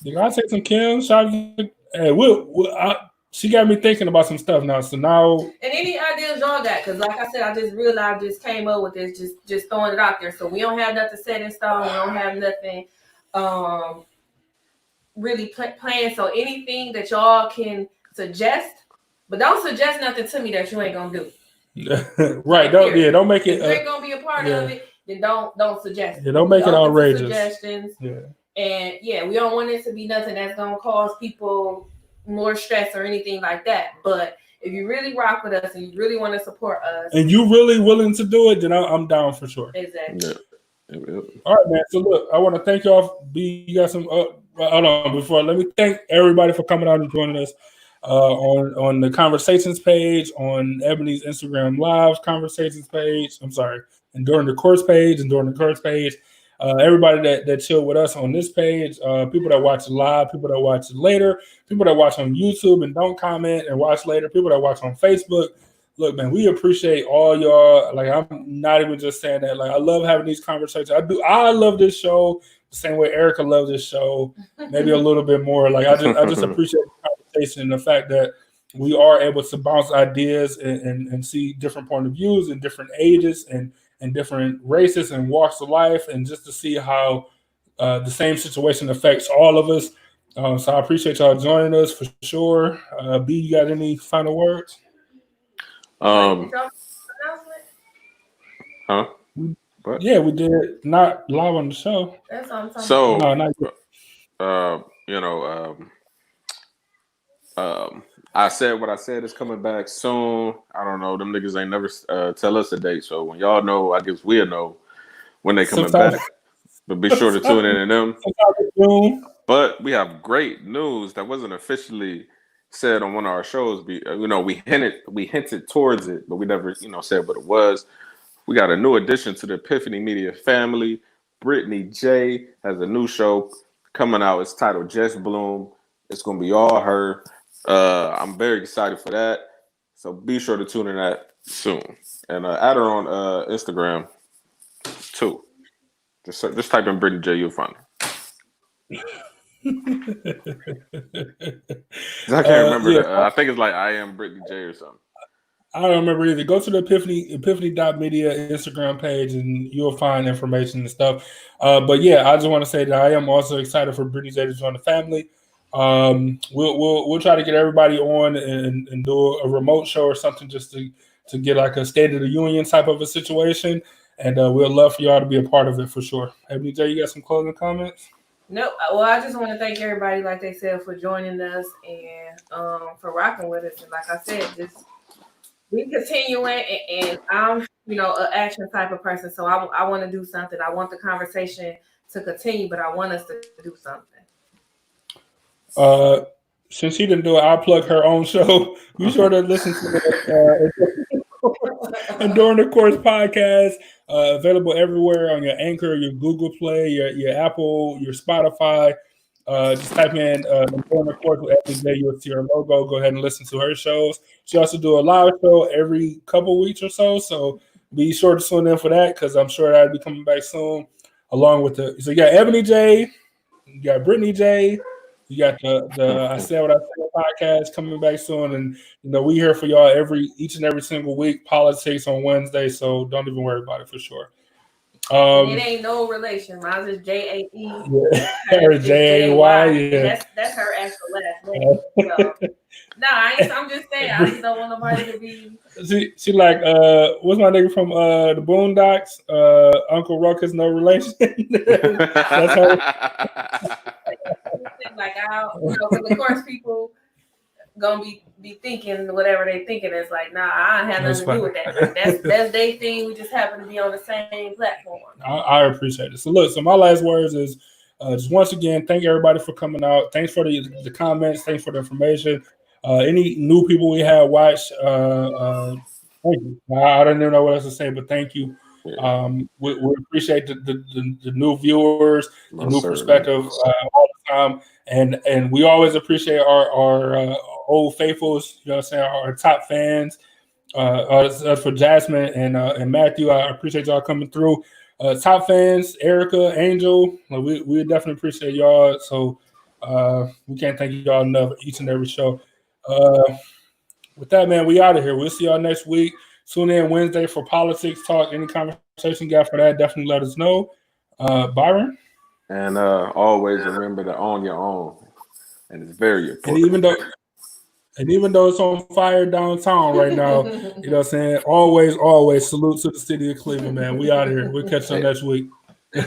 Did I take some Kim's? Hey, she got me thinking about some stuff now. So now,
and any ideas y'all got? Because like I said, I just realized I just came up with this, just throwing it out there. So we don't have nothing set in stone. We don't have nothing really planned. So anything that y'all can suggest, but don't suggest nothing to me that you ain't gonna do.
Right? Don't make it.
If you're gonna be a part of it, then don't suggest.
Yeah, don't make it outrageous.
Suggestions. Yeah. And we don't want it to be nothing that's gonna cause people more stress or anything like that. But if you really rock with us and you really want to support us
and you really willing to do it, then I'm down for sure.
Exactly.
Yeah.
All right, man. So look, I want to thank y'all. You got some hold on before let me thank everybody for coming out and joining us on the conversations page, on Ebony's Instagram Live conversations page. I'm sorry, and during the course page. Everybody that chill with us on this page, people that watch live, people that watch later, people that watch on YouTube and don't comment and watch later, people that watch on Facebook. Look, man, we appreciate all y'all. Like, I'm not even just saying that. Like, I love having these conversations. I love this show the same way Erica loves this show, maybe a little bit more. Like, I just appreciate the conversation and the fact that we are able to bounce ideas and see different point of views and different ages and different races and walks of life, and just to see how the same situation affects all of us. So I appreciate y'all joining us for sure. B, you got any final words?
Huh?
What? Yeah, we did not live on the show.
That's what I'm talking
so,
about.
I said what I said is coming back soon. I don't know. Them niggas ain't never tell us a date. So when y'all know, I guess we'll know when they coming back. But be sure to tune in to them. But we have great news that wasn't officially said on one of our shows. We hinted towards it, but we never, said what it was. We got a new addition to the Epiphany Media family. Brittany J has a new show coming out. It's titled Jess Bloom. It's gonna be all her. I'm very excited for that. So be sure to tune in that soon. And add her on Instagram too. Just type in Brittany J, you'll find her. I can't remember. I think it's like I am Brittany J or something.
I don't remember either. Go to the Epiphany.media Instagram page and you'll find information and stuff. But yeah, I just want to say that I am also excited for Brittany J to join the family. We'll try to get everybody on and do a remote show or something just to get like a State of the Union type of a situation. And we'd love for y'all to be a part of it for sure. Ebony J, you got some closing comments?
No, well, I just want to thank everybody, like they said, for joining us and for rocking with us. And like I said, just we continuing, and I'm, an action type of person, so I want to do something. I want the conversation to continue, but I want us to do something.
Since she didn't do it, I'll plug her own show. Be sure to listen to it. Enduring the Course podcast, available everywhere on your Anchor, your Google Play, your Apple, your Spotify. Just type in Enduring the Course with Ebony J. You'll see her logo. Go ahead and listen to her shows. She also do a live show every couple weeks or so. So be sure to tune in for that because I'm sure that'll be coming back soon. Along with so you got Ebony J, you got Brittany J. You got the I Said What I Said podcast coming back soon, and we here for y'all each and every single week. Politics on Wednesday, so don't even worry about it for sure.
It ain't no relation. Mine is JAE.
Or JAY.
Yeah, that's her actual last name. So, I'm just saying. I just don't want nobody to be.
She like what's my nigga from the Boondocks? Uncle Ruckus, no relation. That's her.
Like because of course people gonna be thinking whatever they thinking. It's like, nah, I don't have nothing to do with that. That's their thing. We just happen to be on the same platform.
I appreciate it. So my last words is just once again, thank everybody for coming out. Thanks for the comments. Thanks for the information. Any new people we have watched, thank you. I don't even know what else to say, but thank you.
Yeah.
We appreciate the new viewers, the new perspective all the time, and we always appreciate our old faithfuls. You know what I'm saying? Our top fans. For Jasmine and Matthew, I appreciate y'all coming through. Top fans, Erica, Angel, we definitely appreciate y'all. So we can't thank y'all enough each and every show. With that, man, we out of here. We'll see y'all next week. Tune in Wednesday for politics talk. Any conversation you got for that, definitely let us know. Byron?
And always remember to own your own. And it's very important.
And even though it's on fire downtown right now, you know what I'm saying? Always salute to the city of Cleveland, man. We out of here. We'll catch you next week.
Yeah.